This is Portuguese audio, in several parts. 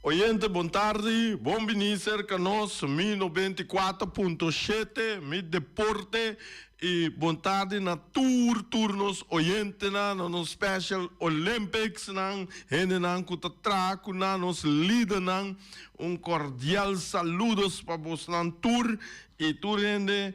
Oyente, boa tarde. Bom venir a nós, 1094.7, mi deporte. E boa tarde na turnos oyente na no Special Olympics nang hene nang kutatraku na nos líder nang cordial saludos para vos nang tour e tour hende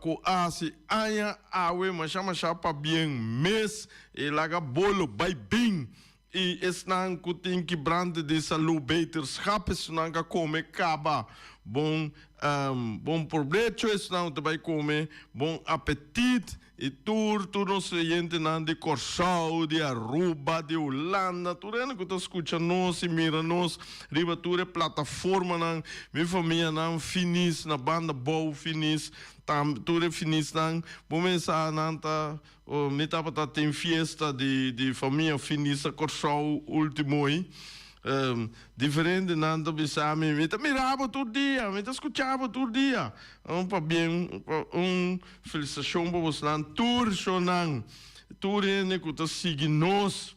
ko asi aya awe machama chapa bien mes e laga bolo by bing. E es nang kuting ki brande de salu beterschap es nang ka come kaba bom bom provecho es nang te vai come bom apetite e turno seguinte nang de Corsau, de Aruba, de Holanda, tureno que tu escucha nos e mira nos riba ture plataforma nang mi família nang finis na banda boa finis tam ture finis nang começa nanta o me tava tem fiesta de família finis a Corsau último aí diferente nanda bisami me mirava todo dia me escutava todo dia para bem felicitação para você nan tour sonang tour ne que tu sigue nos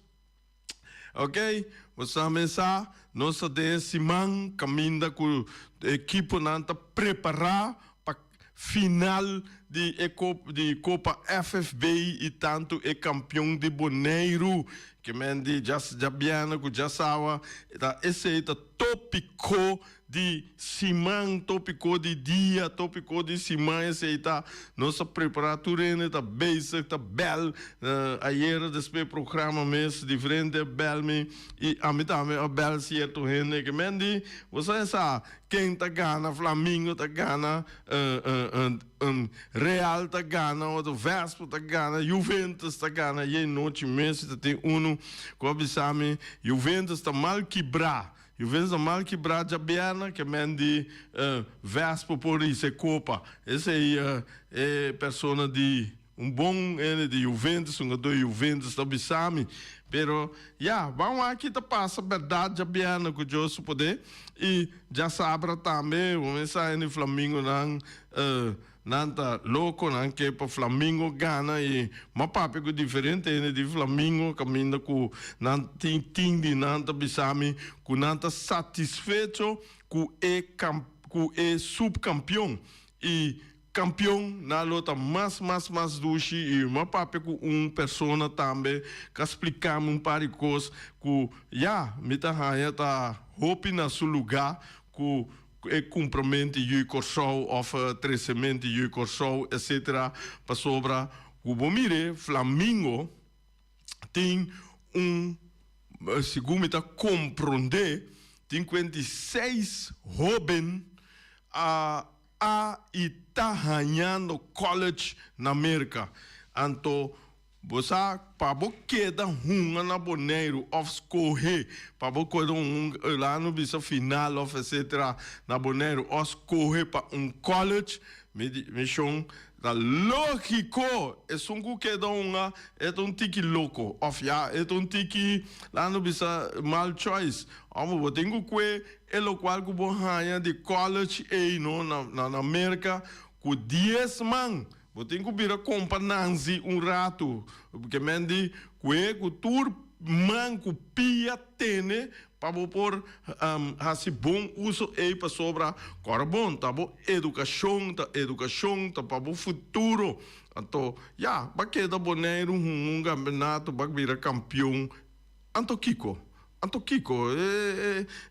ok você mesa nossa decimang caminda com equipe nanta preparar para final de Copa FFB e tanto é campeão de Boneiro que mendi já biana que já sawa da esse tá tópico de simão tópico de dia tópico de simão esse tá nossa preparatura né tá basic tá bel ayer despe programa mês diferente bel me e a mim também a bel certo rende que mendi você sabe quem tá gana Flamengo tá gana Real tá gana o do Vespo tá gana Juventus tá gana e noite mês tem Kobisami, Juventus está mal quebrado. Juventus está mal quebrado já biana que mendi Vespo por isso Copa. Esse aí é persona de bom ele de Juventus, do Juventus está bisami. Pero vamos aqui tá passa verdade já biana que eu sou poder e já sabra também, vamos sair no Flamengo nanta louco nan que para Flamengo gana e uma papo diferente né de Flamengo caminha com nan ting de nanta bisami com nanta satisfeito com é subcampeão e campeão na luta mais duche e uma papo com persona também que explicamos par de coisas que me tá hope na seu lugar com cumprimento e Corsau of crescimento e Corsau etc para sobra o bomire Flamengo tem segundo me compreender tem 56 jovens e tá ganhando college na América então você para queda na Boneiro of escorrer para queda lá no bisa final of etc na Boneiro of escorrer para college me chão da lógico é que é tiki louco of é tiki lá no bisa mal choice vou tenho que é o qual que vou ganhar de college no na América com 10 man. Vou ter que vir a companhia rato, porque mendi que tur manco pia tene para por assim bom uso aí para sobra carbon, tá bom educação tá para o futuro. Então, para que da Boneiro campeonato para vir campeão, Kiko,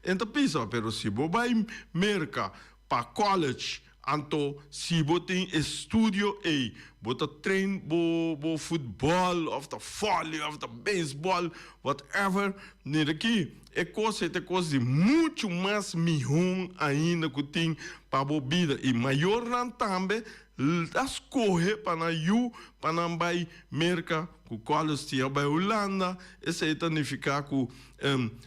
então pisa, pero se vou vai merca para college anto si tem estúdio aí bota trein bo futebol of the volley of the baseball whatever nem aqui é coisa de muito mais milhão ainda que tem para a vida e maior não também das corre para não vai merca com quais tinha para Holanda esse aí significa que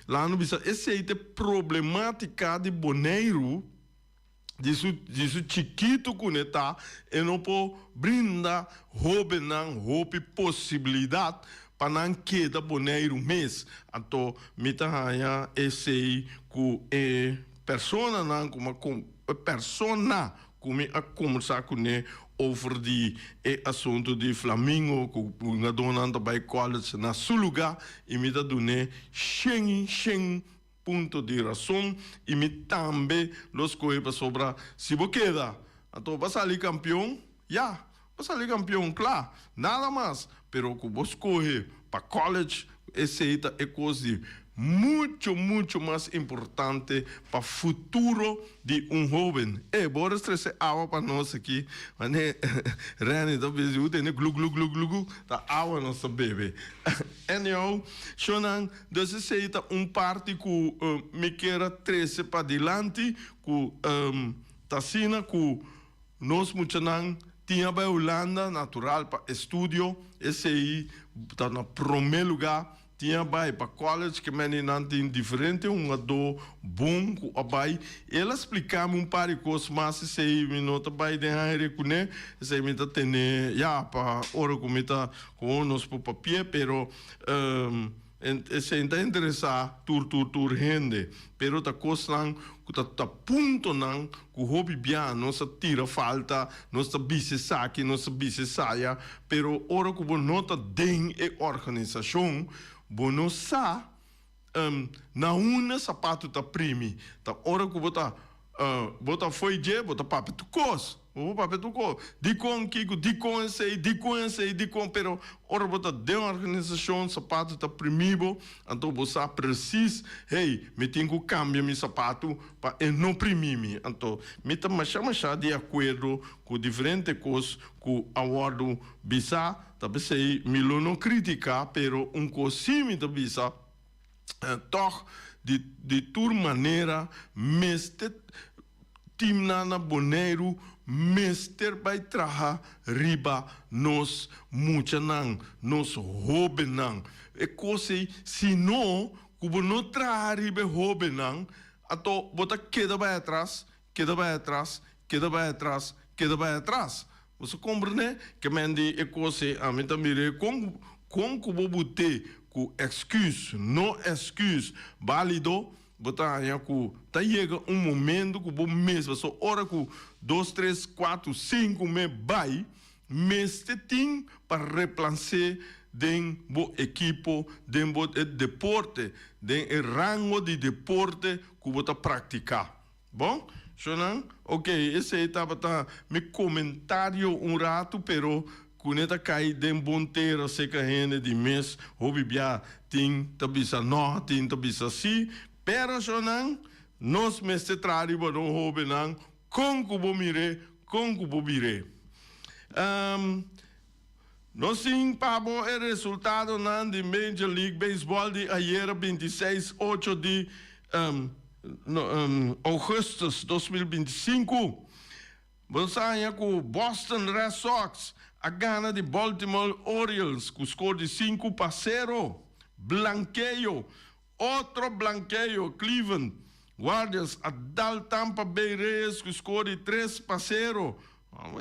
lá no bisa esse aí problemática de Boneiro disso chiquito conectar e não pode brindar roupa possibilidade para não quedar Boneiro mês então me tá esse que é persona não como persona como a conversar com ele over de assunto de Flamengo com uma dona da by college na seu lugar e me dá doné 100 punto de razão e me também los coge para sobrar. Se você queda, então vai sair campeão, já, vai sair campeão, claro, nada mais. Pero que você coge para college, esse é coisa muito mais importante para o futuro de jovem. Bora estressar água para nós aqui. Mas, Rani, talvez eu tenha glu, tá água nossa bebê. Anyhow, Shonan, desse é parte que me quer trazer para adelante, que Tassina, que nós muitos tinha para Holanda, natural, para estudo, esse aí está no primeiro lugar. Tinha vai para college que menina tem diferente do bom com a bai ela explicava par de coisas mas se me nota vai de reconhecer se me tá tendo já para hora como tá com nos por papel pero se está interessado tur rende pero tá coisa tá ponto não que o hobby bem não se tira falta não se bise saque não se bise saia pero hora que nota den e organização Bono sa na una sapato ta primi ta ora que bota foi je bota papo tu cos o papo tu cos dicon kiko dicon sei pero ora bota de uma organização sapato ta primibo então você precisa hey me tenho que cambiar meu sapato para não primimi então me tá macha de acordo com diferente coisas com awardo bisa talvez sei me não criticar pero cosimito ta bisa toch de tua maneira mestre timnana boneiro mestre vai traha riba nos muchanan nos hobenan e cosi se não cubo não traha riba hobenan ato bota queda vai atrás você compreende que mende e cosi a mim também com cubo bote com excuse não excuse válido botar aí tá chega momento que o mês só hora que 2, 3, 4, 5 meses vai mês tem para replancer den bo equipo den bo deporte den rango de deporte que você praticar bom Shonan ok esse etapa tá me comentário rato pero Cuneta cai den bonteira seca rende de mês hobby bia tem tabisa no tem tabisa si pero Shonan nos mestre trariba no hobby nan com cubo mire nós sim pabo o resultado nan de Major League Baseball de ayer 26/8 de agosto 2025 vamos aí com Boston Red Sox a gana de Baltimore Orioles com score de 5-0 blanqueio outro blanqueio Cleveland Guardians a dal Tampa Bay Rays com score de 3-0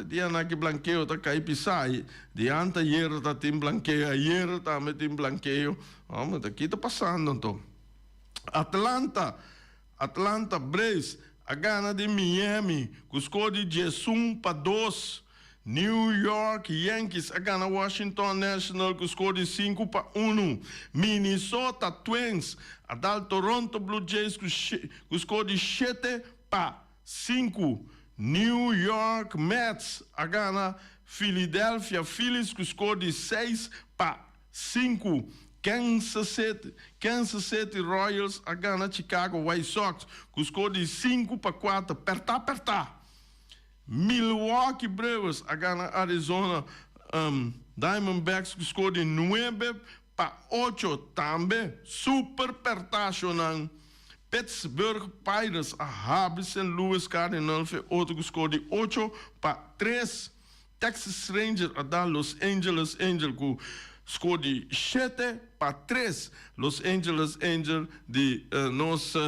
dia na que blanqueio tá cair pisai de anta ayer tá tem blanqueio ayer tá tem blanqueio mas aqui tá passando então Atlanta Braves a gana de Miami com score de 1-2 New York Yankees a gana Washington National com score de 5-1 Minnesota Twins a dar Toronto Blue Jays com score de 7-5 New York Mets a gana Philadelphia Phillies com score de 6-5 Kansas City Royals a gana Chicago White Sox com score de 5-4 apertar Milwaukee Brewers a gana Arizona Diamondbacks com score de 9-8 também super pertacionan Pittsburgh Pirates a Harvey St. Louis Cardinals outro com score de 8-3 Texas Rangers a dar Los Angeles Angels com score de 7-3 Los Angeles Angels de nosso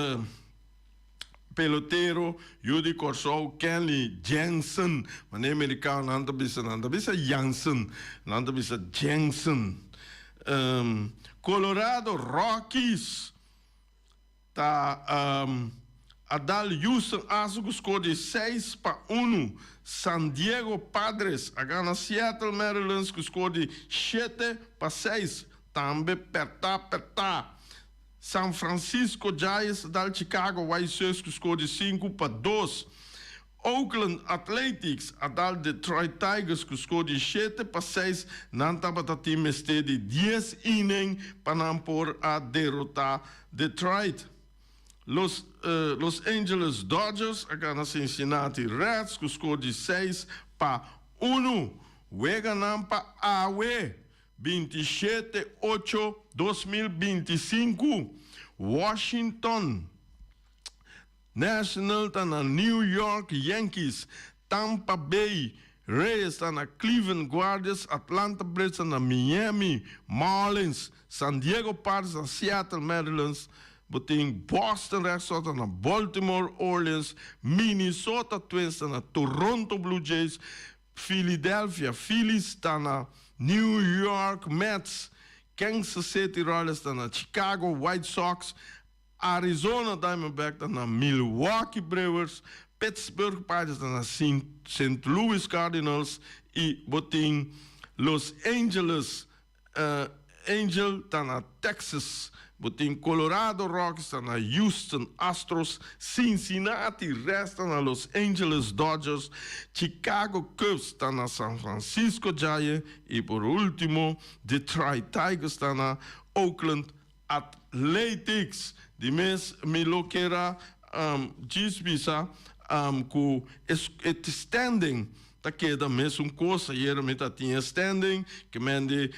pelotero Judy Corso Kenley Jensen mas nem americano não bisa Jansen não bisa Jensen Colorado Rockies tá a dar Houston Astros score de 6-1 San Diego Padres a gana Seattle Mariners com score de 7-6 também apertar San Francisco Giants dal Chicago White Sox que score de 5-2. Oakland Athletics dal Detroit Tigers que score de 7-6. Nantaba time este de 10 inning para por a derrotar Detroit. Los Angeles Dodgers ganham Cincinnati Reds que score de 6-1. Juega nampa AWE 27-8 2025. Washington National está na New York Yankees. Tampa Bay Rays está na Cleveland Guardians. Atlanta Braves está na Miami Marlins. San Diego Padres na Seattle Mariners. Boting Boston Red Sox está na Baltimore Orioles. Minnesota Twins está na Toronto Blue Jays. Philadelphia Phillies está na New York Mets. Kansas City Royals está na Chicago White Sox. Arizona Diamondbacks está na Milwaukee Brewers. Pittsburgh Pirates está na St. Louis Cardinals. E boting Los Angeles Angel está na Texas. Boting Colorado Rockies está na Houston Astros. Cincinnati resta na Los Angeles Dodgers. Chicago Cubs está na San Francisco Giants. E por último, Detroit Tigers está na Oakland Athletics. De mês me loqueira gisbisa com este standing tá queda mesmo coisa e era meta tinha standing que mande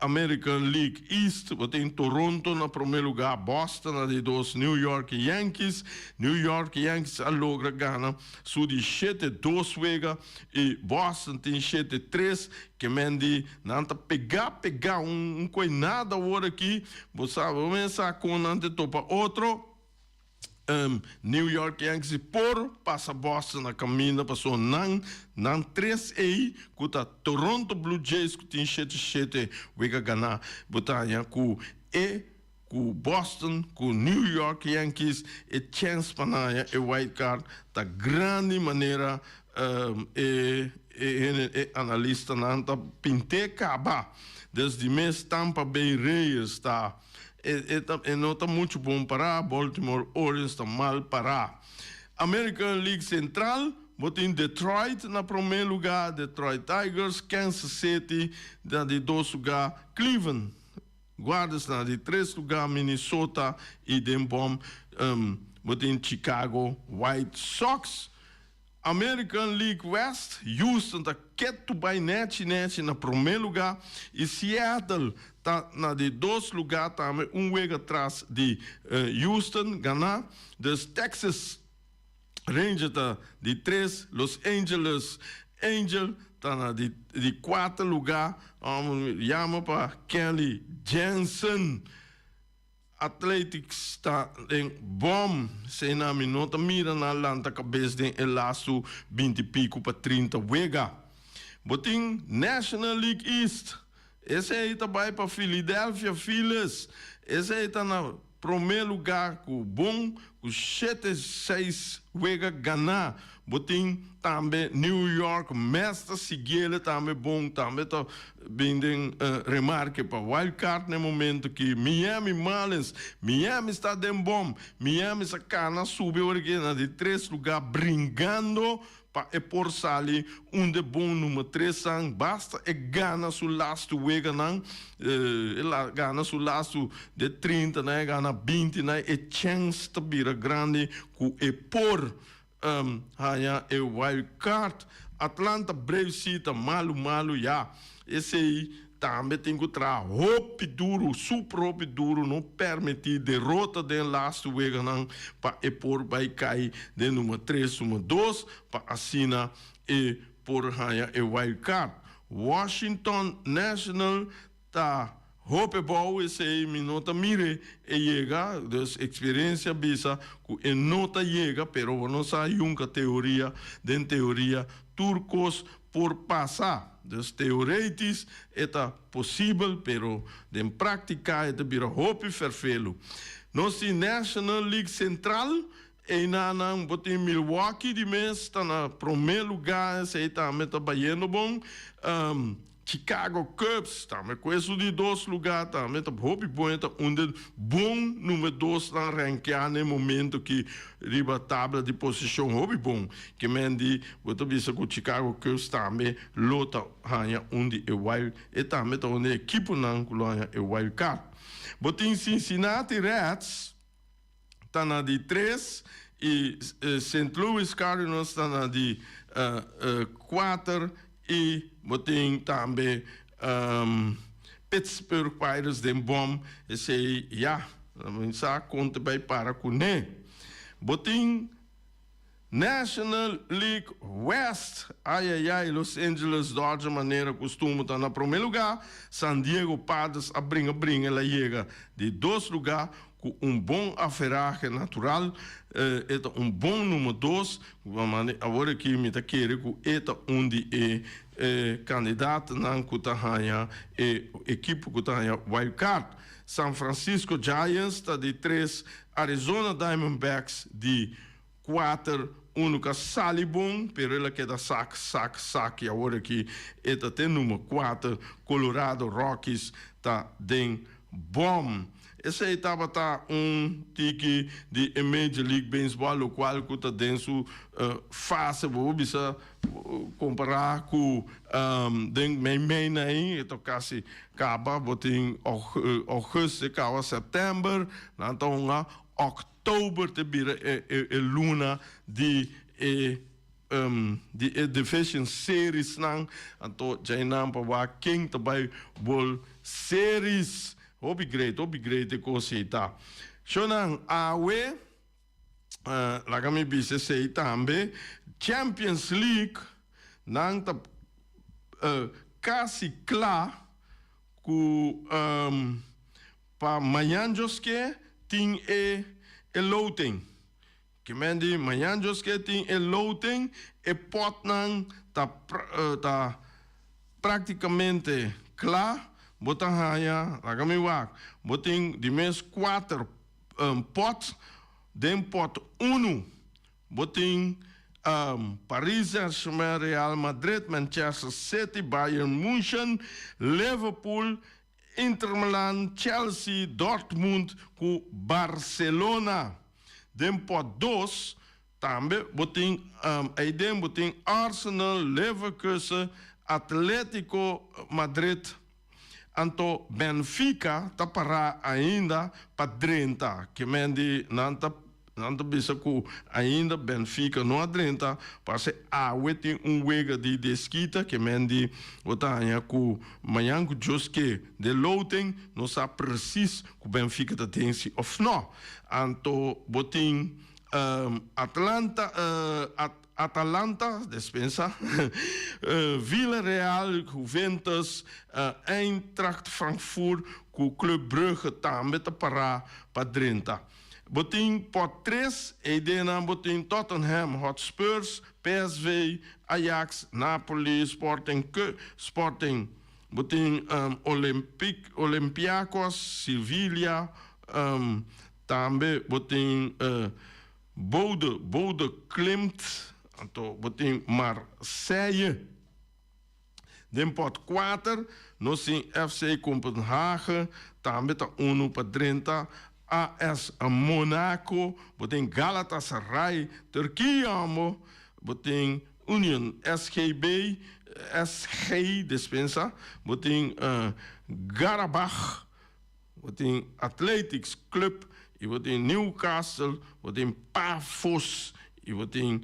American League East, tem Toronto na primeiro lugar, Boston na de dois, New York Yankees a logra ganha su de 7-2 wega e Boston tem 7-3 que mende nanta pegar coi nada hora aqui, você sabe, vamos começar com nante topa outro. New York Yankees por passa Boston na caminha passou nan 3A kuta Toronto Blue Jays que tem 7-7 wega ganhar botanya ku Boston ku New York Yankees e chance para e wild card da grande maneira analista nanta pinte caba desde mês Tampa Bay Rays está não está muito bom para Baltimore Orioles está mal para American League Central botem Detroit na primeiro lugar Detroit Tigers Kansas City na de 2 lugar Cleveland Guardians na de 3 lugar Minnesota e Denbom botem Chicago White Sox American League West, Houston está quieto by net na primeiro lugar e Seattle está na de 2 lugares também, wega atrás de Houston, ganhar. Dus Texas Rangers está de 3, Los Angeles Angel está na de 4 lugar, chama para Kelly Jensen. Athletics está em bom, se na minota mira na lanta cabeça de elasto 20 pico para 30 wega. Botin National League East, esse aí está vai para Philadelphia Phillies, esse aí está na primeiro lugar com bom, com 7-6 wega ganhar. Botin também New York Mets seguir também bom, também está bem remarque para wildcard no momento que Miami Marlins, Miami está bem bom, Miami essa cana subiu aqui na de 3 lugar brincando para por sali de bom número 3 basta e gana su last wega não gana su last de 30 né gana 20 né e chance de vir grande com e por e wild card Atlanta Braves cita malu já esse aí também tem que trazer roupa duro, super roupa duro, não permitir derrota de last week não para e por vai cair de número 3, número 2 para assinar e por e wild card Washington National tá roupa boa esse aí minuto mire e chega dus experiência bisa que nota chega pero não sai nunca teoria de teoria turcos por passar dus teoretisch é possível pero de prática é vira roupa vervelo nós National League Central e na botem Milwaukee de mês está na primeiro lugar esse aí também está baiano bom Chicago Cubs, também com isso de 2 lugares, também tá hobby bom, tá onde bom número 2 na ranquear no momento que riba tabla de posição hobby bom, que mendi, você vê que o Chicago Cubs também lota hanha onde é wild, e também tá onde a equipe não colônia é wild card. Botin Cincinnati Reds tá na de 3 e St. Louis Cardinals tá na de 4 e botin também Pittsburgh Pirates de bom e sei já sa conta vai para cune botin National League West ai Los Angeles Dodgers maneira costuma estar na primeiro lugar, San Diego Padres a brinca ela chega de 2 lugares com bom aferragem natural, bom número 2, agora aqui me está querendo que onde é candidato na Cutahanha e equipe Cutahanha Wildcard. San Francisco Giants está de 3, Arizona Diamondbacks de 4, única Salibon, pero ela queda sac, e agora aqui tem número 4, Colorado Rockies está de bom. Esse aí estava tique de Major League Baseball, o qual está dentro fácil, vou comparar com main aí, então quase acaba, botem agosto, acaba setembro, então outubro te vira luna de Division Series nang então já não para quem também bol series Obrigado, cosita. Shonang awe, la kami bisa say tambe, Champions League, nang ta kasi kla ku pa mayanjoske ting loting. Kemendi mayanjoske ting loting pot nang ta praticamente kla. Botan haya, lagami wak, boting di mes 4 pot, den pot 1, boting Paris Saint-Germain, Real Madrid, Manchester City, Bayern München, Liverpool, Inter Milan, Chelsea, Dortmund, ku Barcelona. Den pot 2, tambe boting boting Arsenal, Leverkusen, Atlético Madrid. Anto Benfica tá para ainda para 30, que mendi nanta bisa ku ainda Benfica não a 30, para ser tem wega de desquita que mendi otanya ku manhã ku joske de loting não sabe preciso que Benfica tá tem se of não. Anto botin Atalanta, dispensa, Villarreal, Juventus, Eintracht Frankfurt, Club Brugge, também para 30. Botin pot 3, Edena, botin Tottenham, Hotspurs, PSV, Ajax, Napoli, Sporting, botin Olympiacos, Sevilla, também botin Bode Klimt, então botin Marseille. Den pot 4, nós em FC Copenhagen, também tá 1 para 30. AS Monaco, botin Galatasaray, Turquia, botin Union SGB, SG dispensa, botin Garabach, botin Athletics Club, e botin Newcastle, botin Pafos, e botin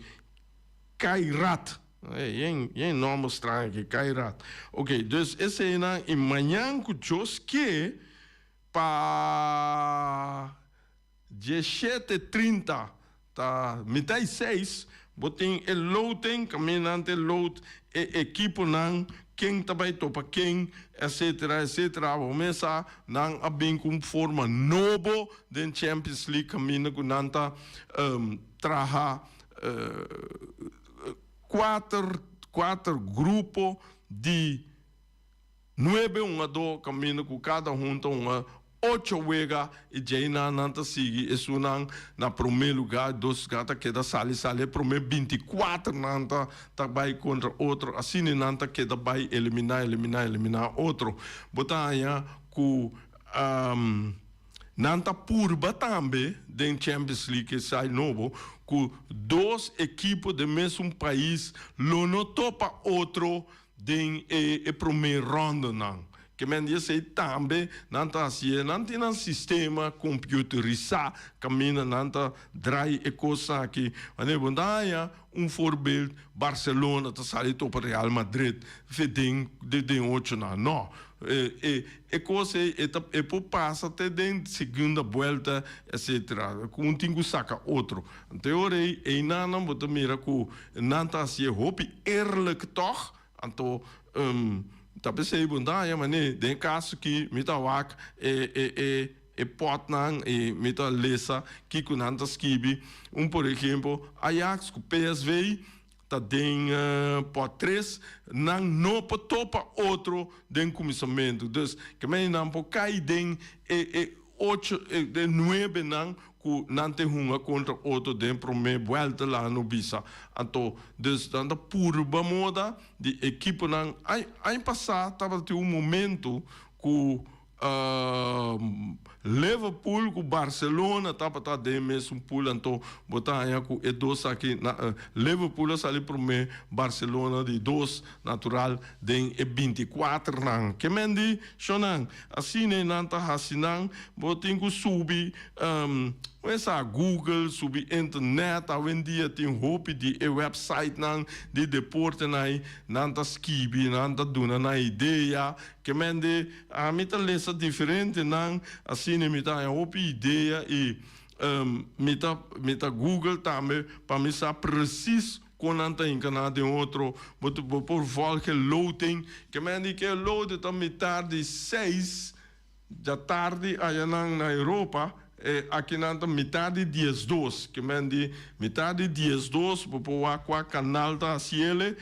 Kairat. Geen nome estranho aqui, Kairat. Ok, dus esse aí em manhã com Jos que para 17h30, tá, metade 6, botem o loading, caminhante load, equipo não, quem também topa quem, etc. Vamos começar a bem com forma nova da Champions League, caminha com nanta traha quatro grupos de 9 caminha com cada junta 8 wega e jaina nanta sigi es unang na primeiro lugar dos gata queda sale primeiro 24 nanta tá vai contra outro assim nanta queda vai eliminar outro botanya ku nanta purba também den Champions League sai novo ku dois equipos do mesmo país lo no topa outro den primeiro ronda não que men dia sei também nanta assim nanti nan sistema computerizado camina nanta drai e coisa aqui ane bondaya voorbeeld Barcelona te sali top Real Madrid vedem de 8 na no coisa e por passa até den segunda volta etc com tingo saca outro teorie e nana bota mira ku nanta assim hoop eerlijk toch anto tapi sei bunda ya mane den caso que mita wak pot nang mita lesa que kunanta skibi por exemplo Ajax com PSV tá den pot 3 nang no topa outro den comissamento dus que men nan po kai den 8 de 9 nang ku nante hunga contra outro den primeira volta lá no bisa então dus dan da purba moda de equipe nang ai passar tava te momento ku Liverpool com Barcelona tá de mesmo pool então botar aí com dois aqui Liverpool sali para mim Barcelona de 2 natural de 24 nang que mendi chonan assim nem nanta hasinang botin ku subi essa Google subi internet hoje dia tem hope de website nang de deporte nai nanta skibi nanta duna na ideia que mende a mita lesa diferente nang assim nem mita hope ideia e mita Google também para me sa preciso quando anta encanado em outro por volta loading que mende que load tá metade 6 da tarde aí na Europa aqui nanta metade 10 que mende metade 10 por aqua canal da cielo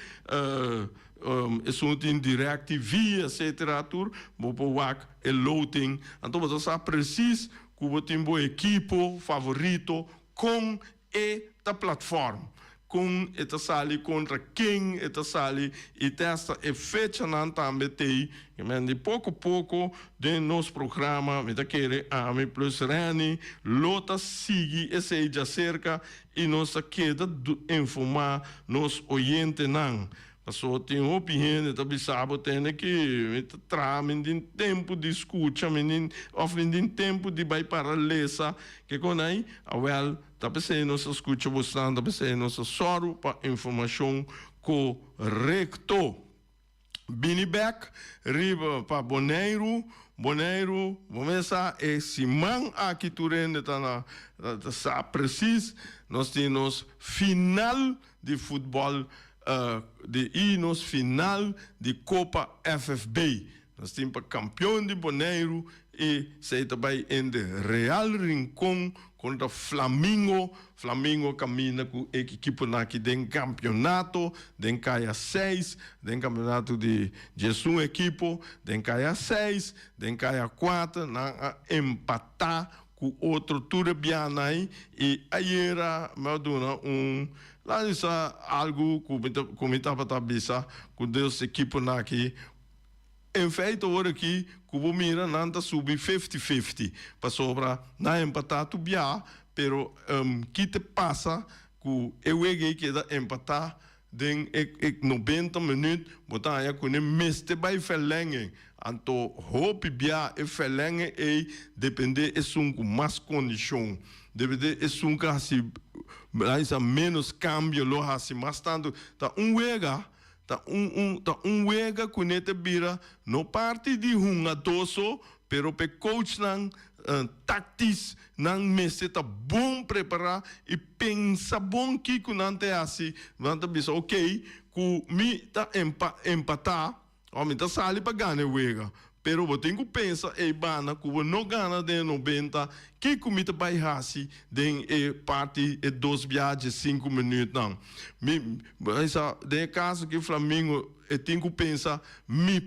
é um direct via etc tur por wak loading então você sabe preciso que você tem um equipo favorito com esta plataforma com esta sali contra quem esta sali e testa e fecha nan também tem de pouco a pouco de nosso programa me tá querer a me plus rani lota sigue esse já cerca e nos queda informar nos oyente nan só tem opinião tá bisabo tem que tramem de tempo de escuta menin ofendem tempo de vai para lesa que com aí well tá pensando nos escuta bastante tá pensando nos soro para informação correto Binibek riba para Boneiro começa esse man aqui turende tá na tá preciso nós temos final de futebol de hinos final de Copa FFB. Nós temos campeão de Boneiro e sei também em Real Rincón contra Flamengo. Flamengo caminha com a equipe aqui de campeonato, de caia 6, de campeonato de Jesus equipe, de caia 6, de caia 4, na empatar com outro turbiano aí e aí era lá isso algo como estava tabisa com Deus equipe aqui em feito agora aqui como mira nanta subir 50-50 para sobra na empatar tu bia pero que te passa com eu que da empatar den 90 minutos botar aí com o mestre vai verlengen anto hope bia e verlengen e depende com mais condição depende com assim mais a menos cambio lo assim mas tanto tá wega tá wega com nete bira no parte de doso pero pe coach nan tactis nan mestre tá bom preparar e pensa bom que com nante assim vanta bisa ok com mi tá empatar o mi tá sali para ganhar wega pero eu tenho que pensar e bana que eu não ganha de 90 que comida vai hasi de parte e 2 viagens 5 minutos não essa de caso que Flamengo eu tenho que pensar me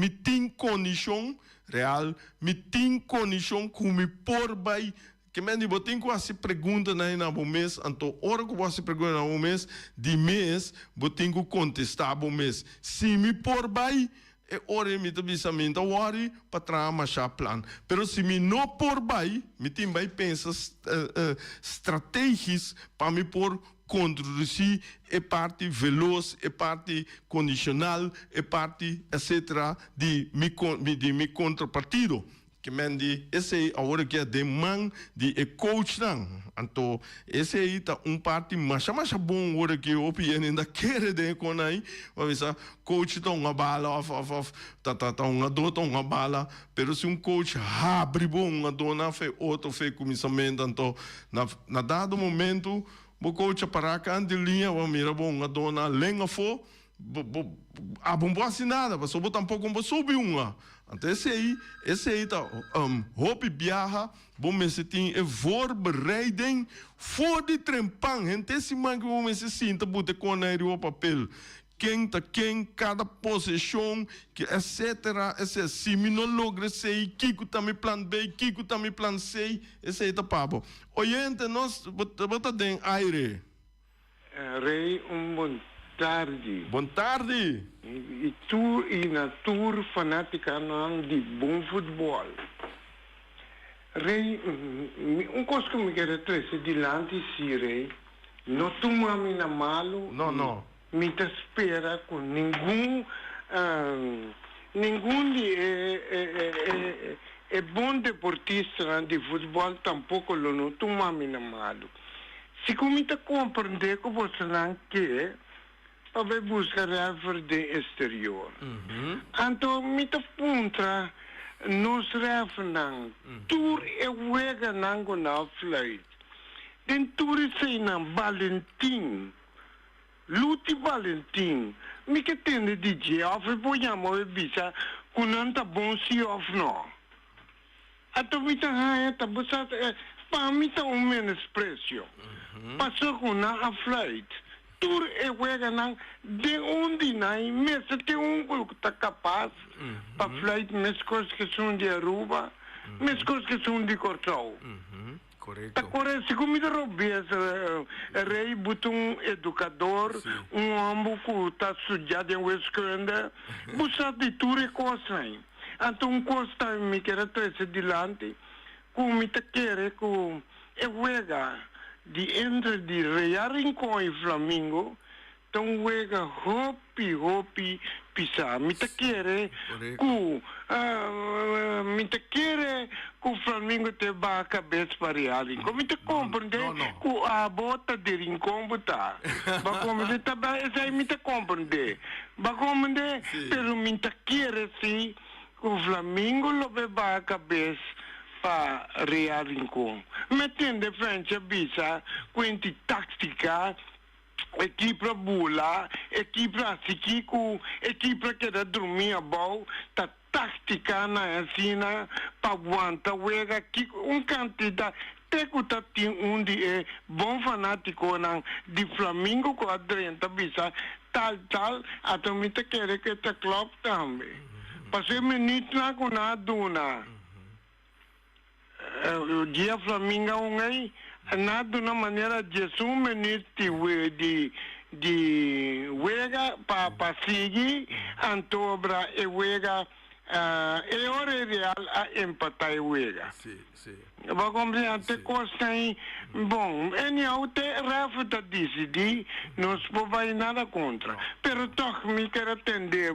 tem condição real, me tem condição que me por vai que men die botin ko asi pergunta na bom mês, anto hora que você pergunta na bom mês, de mês botin ko contestar bom mês. Se me por vai e ora me tabisa minta wari para machar plan. Pero se me não por vai, me tem vai pensa estratégias para me por conduzir e parte veloz, e parte condicional, e parte etc. de mi contrapartido. Que mendi esse agora que é demanda de coach não, então esse aí tá parte mais bom agora que o PN ainda quer de com aí, mas a coach tá uma bala tá uma dota uma bala, pero se coach abre bom uma dona fez outro fez começamento, então na dado momento o coach para cá de linha vai mirar bom uma dona lenga for bom assim nada, mas só tampouco vou subir uma. Então esse aí tá hoop viaja, bom mês tem voorbereiding voor die trempang. Gente esse man que bom mês sinta bote com o papel. Quem cada posição que etc. Esse se me não logra sei Kiko também plan B, Kiko também plan C, esse aí tá papo. Oyente nós bota den aire. Rei bom tarde. Bom tarde. E tu e na tour fanática não de bom futebol. Rei, coisa que me quero trazer de lante se rei, não toma me na malo. Não. Me te espera com nenhum de é bom deportista de futebol tampouco não toma me na malo. Se como te compreender que você não quer para buscar refer de exterior. Então, me te punta nos refernan tour e wega nango na flight. Den tour sei na Valentin. Luti Valentin. Me que tende DJ off vogliamo visa con anta bom si off no. Então, me te haya tabusa pa me te menos preço. Passou com a flight. Tur e wega nang de onde nai mesa te que tá capaz para flight mes coisas que são de Aruba, mes coisas que são de Cortau. Correto. Tá correto, se como de robes rei botou educador, homem que tá sujado em escola, buscar de tur e coisa. Então costa me quer trazer dilante, como me te quer com e wega de entre de Real Rincón e Flamengo, então wega hopi pisa. Me te quer que o Flamengo te ba a cabeça para Real Rincón. Me te compreende que a bota de Rincón botar. Ba compreende também, essa aí me te compreende. Ba compreende, pero me te quer sim que o Flamengo lo ba a cabeça para Real Rincón. Mettendo Francia bisa quindi tattica equipe bula, equipe asikiku, equipe que da dormir a bom, ta tática na ensina para aguentar wega que quantidade Tekuta tem de bom fanático de Flamengo com a 30 bisa tal até me te quer que te club também. Passei minuto lá com a duna. O dia Flamengo aí nada de uma maneira de de wega para seguir antobra e wega e hora real a empatar e wega. Sim. Vai compreender até costa aí bom anyhow te Rafa decidi não se pode nada contra pero toque me quer atender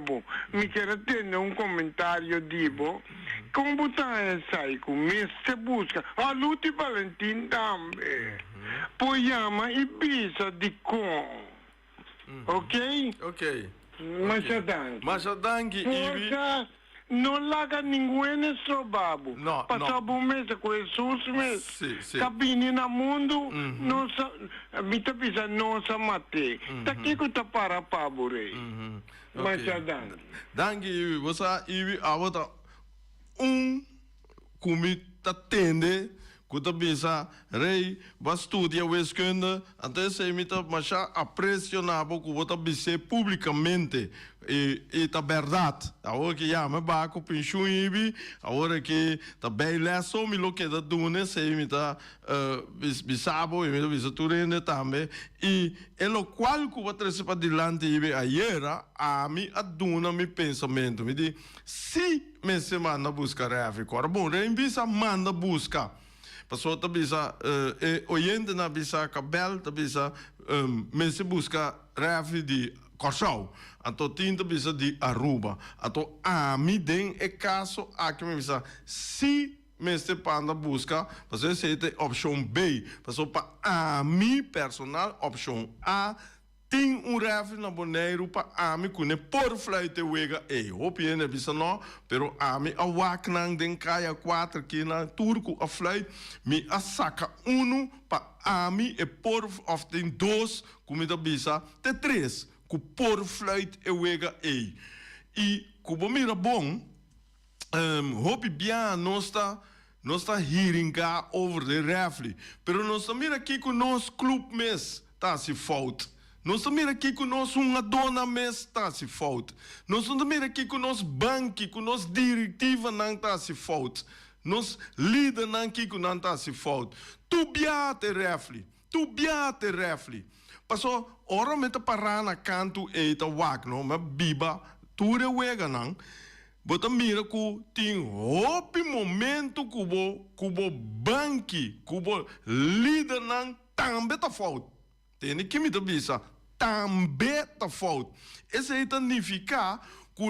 comentário dibo como botar essa aí com se busca a Luti Valentin também Poiama e Bisa de com ok Machadangi Força não larga ninguém estrobabo. Passava mês com Jesus mesmo. Cabine na mundo, não me tá pensando, não se mate. Tá aqui que tá para paborei. Mas já dangue. Dangue, você ibi a outra comi tá tende kuta bisa rei ba studia wiskunde até se imita macha apressionado ku bota bise publicamente e tá verdade agora que já me ba com pension ibi agora que tá bem lesso me lo que da dune se imita bisabo imita bisa turende também e lo qual ku bota se para dilante ibi aiera a mi aduna mi pensamento mi di se me se manda buscar África agora bom rei bisa manda buscar Passou a bisa, oyente na bisa cabel, ta bisa, mensen busca rafi di Corsau, ato tinta bisa di Aruba, ato ami den e caso a que me bisa, si mensen panda busca, passou se te option B, passou pa ami personal, option A, tem rafi na boneiro pa ami kune por fluite wega hopi ene bisa no pero ami a waknang den kaya 4 ki na turku a fluit mi a saca uno pa ami e por of den 2 comida bisa te 3 ku por fluit wega e kubo mira bom hopi bia nosta hearing ga over de rafli pero nosta mira aqui com nos club mes tá se fout Nós estamos aqui com nós uma dona está se falta. Nós estamos aqui com nós banco, com nós diretiva não está se falta. Nós líder não aqui com não está se falta. Tu biate refli. Passou hora me parar na canto e ta wak no, mas biba tu rewega não. Bota mira que tem hopi momento kubo banki, kubo líder não também tá falta. Tem que me bisa também está falta. Isso aí significa que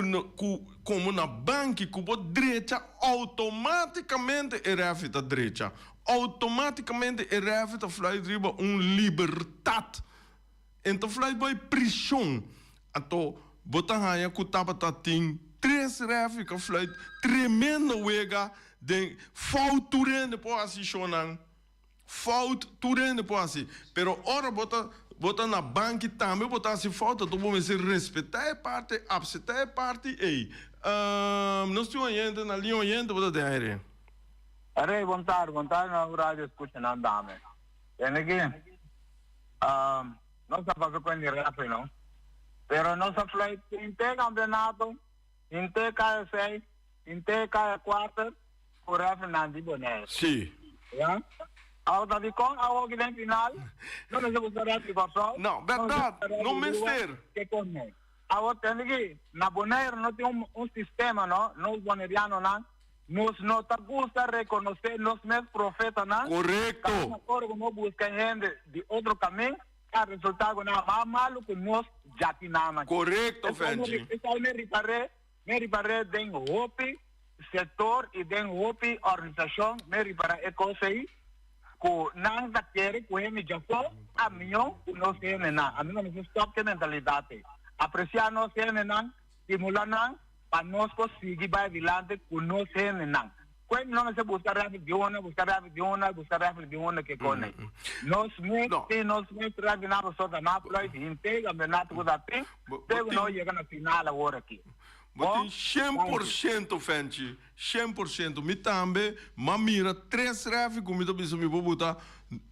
como na banca que a direita automaticamente é a direita. Automaticamente é a fly riba liberdade. Então fly boy prisão. Então botar aí que tava tem 3 refs fly tremendo wega de falta por assistir Fout turende po assim. Pero ora bota na banca também bota assim falta tu vamos se respeitar a parte, aceitar a parte ei. Nós temos ainda na linha ainda bota de aire. Arre bontar na rádio escuta na dame. Tem que nós estamos fazendo rápido não. Pero nossa flight inte campeonato, inte KS6, inte K4, por rápido de boné. Sim. Ja? Ahora de con agua que en final, no se buscará que pasó. No, verdad, no mister. ¿Qué coño? Ahora tiene que, na poner no tiene un sistema, ¿no? No es boneriano, ¿no? Nos te gusta reconocer los mes profetas, ¿no? Correcto. Cada mejor como busca gente de otro camino, el resultado nada más malo que nos ya tenemos. Correcto, Fenji. Me reparé de hopi sector y de hopi organización, me reparé cosa ahí. Ko nang daquele ko me japão a minho não sei nada a mim não me stop que mentalidade apreciar não sei nada estimular nada para nós conseguir vai adiante com não sei nada quando não se buscar a vida que cone nós me traga na pessoa na play inteira me na tudo até deve não chegar na final agora aqui. Botin 100% Fenci, 100%. Mi também, ma mira 3 refs comida bisa mi bobuta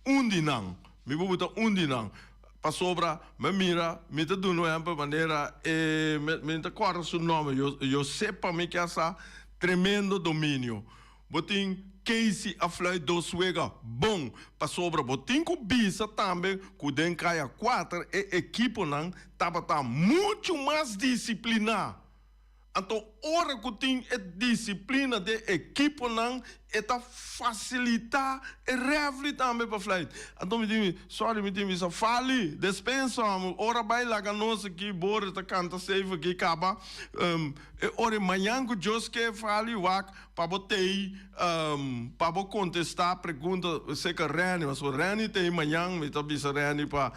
dinang. Mi bobuta dinang. Pa sobra, me mira, mi te do no ampa maneira me te corre su nome. Eu sepa mi que essa tremendo domínio. Botin Casey a fly dos wega bom pa sobra botin ku bisa também ku den caia 4 e equipo nang tá muito mais disciplinar. Então, ora que tem a disciplina de equipe não é facilitar e refletir também para flight. Então me diz, sorry, me diz, fale, dispensa, ora vai lá que nós aqui bora tá canta save aqui acaba. Ora manhã que Deus quer fale wak para botei para contestar pergunta se que Reni, mas o Reni tem manhã me tá bisa Reni para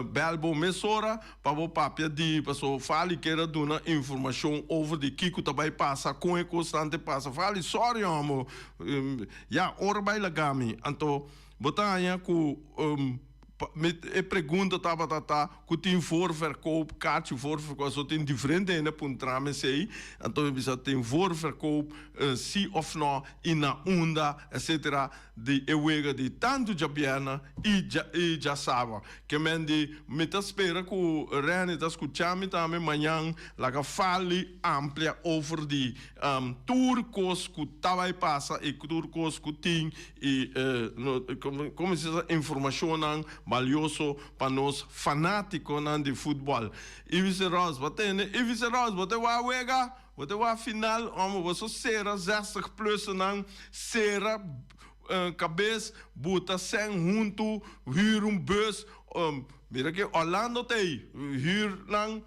belbo mesora para o papia de para so fale que era dona informação over de Kiko também passa com e constante passa fale sorry amo ja ora vai lá gami então botanha com Ik pergunta tava tata, que tem voorverkoop, kaartje voorverkoop, zo tem diferente ene puntrame sei, então bisa tem voorverkoop, si of no, ina onda, etc. De ewega de tanto jabiana e já saba. Que mendi, me tá espera que o Rene tá escutando também manhã, laga fale amplia over de turcos que tava passa e turcos que tem e como se diz informação valioso para nós fanáticos de futebol. E vice-versa, você vai wega, você vai final, você será 60 plus será cabeça, bota sem junto, huur bus, mira que Orlando tem, huur lang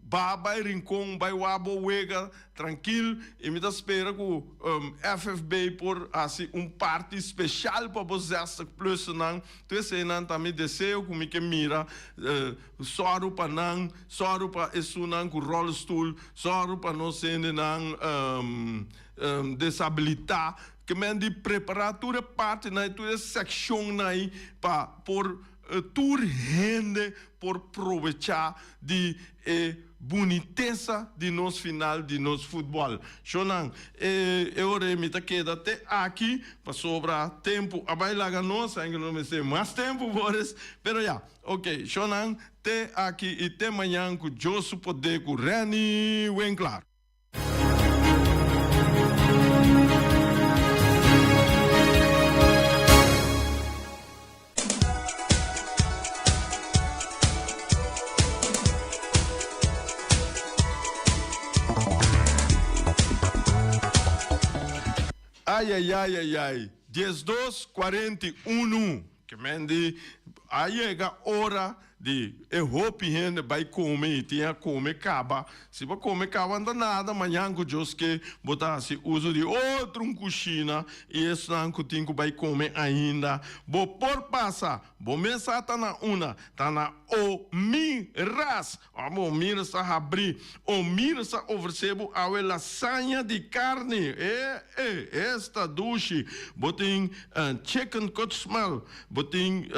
Bij Rincon, bij Wabo Wega, tranquilo, e me espera que o FFB por assim parte especial para os 60 plus não, tu sei não também desejo como que mira, soro para não, soro para isso não com rolstool, soro para não ser não desabilitar, que me de preparar toda parte na toda secção na para por tour rende por aproveitar de boniteza de nosso final de nosso futebol. Shonan, eu remito queda até aqui para sobrar tempo. A bailar nós ainda não me sei mais tempo, Boris. Pero já, ok. Shonan, até aqui e até amanhã com Josu poder com Reni Winkler. Ai. 12:41. Que mendi, aí chega a hora de roupa gente vai comer, tinha comer caba. Se vai comer caba não nada, amanhã que Deus que botar se uso de outro coxina e esse não que tem que vai comer ainda. Bo por passa, bo mesa tá na una, tá na o miras, o miras tá abrir, o miras tá oferecendo a lasanha de carne. Esta duche, botem chicken cut smell, botem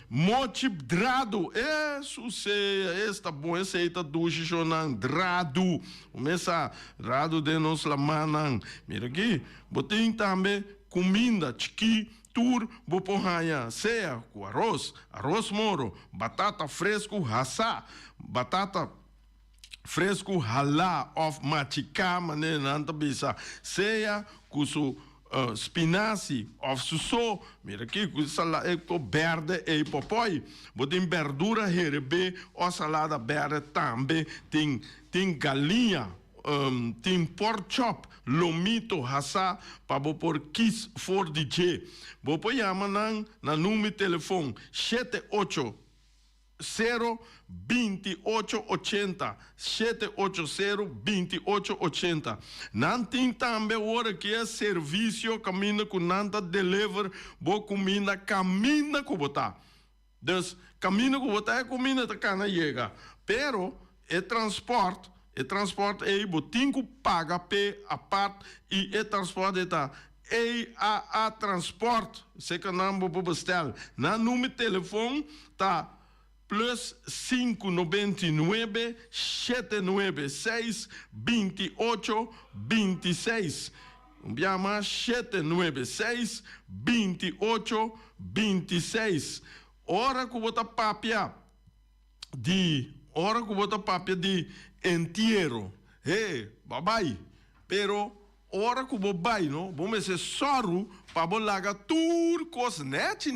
mochi drado. Isso sei, esta boa receita do Jonan Drado. Começa Drado de nos la manan. Mira aqui, botem também comida, chiqui, tur, boporranha, ceia, com arroz moro, batata fresco, raça, batata fresco, halá, of machicar, maneira, nanta bisa, ceia, com spinaci, of suso, mira aqui, com salada verde e popoi, botem verdura herebe, ou salada verde também, tem galinha, tem pork chop, lomito, hassa, para pôr kiss for DJ. Vou pôr na número de telefone 78 02880 780-2880. Não tem também hora que é serviço, caminha com nanta deliver, boa comida, caminha com botar. Então, caminha com botar é comida da cana chega. Pero, é transporte é botinho paga pe a parte e é transporte está a transporte, se que não vou bestel. Na número de telefone tá plus 599 796 28 26. Chama 796 28 26. Hora que bota papia de entierro. Babai. Pero hora que babai, no, vamos ser soro para bolaga turcos net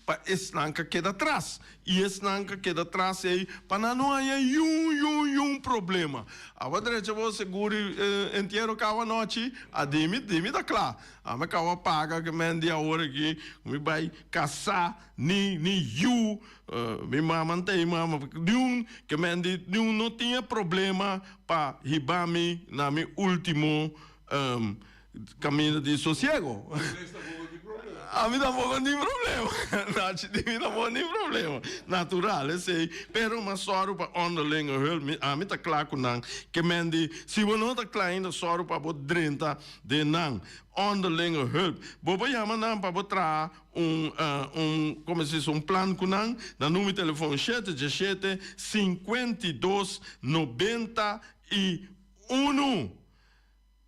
para esnanca queda atrás. E esnanca queda atrás aí para não haver um problema. A direita você seguro entierro cava noite, a dimi da claro. A me cava paga que mende a hora que me vai caçar ni minha mama tem mama que mende não tinha problema para ribame na meu último caminho de sossego. A mim tampoco nem problema. Nachi, a mim tampoco nem problema. Natural, eu sei. Pero uma soro para onderlinge hulp. A mim tá claro com não. Que mendi, se você não tá claro ainda soro para botar drinta de não. Onderlinge hulp. Bobo chama não para botar como se diz, plano com não. Na número de telefone 717 52 91.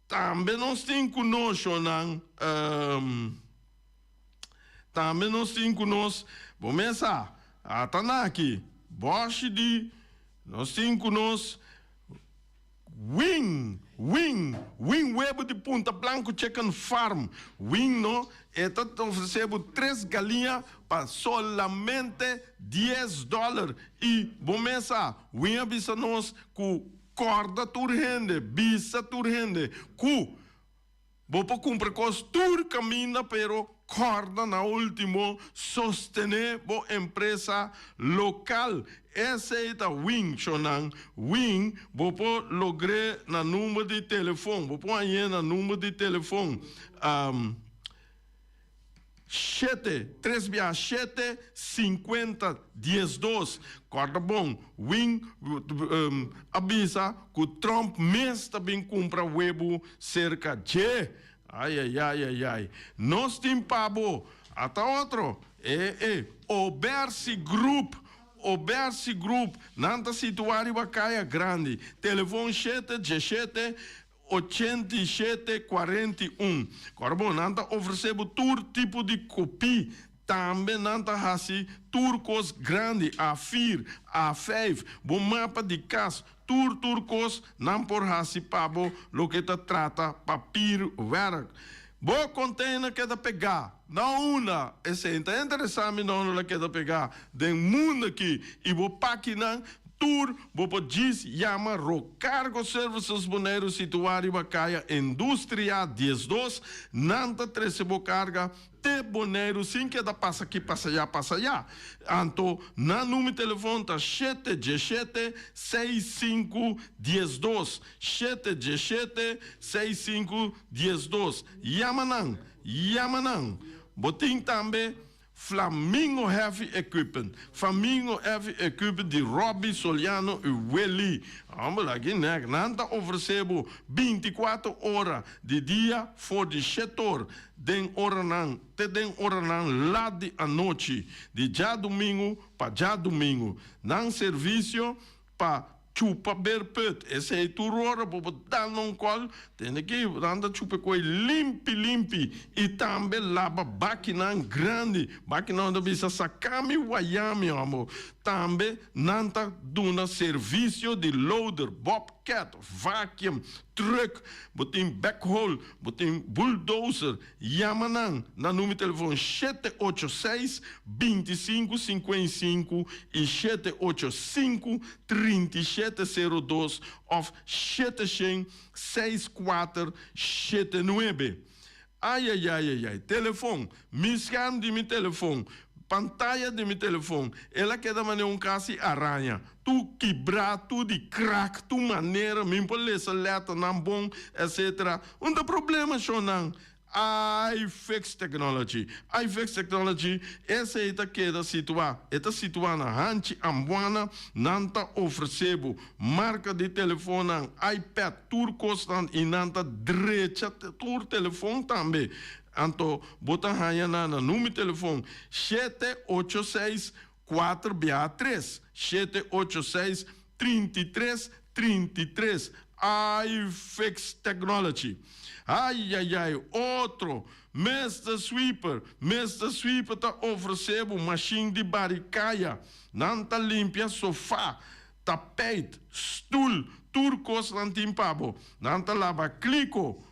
Também nós temos conosco, também nós temos conosco, vamos começar, a Tanaki, Bosch de, nós temos conosco, Wing Web de Punta Blanco Chicken Farm, Wing, não, oferecemos 3 galinhas para solamente $10. E vamos começar, Wing avisa nós com corda turhende, bisa turhende, cu. Bopo compra cos tur camina, pero corda na último sostener bo empresa local. Essa é a Wing, Chonan. Wing, bopo logre na número de telefone. Bopo aí na número de telefone. 367 50 12. Corda bom, Wing avisa que o Trump mesmo também compra web cerca de. Ai. Nós temos pabo. Até outro. Obersi Group. Nanta situário Bacaia Grande. Telefone 717 8741. Corbo, nanta oferecemos todo tipo de copia. Também nanta hasi turcos grande, A4, A5, bom mapa de casa, turcos, não por hasi pabo, lo que te trata papiro werk. Bo container que da pegar, não uma, esse é interessante não que da pegar, den mundo aqui, e bo paquinan, Tur, bopo diz, chama Rocargo Services Boneiro situário Bacaia Indústria 12, nanta 13 carga, te boneiro, sim que da passa aqui, passa já. Anto, na número de telefone tá 717 6512, 717 6512, chama não, botim também, Flamingo Heavy Equipment. Flamingo Heavy Equipment de Robbie Soliano e Welly. Vamos lá, aqui, né? Nanta oferecemos 24 horas de dia for de setor. Den hora não lá de a noite. De já domingo para já domingo. Não serviço para chupa berpet. Esse é tu hora para dar um call. Tem que andar chupa coi limpi. E também lava baquinan grande. Baquinan da bisa sakami wayami, amor. Também nanta duna serviço de loader, bobcat, vacuum, truck, botin backhoe, botin bulldozer, Yamanan, na número de telefone 786 2555 e 785 3702 of 76479. Ai. Telefone, me scan de meu telefone. Pantalla de meu telefone, ela quer da maneira caso aranha. Tu quebrar, tu de crack, tu maneira, me pode essa letra não bom, etc. Não tem problema, Shonan. iFix Technology, essa é a que está situada na Hanchi Ambuana, nanta oferecebo marca de telefone, iPad, turcos e nanta direita, tur telefone também. Anto, bota na número de telefone 786 463 786 3333 iFix Technology. Ai, outro, Mr. Sweeper tá oferecendo machine de baricaia, não tá limpia sofá, tapete, stool, turcos não tem pabo, não tá lava clico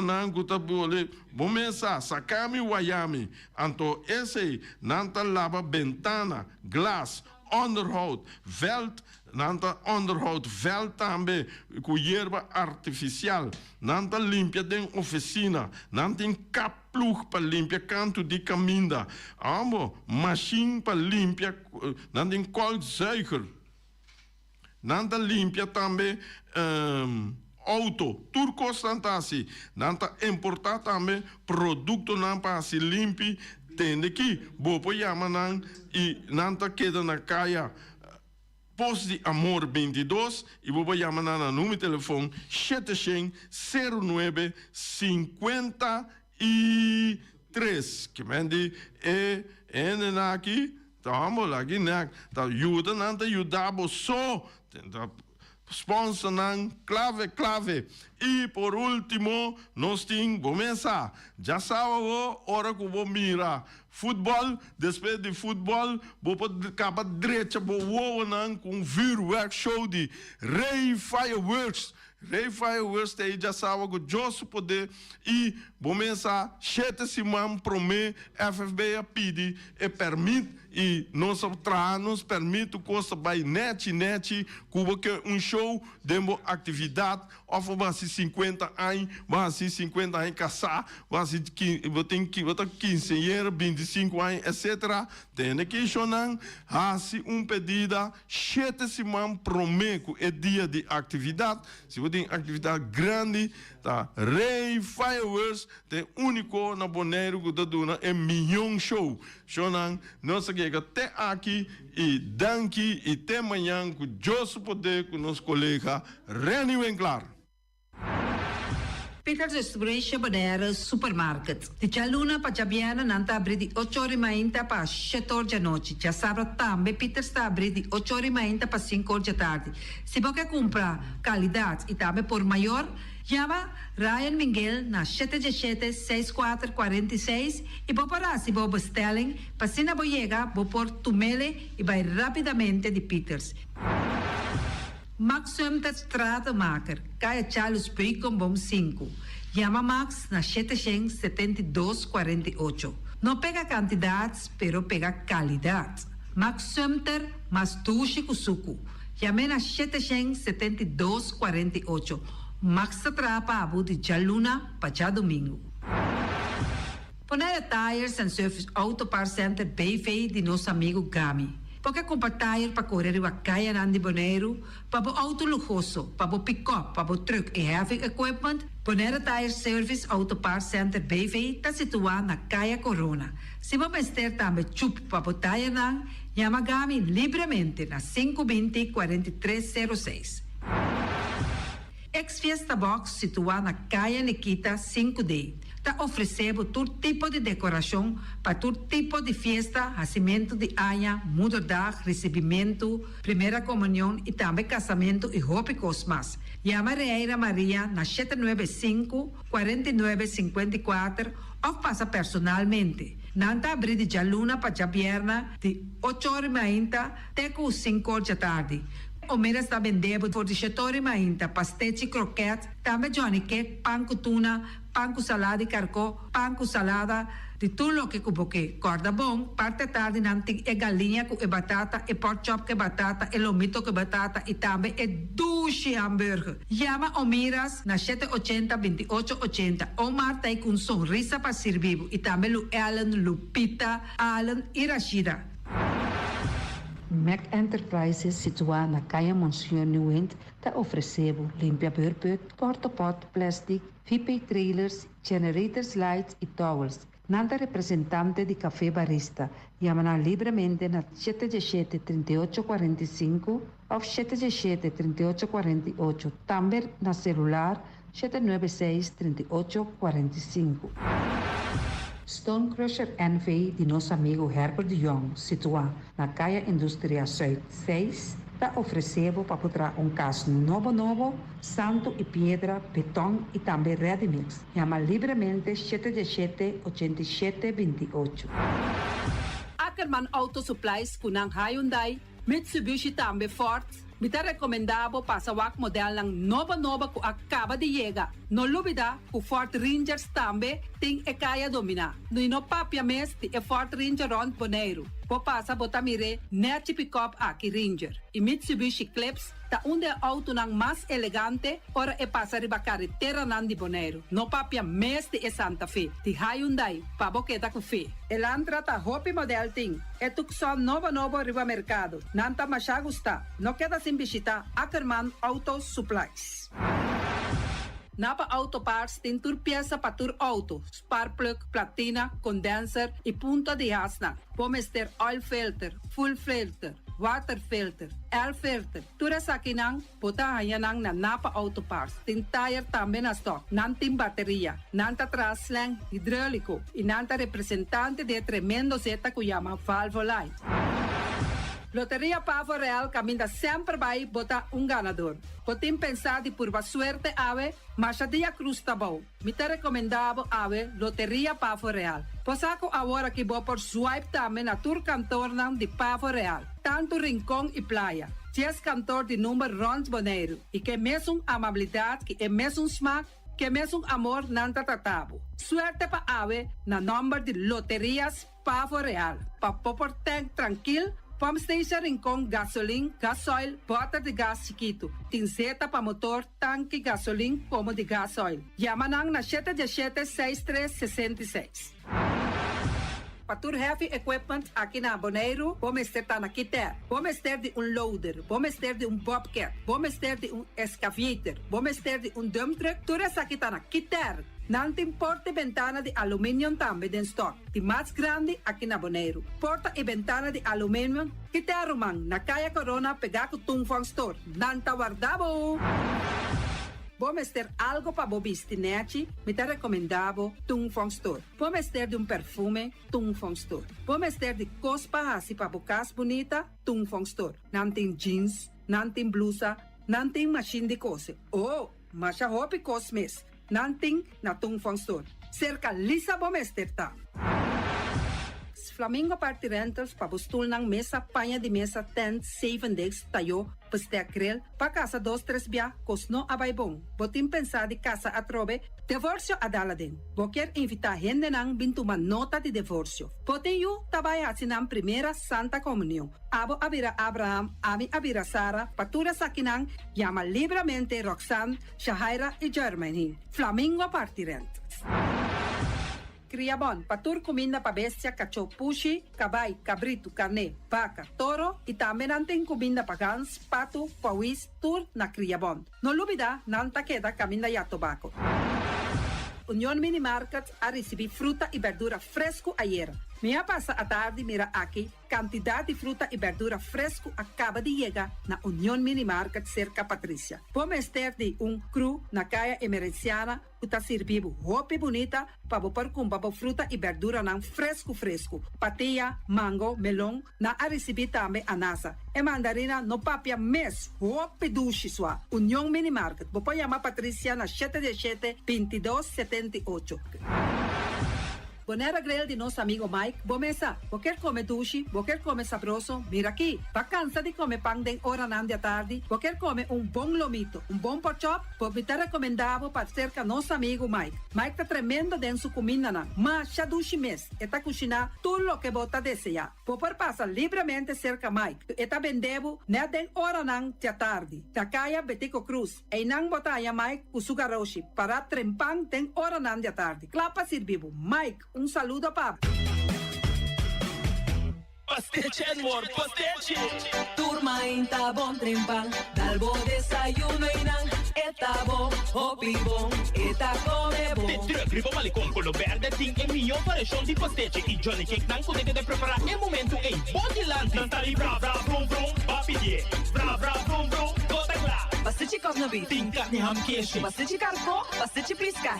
nangu tabule, bomesa, sakami wayami, anto esse, nanta lava ventana, glass, onderhoud, veld, nanta onderhoud, veld também, com hierba artificial, nanta limpia den oficina, nanta capplug para limpia canto de caminda, amo, machine para limpia, nanta kolkzuiger, nanta limpia também, auto, turcos nanta assim, nanta importar também produto nampa assim limpi, tende que bopo yama nan e nanta queda na caia Post de Amor 22 e vou chamar na número de telefone 709 53 que mende é aqui estamos aqui né tá ajuda não tá ajudar só sponsor não clave e por último nós temos começar já sabe hora que vou mirar futebol depois de futebol vou acabar direita vou não com fireworks show de Ray Fireworks tem já sabe que Josso poder e começar chete simam promê FFB a pedir e permite e nos permite coisa by net cuba que show demo atividade ofa vai 50 anos vai 50 anos casar vai tem que botar 15 anos 25 anos etc tem que chonan assim pedida chete simam promê que é dia de atividade se você tem atividade grande tá Ray Fireworks tem único na Bonaire que tá dando é milhão show chonan nossa que até aqui e danke e até amanhã com Josso poder com nosso colega Reni Winkler. Peter's Restoration Bonaire Supermarket. De Chaluna para Jabiana nanta abrir de 8h30 para 7h da noite. Já sabe também Peter's está abrir de 8h30 para 5h da tarde. Se você comprar qualidade e também por maior, chama Ryan Miguel na 717-6446 e vou parar se vou bestelling, para se não chega, vou pôr tumele e vai rapidamente de Peters. Max Sumter Stratenmaker, Kaya Charles Bricom Bom 5. Chama Max na 772-48. Não pega quantidades, pero pega qualidade. Max Sumter, mas tuxi kusuku. Chame na 772-48. Max Atrapa Abu de Jaluna para domingo. Bonaire Tires and Service Auto Parts Center BV de nosso amigo Gami. Porque comprar tire para correr o caia de Bonaire, para o auto luxuoso, para o pick-up, para o truck e heavy equipment, Bonaire Tire Service Auto Parts Center BV está situado na Caia Corona. Se você ter também chup para o tire, chama Gami livremente na 520-4306. Ex-Fiesta Box, situada na Caia Nikita 5D, está oferecendo todo tipo de decoração para todo tipo de festa, nascimento de anha, mudança, recebimento, primeira comunhão e também casamento e roupa cosmas. Chama Reira Maria na 795-4954 ou passa personalmente. Nanta abrir de Jaluna para Jabierna de 8h30 até 5h da tarde. O mês está vendendo por 17h30 pastéis e croquetes, também Johnny Cake, pão com tuna, pão com salada e carcó, pão com salada, de tudo o que cuboque. Corda bom, parte tarde nanti é galinha com batata, e pork chop com batata, e lomito com batata, e também é duche hambúrguer. Chama Omiras na 780-2880. Omar tem com sonrisa para servir, e também Lu Ellen, Lupita, Alan e Rashida. Mac Enterprises, situada na Caia Monsieur Nieuwend, está oferecendo limpiador-put, porta-pot, plástico, VP trailers, generators lights e towels. Nada representante de café barista. Chama livremente na 717-3845 ou 717-3848. Também na celular 796-3845. Stone Crusher NV de nosso amigo Herbert de Jong, situado na Caia Indústria Zuid 6, está oferecendo para botar caso novo, santo e pedra, beton e também ready-mix. Chama livremente 717-8728. Ackerman Auto Supplies kunang Hyundai, Mitsubishi também Ford. Mita recomendado para o modelo ng nova que acaba de chegar. No lubida, o Ford Rangers também tem e kaya domina. No papia mes ti e Ford Ranger rond Bonaire. Po pasa botamire net pick-up aqui Ranger. E Mitsubishi Eclipse ta onde auto ng mas elegante ora e pasa riba carretera nan di Bonaire. No papia mes ti e Santa Fe. Ti Hyundai pa boqueta ko fe. Elantra ta hopi model ting. E tukson novo riba mercado. Nanta masya gusta. No queda sin visita Ackerman Auto Supplies. Napa Auto Parts tem tur pieza para tur auto, spark plug, platina, condenser e punta de hasna. Vamos ter oil filter, full filter, water filter, air filter. Tura sa kinang, puta hayanang na Napa Auto Parts. Tem tire também na stock, nantim bateria, nanta traslang hidráulico e nanta representante de tremendo zeta que chama Valvoline. Loteria Pavo Real caminha sempre vai botar ganador. Podem pensar de pura suerte ave, mas a dia cruz tá bom. Me te recomendava ave Loteria Pavo Real. Posaco agora que vou por swipe também na tur cantor de Pavo Real. Tanto Rincón e Playa. 10 cantor de número Rons Boneiro. E que mesmo amabilidade, que é mesmo smack, que mesmo amor nanta tatabo. Suerte pa ave na number de Loterias Pavo Real. Pa popor tank tranquilo. Pump station Rincón, gasolina, gasoil, bota de gás chiquito. Tinzeta para motor, tanque, gasolina, como de gasoil. Yamanang na 717-6366. Patur heavy equipment aqui na Boneiro, vamos ter na Kiter, vamos ter de loader, vamos ter de bobcat, vamos ter de excavator, vamos ter de dump truck, tudo isso aqui na Kiter. Não tem porta e ventana de alumínio também em stock. De mais grande aqui na Boneiro. Porta e ventana de alumínio que te arrumam na Caia Corona pegar com Tungfang Store. Não tá guardado. Vamos ter algo para bobistinete, me te recomendavo Tungfang Store. Vamos ter de perfume, Tungfang Store. Vamos ter de cospa assim para bocas bonita, Tungfang Store. Não tem jeans, não tem blusa, não tem machine de coser. Oh, mas a roupa cosmes. Nanting na Tungfang Store. Cerca lisa bomester ta. Flamingo Party Rentals pa bustul ng mesa, panha de mesa, tent, 7 days, tayo, paste akrel, pa casa 2-3 bia, kosno abay bong. Botim pensa di casa atrobe, divorcio adala din. Boker invita gente nang bintuman nota de divorcio. Poten yu tabay asinang primera Santa Comunión. Abo abira Abraham, ami abira Sara, patura sakinang, llama libremente Roxanne, Shahaira y Germany. Flamingo Party Rentals. Criabon, patur comida pa bestia, cacho pushi, cabay, cabrito, carne, vaca, toro e também nantem comida pa gans, pato, pauis, tur na Criabon. No lubida, nanta queda caminda ya tobacco. União Mini Market a receber fruta e verdura fresco ayer. Minha passa a tarde mira aqui, quantidade de fruta e verdura fresco acaba de chegar na União Mini Market cerca Patrícia. Vamos ter de cru na caia emergenciana, que está servindo roupa bonita para pôr com fruta e verdura não fresco. Patia, mango, melão, na a receber também anasa. E mandarina no papia mês, roupa duche sua. União Mini Market. Vou chamar Patrícia na 717-2278. Bonera grill de nosso amigo Mike, bomesa, quer comer duche, quer comer sabroso, mira aqui, pa cansa de comer pão de hora nan de tarde, quer comer bom lomito, bom pork chop, me tá recomendado para cerca nosso amigo Mike. Mike tá tremendo dentro sua comida na, mas já duche mês, e tá cozinhando tudo o que bota desejar. Por passar livremente cerca Mike, e tá vendendo na den hora nan de tarde, da caia Betico Cruz, e não botar a Mike o sugaroshi, para trempang den hora nan de tarde. Clapa servivo, Mike, saludo pa. Pastiche amor, pastiche. Turma inta bom trempang, dalbo desayuno inang, eta bom, hopi bom, eta come bom. Te truc, malicom, color verde, ting e mio paixão de pastiche. E Johnny Cake não consegue de preparar em momento em Bodyland. Não tá ali, bra, bra, brum, brum, papier. Bra, bra, brum, brum, gota glá. Pastiche kovnobi, Ting carne ham queijo. pastiche carco, pastiche pisca,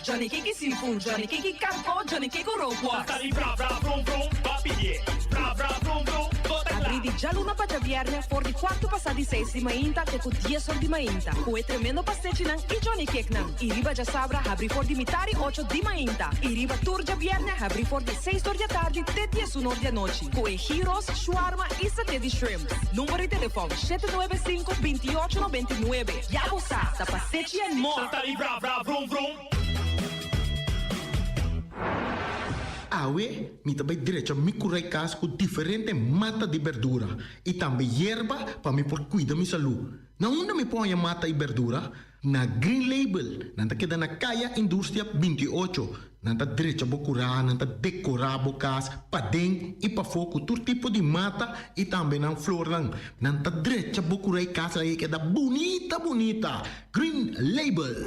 Johnny Cake seafood, Johnny Cake carco, Johnny Cake rope. Não tá ali, bra, bra, brum, brum, papier. Bra, bra, brum, brum, gota glá. Abri di già luna pa già viernes, for di 4 passati 6 di mainta, te cu 10 di mainta. Cu tremendo pastiche nan, e Johnny Cake nan. I riba già sabra, abri for di mitari 8 di mainta. I riba tur già viernes, abri for di 6 di tarde, te 10 di noci. Cu gyros, shawarma e satè di shrimp. Numero di telefono 795-2899. Ya sa, ta pastiche and more. Não tá ali, bra, bra, brum, brum. Awe, mi também direito a me curar casa com diferente mata de verdura e também erva para me por cuidar da minha saúde. Na onde me põe a mata e verdura? Na Green Label, na queda na Caia Indústria 28. Nanta direita bocura, nanta decorar bocas, padem e para foco, todo tipo de mata e também na flor lang. Nanta direita bocura e casa aí que é da bonita, bonita. Green Label.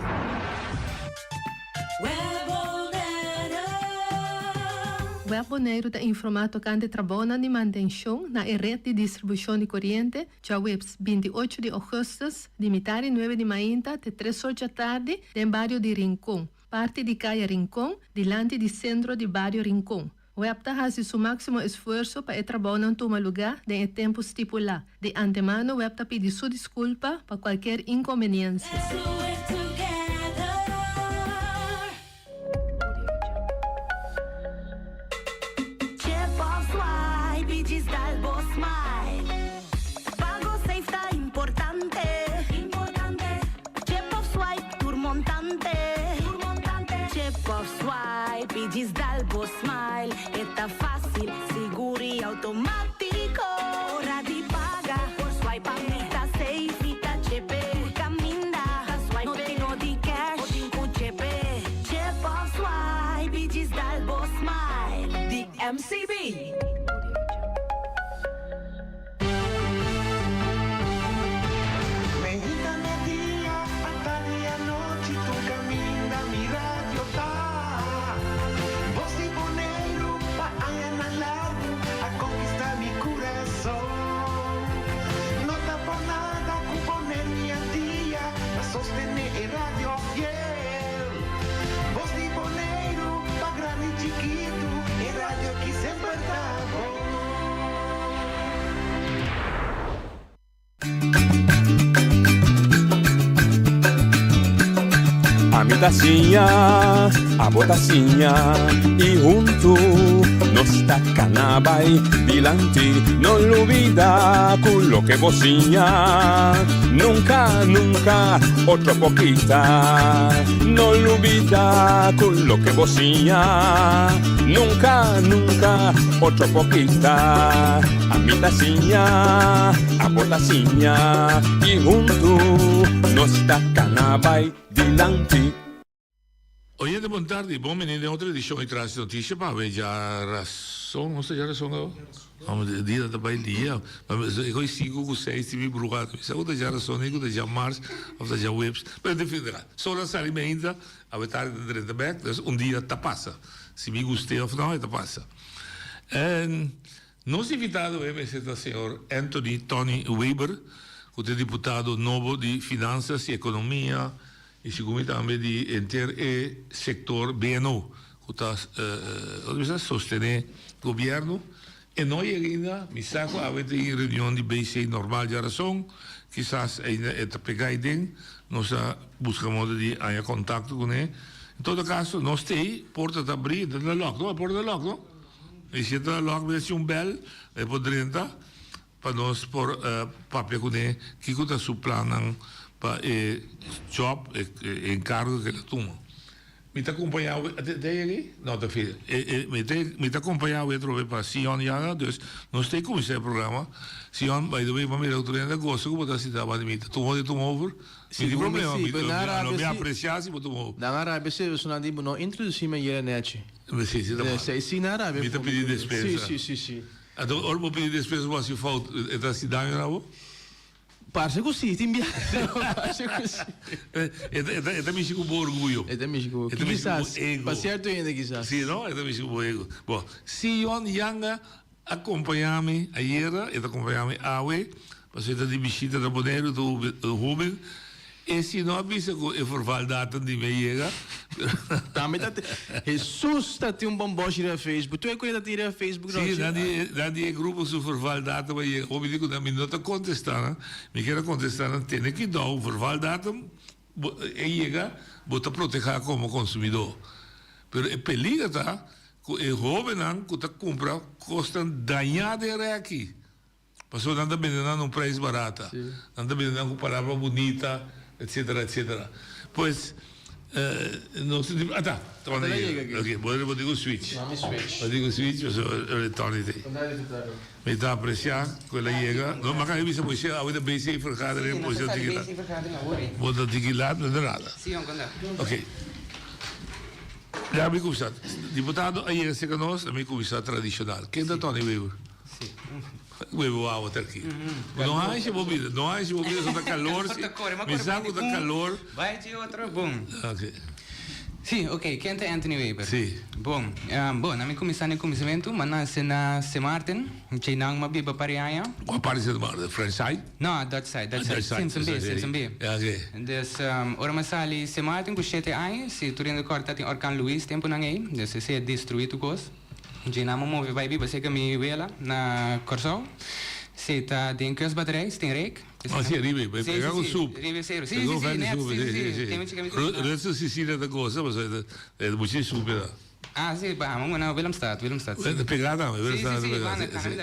Webboneiro da informato cante trabona de manutenção na rede de distribuição de corrente, já webs 28 de agosto, de metade 9 de manhã até 3 horas da tarde, em bairro de Rincón, parte de Caia Rincón, delante do centro de bairro Rincón. O webta faz seu máximo esforço para trabalhar tomar lugar em tempo estipulado. De antemano, o webta pede sua desculpa para qualquer inconveniência. Diz Dalbo Smile, está fácil, seguro e automático. Hora de pagar, por swipe a mim tá safe, tá chepe. Por caminda, swipe no tenho de cash, o tenho chepe. Chip of swipe, diz Dalbo Smile, de MCB. A mi tacinha, a botacinha e junto nos tacanabay dilante, no olvida con lo que bocinha, nunca, nunca, otro poquita, no olvida con lo que bocinha, nunca, nunca, otro poquita, a mi tacinha, a botacinha e junto nos tacanabay dilante. Oye, de buon tardi, buon venire a un'altra edizione di Trans Notizie, ma avevi già razón, non sei già razón, ma dire da bij lì, ma io sigo con sei TV brugato, mi sa che già razón, io già Mars, of già Webs, per definirà, solo sali meinda, avere da dentro back, dus un dia ta passa, se mi gusta of no, ta passa. En nos invitado è il signor Anthony Tony Weber, che è deputato nuovo di Finanzas e Economia, e sicuramente anche di intero settore BNO, che sostiene il governo. E noi ainda, mi sa che avete in riunione di BC normal già razón, quizás è pegare ding, noi buschiamo di avere contatto con lui. In tutto caso, non stai, porta a aprire, nel lock, no? Porta nel lock, no? E siete nel lock, vedi un bel, e poi dentro, per noi, per papia con lui, che cosa su plan para job e encargo que le toma. Me está acompanhando de aqui? Não, tá filho. Me está acompanhando outro para Sion Yana, dus nós temos como esse programa. Sion, by the way, mas me outro ainda gosto que botar cidade de mim. Tomou over. Sim, tem problema. Não me apreciar se botou over. Na Arábia se você não diz não introduzir-me aí na net. Sim, sim, tá. Sim, na Arábia. Me está pedindo despesa. Sim. Então, ora vou pedir despesa para se falta da cidade na rua. Parce così, ti inviamo. Parce così. E também fico com orgulho. E também fico. Quizás. Para certo ainda quizás. Sim, não? E também fico com ego. Bom, Sion Yanga acompanhame ayer, e acompanhame awe, para ser de visita da Boneiro do Rubem. E se não avisa que é formal data de meia. Também tá. Jesus tá tem bom boche no Facebook. Tu é coisa de ir no Facebook não? Sim, dá grupo su formal data, mas eu me digo da minha tá contestando, me quero contestar, tem que dar o formal data e chega, bota proteger como consumidor. Pero é perigo tá, que o jovem não que tá compra custa danhada aqui. Passou nada vendendo um preço barato, nada vendendo com palavra bonita, etc. Pois non si tá, torna aí. Ok, vou digo switch. Vou digo switch, eu torno aí. Me dá apreciar quella chega. Non magari mi sa poi sia avete BC vergadering, poi sia di là. Vou da di là, non nada. Sì, non conta. Ok. Ja, mi comienza. Diputado, ayer se conoce, mi comienza tradicional. ¿Qué es Tony Weber? Sí. Weber wow, aqui. Não há esse bobida, não há esse bobida, só tá calor. Me saco tá calor. Vai de outro, bom. Ok. Sim, ok, quem é Anthony Weber? Sim. Bom, na minha comissão de começamento, mas na St. Martin, que não uma biba pariaia. Qual parte é do French side? Não, Dutch side. Simpson B. Ok. Dus, ora mas ali St. Martin, com 7 anos, se tu ainda corta tem Orkan Luis, tempo não é, dus se é destruído coisa. Je naam move bij biba zeker mee wela na Corso. Se tá tem que as baterias tem rec. Ah, sim, ribe, pegar o sup. Ribe zero. Sim. Resto Sicília da coisa, mas é muito sup da. Ah, sim, vamos na Willemstad. Pegada, é verdade. Sim.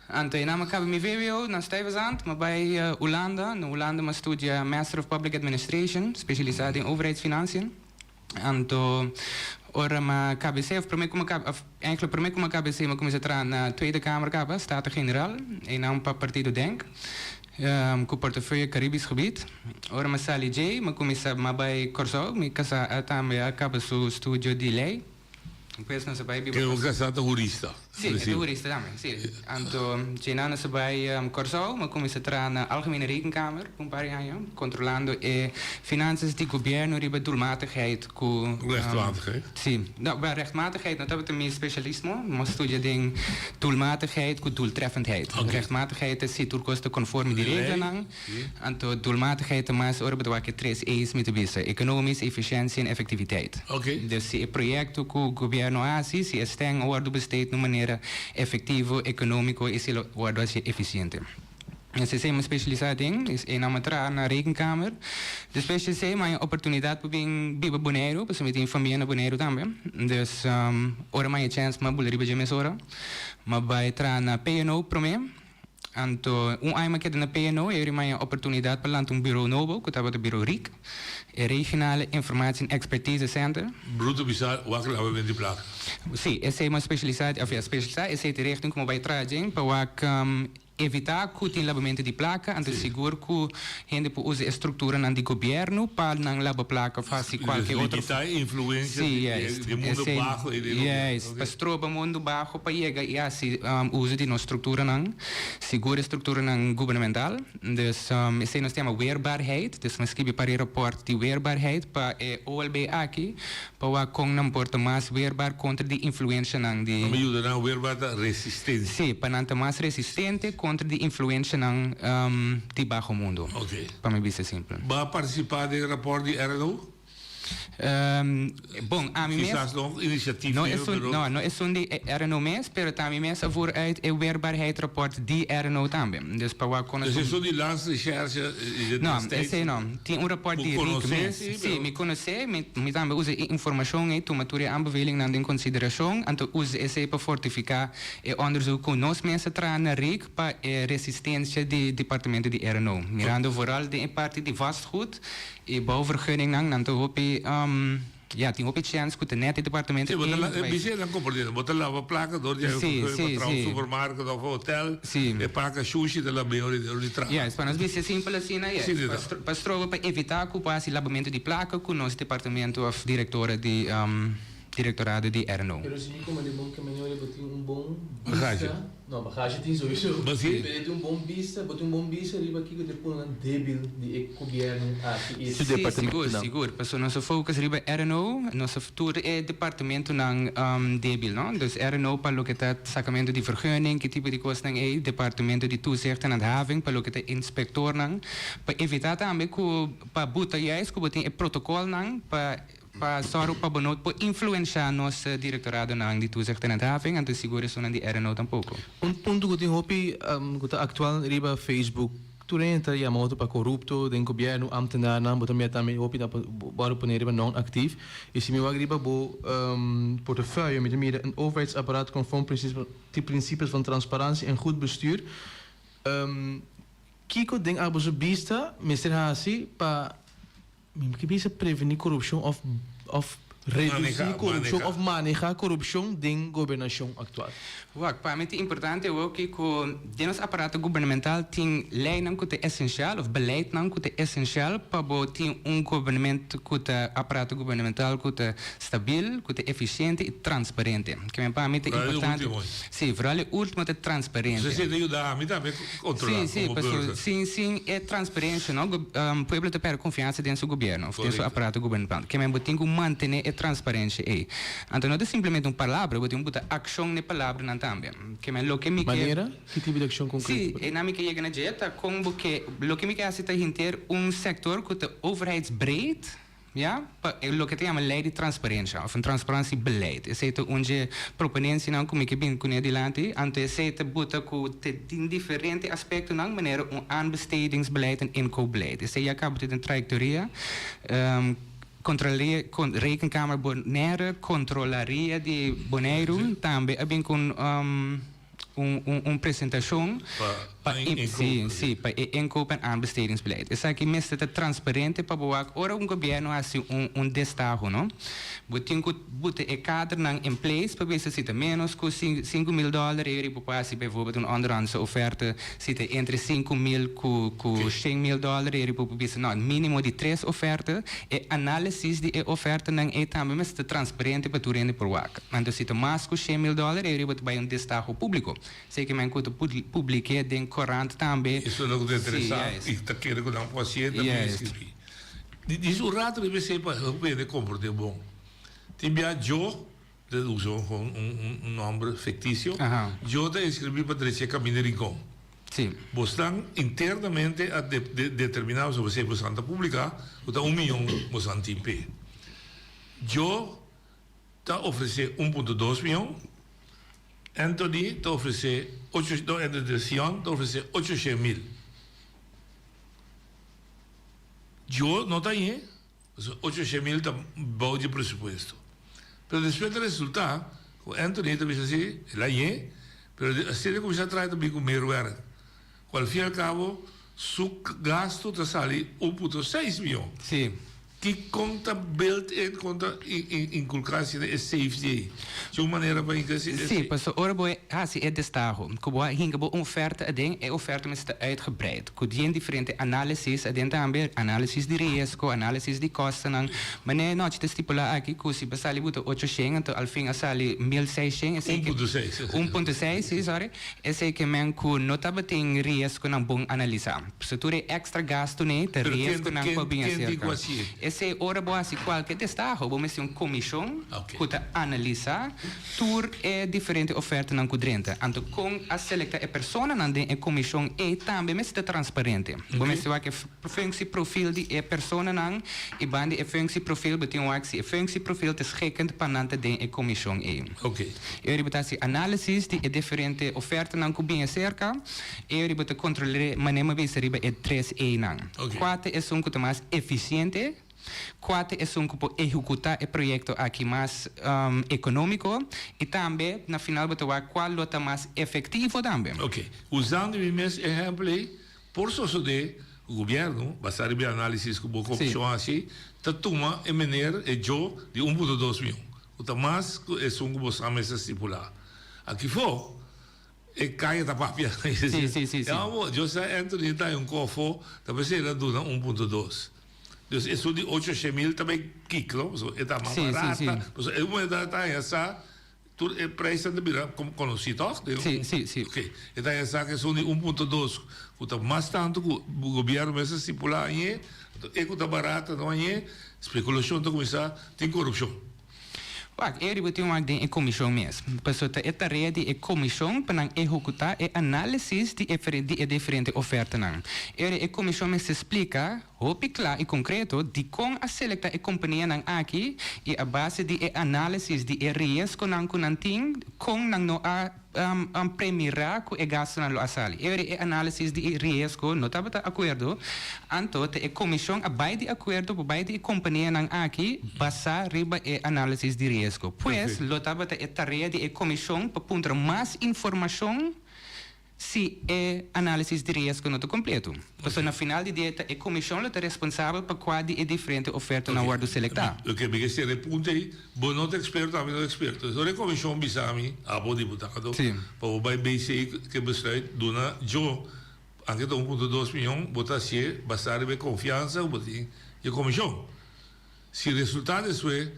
Anto naam acaba me veio na Stuyvesant, maar bij Hollanda. Na Hollanda maar studia Master of Public Administration, specialiseerd in overheidsfinanciën. Anto ora ma KBC of eigenlijk para mim como KBC maar comecei a entrar na Tweede Kamer capa, Staten-Generaal, en na partido DENK, com portefeuille Caribisch gebied. Ora ma sali J, maar comecei maar bij Corso, me casa também acaba su studio di lei. Depois não se vai que é um casado jurista. Sim, é jurista também, sim. Então, China se vai Corso, mas comecei a entrar na Algemene Rekenkamer, por paar jaar, controlando finanças de governo riba doelmatigheid. Rechtmatigheid? Sim, bij rechtmatigheid, dat hebben we mijn specialisme, maar studie ding doelmatigheid com doeltreffendheid. Rechtmatigheid is door kosten conform die regelen. En doelmatigheid is maar ora bedoel ik 3 E's met de beste: economisch, efficiëntie en effectiviteit. Dus het project que o governo hace, se estén worden besteed de maniera efetivo, económico e se worden eficiente. Esse é uma especialidade em entrar na Rekenkamer. Depois esse é uma oportunidade para viver Bonaire, para se meter em família na Bonaire também. Dus ora mais chance para bulir riba de mesora, mas vai entrar na PNO para mim. Então, ano que na PNO é uma oportunidade para lançar bureau novo, que estava do bureau RIC, Regionale Informatie en Expertise Center. Bruto bizar, wakker laten we die plaat. Sim, essa é uma especialidade, essa é a richting como vai trazer para evitar que o labamento de placa, então seguro que a gente pode usar a estrutura do governo para não lavar placa fácil qualquer outra. Evitar influência do mundo baixo. Para estroba mundo baixo para chegar e assim uso de nossa estrutura não, segura a estrutura não governamental. Dus esse nós temos weerbaarheid, dus nós escreve para o rapport de weerbaarheid para OLB aqui, para com não porta mais weerbaar contra de influência não de. Me ajuda na weerbaar resistência. Sim, para não ter mais resistente contra de influência de baixo mundo. Ok. Para mim isso é simples. Vai participar do rapport de RNO? Bom, a mim mesmo iniciatief não é só de RNO mesmo, mas também mesmo voor uit o weerbaarheidsrapport de RNO também. Dus para waar kon dus is zo die laatste recherche não, esse não. Tem rapport de RIC mesmo. Sim, me conhecer, me também usa informação e toma toda a aanbeveling em consideração, então usa esse para fortificar e onderzoek com nós mesmo tra na RIC para resistência de departamento de RNO. Mirando vooral de parte de vastgoed e bouwvergunning dan hoop ja, tem uma chance que o net departamento. Sim, você não compreende, você lava placa, door je para um supermercado ou hotel, e paga sushi da labeur de trás. Ja, para nós é simples assim, né? Para evitar que o passe labamento de placa com o nosso departamento of diretora de directorado de RNO. Pero sim, como de bom caminho, ele botou bom bagagem. Não, bagagem tem sowieso. Mas ele tem bom vista, botou bom vista, ele aqui que depois um débil de governo aqui esse departamento. Seguro, porque nosso foco riba RNO, nosso futuro é departamento não débil, não? Dus RNO para o que está sacamento de vergunning, que tipo de coisa não é departamento de toezicht en handhaving, para o que está inspector não, para evitar também que para botar juist que botar protocolo não para zorgen para influenciar nosso directorado de toezicht en handhaving en de segurança de RNO tampouco. Ponto que tem hopi atual riba Facebook. Turenta ja moto para corrupto, den governo ambtenaar botam ja também hopi da bora poner non actief. E se me wagriba bo portefeuille met een overheidsapparaat conform principes van transparantie en goed bestuur. Kiko ding abozo bista, Mr. Hasi pa que bisa prevenir corrupção of Reducir corrupção ou manejar corrupção dentro da governação atual. Para mim é importante que o nosso aparato governamental tem lei que é essencial, ou beleid que é essencial para ter governamento que é aparato governamental que é stabil, que é eficiente e transparente. Que para mim é importante. Sim, para o último é transparente. Você tem ajudar a mim também controlar. Sim, é transparência, não? O povo tem per confiança dentro do governo, dentro do aparato governamental. Que tem que manter a transparência aí. Então não é simplesmente uma palavra, mas tem que botar ação na palavra não também. Que é lo que me maneira que tipo de ação concreta? Sim, na minha que chega na dieta, como que lo que me quer é ter sector que é overheidsbreed. Ja, lo que tem uma lei de transparência, of een transparantiebeleid. Is het onze proponentie nou kom ik bin kun adelante, ante is het buta ku in differente aspecten nou manier aanbestedingsbeleid en inkoopbeleid. Is het ja kabut in trajectoria. Rekenkamer Bonaire controlaria de Bonaire também abin com apresentação para inkoop en aanbestedingsbeleid. Is que mesmo é transparente para boa ora governo assim destaque, não? Bote é cadro em place para ver se cita menos que $5,000 e para assim bijvoorbeeld onderhandse offerte cita entre $5,000 com $100,000 e para ver se não mínimo de 3 ofertas e análise de oferta não é também mesmo transparente para tu rende por wak. Então cita mais que $100,000 e para vai destaque público. Sei que me encontro publiquei den corante também. Isso não é interessante. E está querendo que não possa ser também escrever. Diz o rato que você pode comportar bom. Tem eu usou nome fictício. Eu te escrevi para Patrícia Caminerincon. Sim. Você internamente a determinar se você precisa publicar, o $1 milhão você antipé. Eu te oferecer 1,2 milhão. Anthony te oferecer 800,000. Eu não tenho 800,000 está bom de presupuesto. Mas depois do resultado, o Anthony te diz assim, lá é, mas assim ele começa a trazer também com meio werk. Al fim e ao cabo, su gasto te sale 1,6 milhão. Sim. Que conta built-in, conta inculcatie de safety. Zo'n manier para inclusief. Sim, mas ora boy, é destaque. Como hinga bo oferta a ding, é oferta mas está uitgebreid. Com diferente análises, a dentro também análises de risco, análises de kosten, mas não te estipula aqui que se basali buta 800, então al fim a sali 1.600, 1,6, sorry. Esse que men ku notaba tem risco não bom analisar. Se tu é extra gasto né, ter risco não pode bem acertar. Esse ora boa se qualquer destaque, vamos ter comissão que analisa tur é diferente oferta não cudrenta. Então com a selecta é persona não tem comissão e também mas é transparente. Vamos ter que functie profil de é persona não e bande é functie profil betekent ook é functie profil te schikkend para não ter comissão e. Okay. Eu repito análise de diferente oferta não que bem cerca. Eu repito controlar maneira bem seriba é 3E não. Quatro é que mais eficiente. Quatro é para executar o projeto aqui mais econômico e também, na final, qual é mais efetivo também. Ok. Usando o mesmo exemplo, por suceder, o governo, basado em análises que o corrupção assim, está tomando a maneira de 1,2 milhão. O mais é que você vai estipular. Aqui for, é caia da papia. Sim. Eu sei, Anthony está em um cofre, talvez ele dá 1,2. Dus is zo die 800,000 também kiklo, zo é da mais barata. Mas é uma da essa, tu é preço de bira conhecido, toch? Sim. Ok. É da essa que são de 1,2, que tá mais tanto que o governo vai estipular aí, é que tá barata não é, especulação tá começar, tem corrupção. Eu tenho uma comissão mesmo. Pessoa é tarefa de comissão para executar e análise de diferentes ofertas. A comissão me explica, claro e concreto, de como a selecta a companhia aqui e a base de análise de risco que tem, como não há premirar que é gasto na loasali. A análise de risco não estava de acordo. Então, a comissão vai de acordo para a companhia aqui basar riba a análise de risco. Pois, lo estava a tarefa de comissão para pôr mais informação se é análise de risco não completo. Porque no final de dia a comissão é responsável por qual é diferente oferta na hora de seletar. O que me quer punto aí, bom não é experto, também não é experto. Então a comissão bisami, a bom deputado, para o BC que besluit, dona jo, anche da 1,2 milhão, botar se bastar de confiança, botar a comissão. Se o resultado é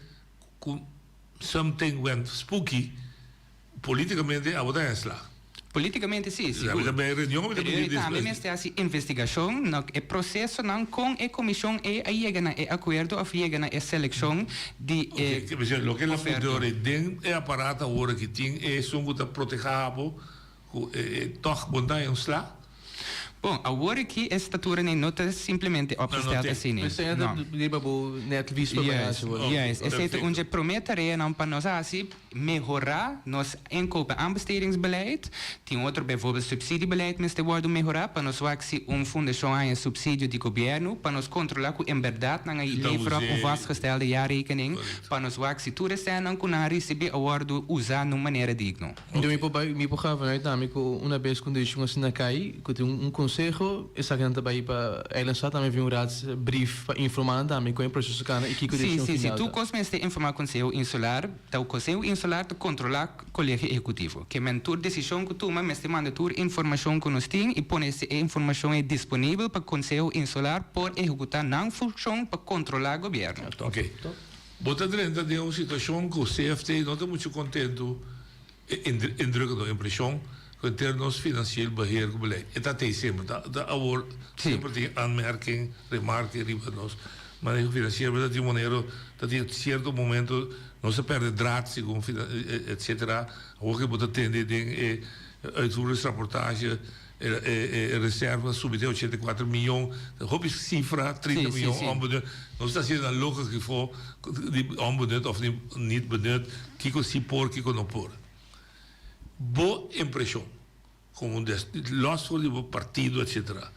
something went spooky, politicamente a botar é lá. Politicamente sim, seguro. Também está a investigação, o processo não com a comissão é a chega a acordo ou chega a seleção de o que ela pode den é aparato agora que tem é som que protegado toch bondai uns lá. Bom, agora que a estatura nem nota simplesmente opstelt assim. Mas é net visto para isso. Yes, essa é onde promete não para nós assim melhorar nos inkopen aanbestedingsbeleid. Tem outro bijvoorbeeld subsidiebeleid mas te worden melhorar para nós ver se fundação a subsídio de governo para nós controlar que em verdade não levera com vastgestelde jaarrekening para nós ver se tudo está não com a receber awardo usar de maneira digna. Então me pogava vanuit namelijk uma vez quando eu cheguei na CAI, que tem conselho, essa que também para ela só também viu brief para informar também com o processo kana e que decisão final. Sim, tu consegues informar o conselho insular, o conselho insular te controlar o colégio executivo, que mentor decisão que toma, mas te manda tu informação que nós tem e põe essa informação é disponível para o conselho insular por executar não função para controlar o governo. Ok. Bota dentro de uma situação que o CFT não está muito contente em drukken impressão in termos financieel beheer beleid. En dat is sempre, dat wordt sempre die aanmerking, remarque, ribanos. Maar in financieel dat die manier, dat in certo momento não se perde draad, etc. Ook je moet atender ding, uitvoeringsrapportage, reserva, subito 84 miljoen. De hoop is cifra, 30 miljoen onbenut. Nou is dat hier een logisch geval, die onbenut of niet benut, kiko si por, kiko no por. Boa impressão, como los do partido, etc.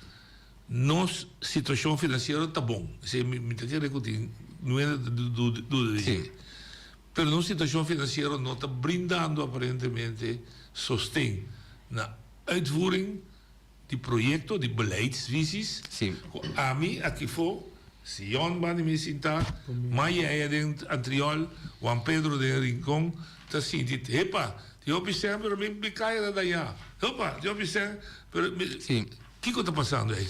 Nossa situação financeira está bom. Se me quer que não é dúvida disso. Mas nossa situação financeira não está brindando aparentemente sostém na uitvoering de projetos, de beleidsvisies. A mim aqui foi, se Jan Bani me sinta, Maia de Antriol, Juan Pedro de Rincón, está sentindo, epa. Eu observo, pero me cai daí. Opa, eu observo, pero o que está passando aí?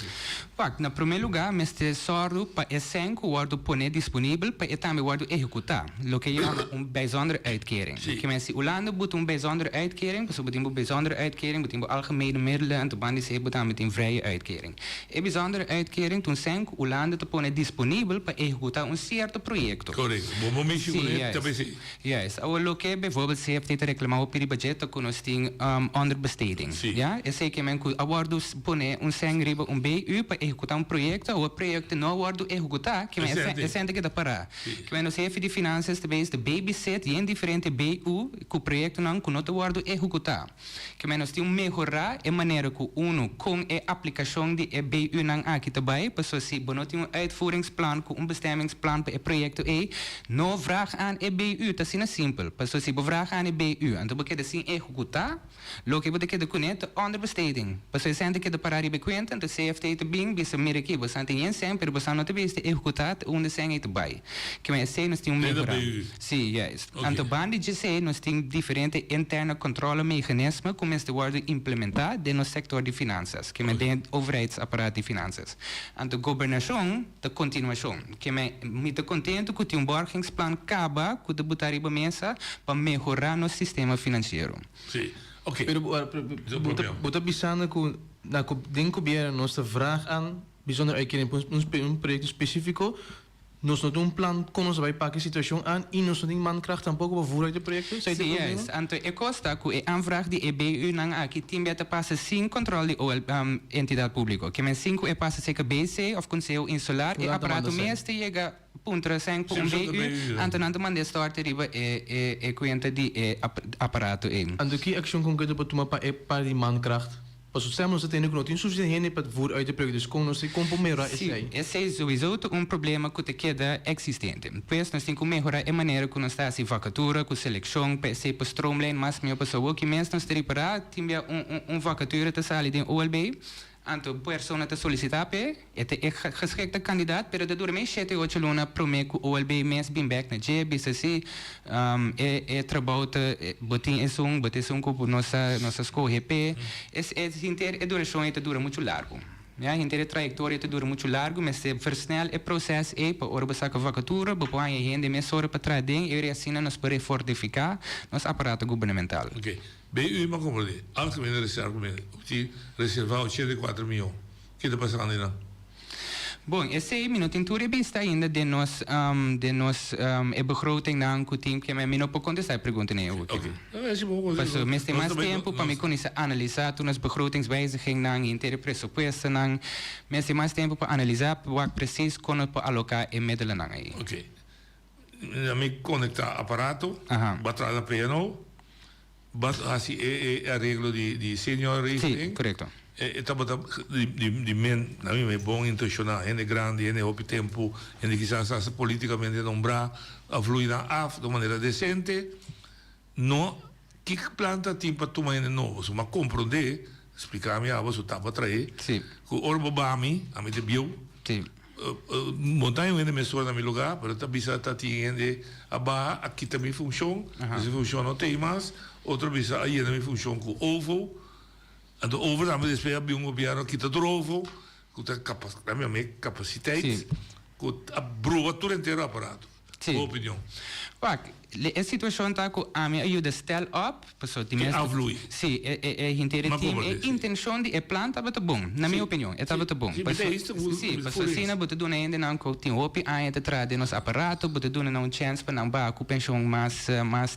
Na primeiro lugar, este sordo para esse que pone disponível para também executar. O que é bijzondere uitkering. Que mensen Hollande moet bijzondere uitkering, dus moet bijzondere uitkering, moet algemene middelen en de band is met een vrije uitkering. E bijzondere uitkering toen zijn Hollande te pone disponível para executar certo project. Correto. Bom missie Yes. O que bijvoorbeeld se heeft reclamado op de budget que nós tem onderbesteding. Ja, e sei que men awardos pone riba BU para executar projeto ou projeto não wordt executar, que é sempre que dá para. Que nós chefe de finanças também de babysit em diferente BU que o projeto não que não wordt executar. Que nós temos melhorar a maneira que com a aplicação de BU não aqui também, para se nós temos uitvoeringsplan, com bestemmingsplan para o projeto não vraag aan BU, dat is simpel. Para se vraag aan BU, então porque assim executar, lo que você quer conectar onderbesteding. Para se sempre que dá para conta, então CFT te bing, bisa mereki, você tem sempre, você não te viste executar onde se é vai. Que mas sei nós temos melhorar. Sim, yes. Então bande de sei nós temos diferente interna controle mecanismo como este word implementar no sector de finanças, que mas tem overheidsaparaat de finanças. Então governação, de continuação, que me te contento que tem borgingsplan acaba que de botar riba mesa para melhorar nosso sistema financeiro. Sim. Ok. Pero bota bisana com na den governo nós vraag aan bijzonder uitkering een project específico nós não temos plan como nós vai para a situação aan e nós não temos mankracht tampouco para voeren de projecten. Sim, yes. Então é costa que a aanvraag de EBU não aqui tem beta passa sem controle ou entidade pública. Que men 5 passa seca BC of Conselho Insular e aparato mestre chega puntra 5 por BU antenando mande start riba e conta de aparato en de que action concrete para tomar para de mankracht Pas estamos a ter no tem suficiente para voer uit de plek, dus kon ons com melhorar esse aí. Esse é sowieso problema que queda existente. Pois nós temos que melhorar a maneira que nós está a vacatura, com seleção, para ser para stroomline, mas minha pessoa que mesmo nós ter para tinha vacatura te sair de OLB. Anto persona te solicitar pe, é geschikte kandidaat, pero de dure me 7-8 luna promeco OLB mes bem back na je, BCC, trabalho botin é com nossa escola pe, é duração é dura muito largo. Ja, a trajetória dura muito largo, mas se versnel o processo é para orba saca vacatura, para a gente mais hora para trás dentro, e assim nós para fortificar nosso aparato governamental. Okay. Bem, u mag compreender. Algemene reserve, die reserva 84 miljoen. O que está passando aí? Bom, esse minuto em tudo está ainda de nós begroting na team que me não pode contestar a pergunta nem eu. Ok. Mas tem mais tempo para me conhecer analisar tu nas begrotingswijziging na inteiro pressuposto na, mas tem mais tempo para analisar wat preciso como para alocar em middelen na aí. Ok. Me conectar aparato, bater na piano. Assim é arreglo de senior rating. Sim, correto. De men, na minha é bom intencional, é grande, é o tempo, é quizás politicamente nombrar a fluir af de maneira decente. Não, que planta tem para tomar de novo, mas compreender, explicar-me a você está para trazer. Sim. Com orbo bami, a mim de bio. Sim. Montanha ainda me soa no meu lugar, mas está bisa tá tinha a barra aqui também funciona, se funciona não tem mais. Outro bisa aí também funciona com ovo. En de overname is bij een governo que está drovo, com a capaciteit, com a broa todo inteiro aparato. Sim. Opinião. A situação está com a minha ajuda stel up, pessoal, de mesmo. Aflui. Sim, a intenção de planta é bom, na minha opinião, é bom. Sim, pessoal, se não botar dona ainda não tem opi, ainda traz de nosso aparato, botar dona não chance para não bater com pensão mais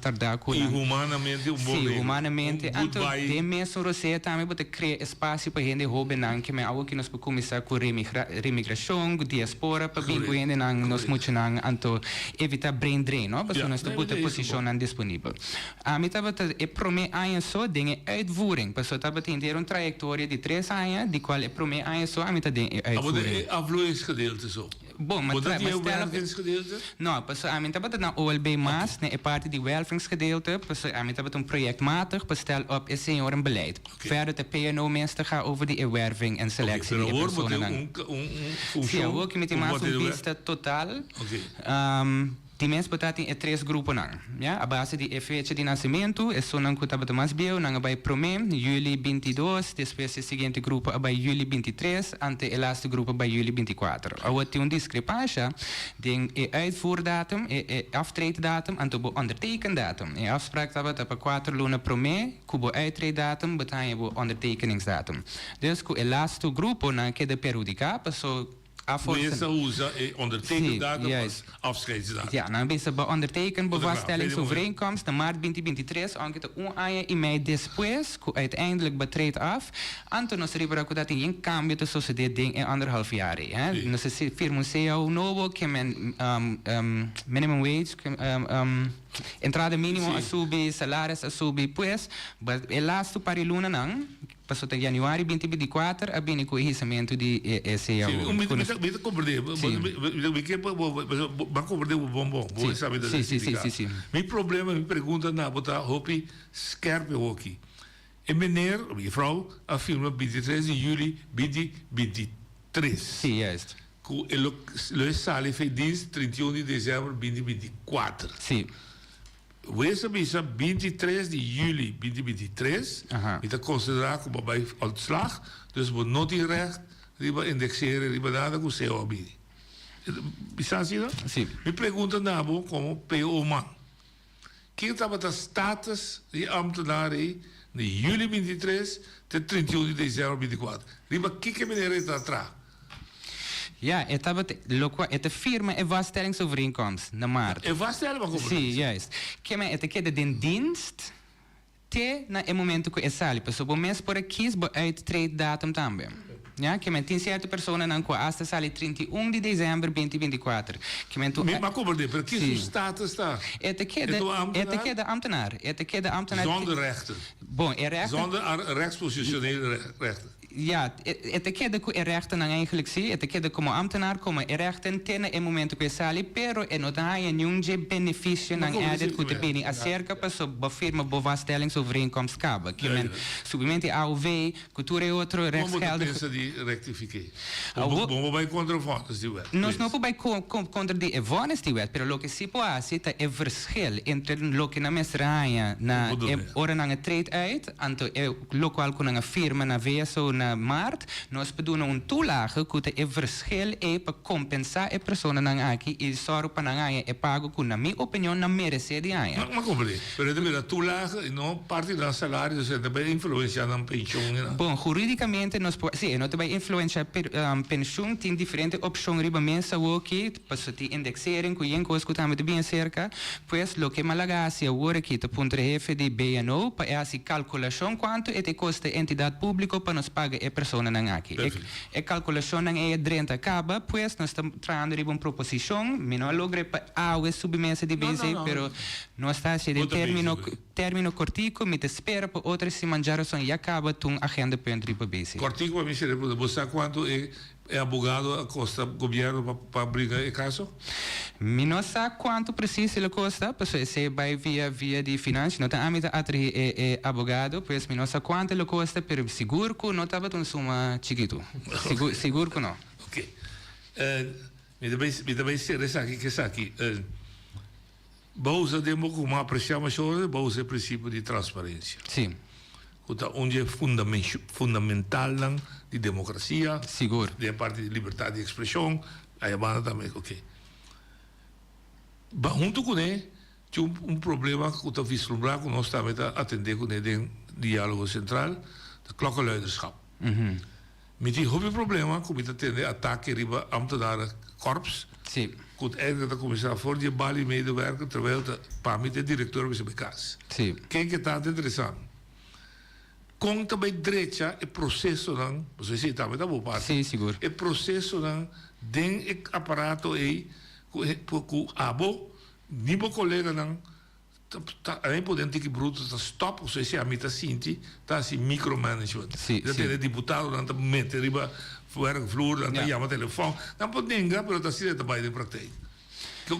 tardar com. Humanamente bom. Sim, humanamente. Então, de mesmo você também botar criar espaço para gente roubar não que me algo que nós podemos começar com remigração, diaspora, para bem com gente não nós muito não, então evitar brain drain, não? Pessoal, nós a posição disponível. A mim estava a primeira ano só de uitvoering. Pessoal estava tendo uma trajetória de 3 anos, de qual a primeira ano só a mim está de uitvoering. A vloeingsgedeelte zo. Bom, mas não, pessoal a mim estava na OLB mas, né, é parte de welfaringsgedeelte. Pessoal a mim estava projectmatig para stel op esse senhor een beleid. Verder de PNO mensen gaan over die werving en selectie die personen. Sim, eu vou que me tem mais vista total. Die mensen betaten in 3 groepen aan. Ja? A base de fecha de nascimento, é só não que estava mais bem, não vai promem, julho 22, depois o seguinte grupo vai julho 23, ante o laatste grupo vai julho 24. Agora tem uma discrepância de uitvoerdatum, aftreeddatum, en de ondertekendatum. De afspraak estava para 4 luna promem, cubo uittreeddatum, betaan je ondertekeningsdatum. Dus o laatste grupo não queda periodica, passou Meestal usa ondertekendatum als afscheidsdatum. Ja, nou is het onderteken bevaststellingsovereenkomst de maart 2023, aangete een in mei después, uiteindelijk betreedt af. Anton nos ribera dat in een cambio te suceder ding in 1,5 jaar. Nos firma CEO novo que minimum wage, entrada mínimo a subir, salários a subir, pues, el laatste para luna não, passou até januário 2024, a bem com o enriquecimento de CEO. Me compreender, mas compreender o bom, vou saber da sim. Meu problema, me pergunta na botar hopi scherpe hockey. E meneer, mevrouw, afirma 23 de juli 2023. Sim, juist. Le sale foi dienst 31 de dezembro 2024. Sim. Wees bisa 23 de juli 2023, está considerado como bij uitslag, dus wordt nog niet recht, riba indexeren, riba nada com seu abili. Bisa assim, não? Sim. Me pergunta nabo como PO man. Quem estava da status de ambtenaar de juli 23 até 31 de dezembro 2024. Riba que meneer está atrás? Ja, het firma é vaststellingsovereenkomst na maart. É vaststellingsovereenkomst? Sim, juist. Que me queda den dienst te na momento que é sali, pessoal, bom mês por aqui, bo uittreeddatum também. Ja, que men 17 personas nan qua hasta sale 31 de dezembro 2024. Que men tu Maar kom maar dit, per kies hoe status daar? Het is de ambtenaar. Zonder rechten. Bon, rechten. Zonder rechtspositionele rechten. Ja, het queda que rechten eigenlijk zie, het queda como ambtenaar como rechten tenen in momento que sali, pero e não dá nenhum benefício nan adet que te beni acerca para so bafirma bovastellingsovereenkomst kaba. Que men subimenti AOV, cultura e outro rechtsgeldig. Como pensa die rectifiquei? Como vai contra vonnis die wet? Nós não vai contra die vonnis die wet, pero lo que se pode é o verschil entre lo que na mesraia na ora na trade uit, anto lo qual com na firma na VSO na maart, nós pedimos toelage que é verschil é para compensar a pessoa nang aqui e só para nang aí é pago com na minha opinião na merece de aí. Maar compreendo. Pero de a toelage e não parte do salário, você também influencia na pensão. Bom, juridicamente nós sim, nós também influencia pensão tem diferentes opções riba mensa o que para te indexering com yen coisa que também de bem cerca, pois lo que Malagasy agora aqui te ponto jefe de BNO para essa calculação quanto é te custa entidade pública para nos pagar a pessoa nang aqui. A calculação nang é 30 acaba, pois nós estamos trazendo uma proposição, não logra para a submesa de BC, pero nós está se de termino cortico, me te espera para outras se manjaram e acaba tum agenda para para BC. Cortico para mim seria para você quanto é advogado a costa governo para brigar o caso? Não sei quanto precisa ele custa, porque se vai via de finanças, não tem a mitad é advogado, pois não sei quanto ele custa, pero seguro que não estava tão suma chiquito. Seguro que não. Ok. Me também ser essa aqui que essa aqui. Bousa demo como apreciamos hoje, bousa é princípio de transparência. Sim. Onde é fundamental de democracia, seguro, de parte de liberdade de expressão, aí a banda também, ok. Junto com ele, tinha problema que eu vislumbrar que nós também atender com ele em diálogo central, de klokkenluiderschap. Met die hobby problema, kom je atender ataque riba ambtenaren korps. Sim. Goed, eigenlijk dat commissaris voor die Bali medewerker, terwijl de PAMI de directeur was bij kaas. Sim. Kijk, het is interessant. Conta bij direita o processo dan, você sei também da boa parte. Sim, seguro. O processo dan, den o aparato aí, com abo, nível colega dan, aí podem ter que bruto, stop, você sei a mita sinti, tá assim micromanagement. Sim, dat é deputado dan, mete riba, werkvloer, dan chama telefone, dan podem ganhar, pero tá assim também de praktijk.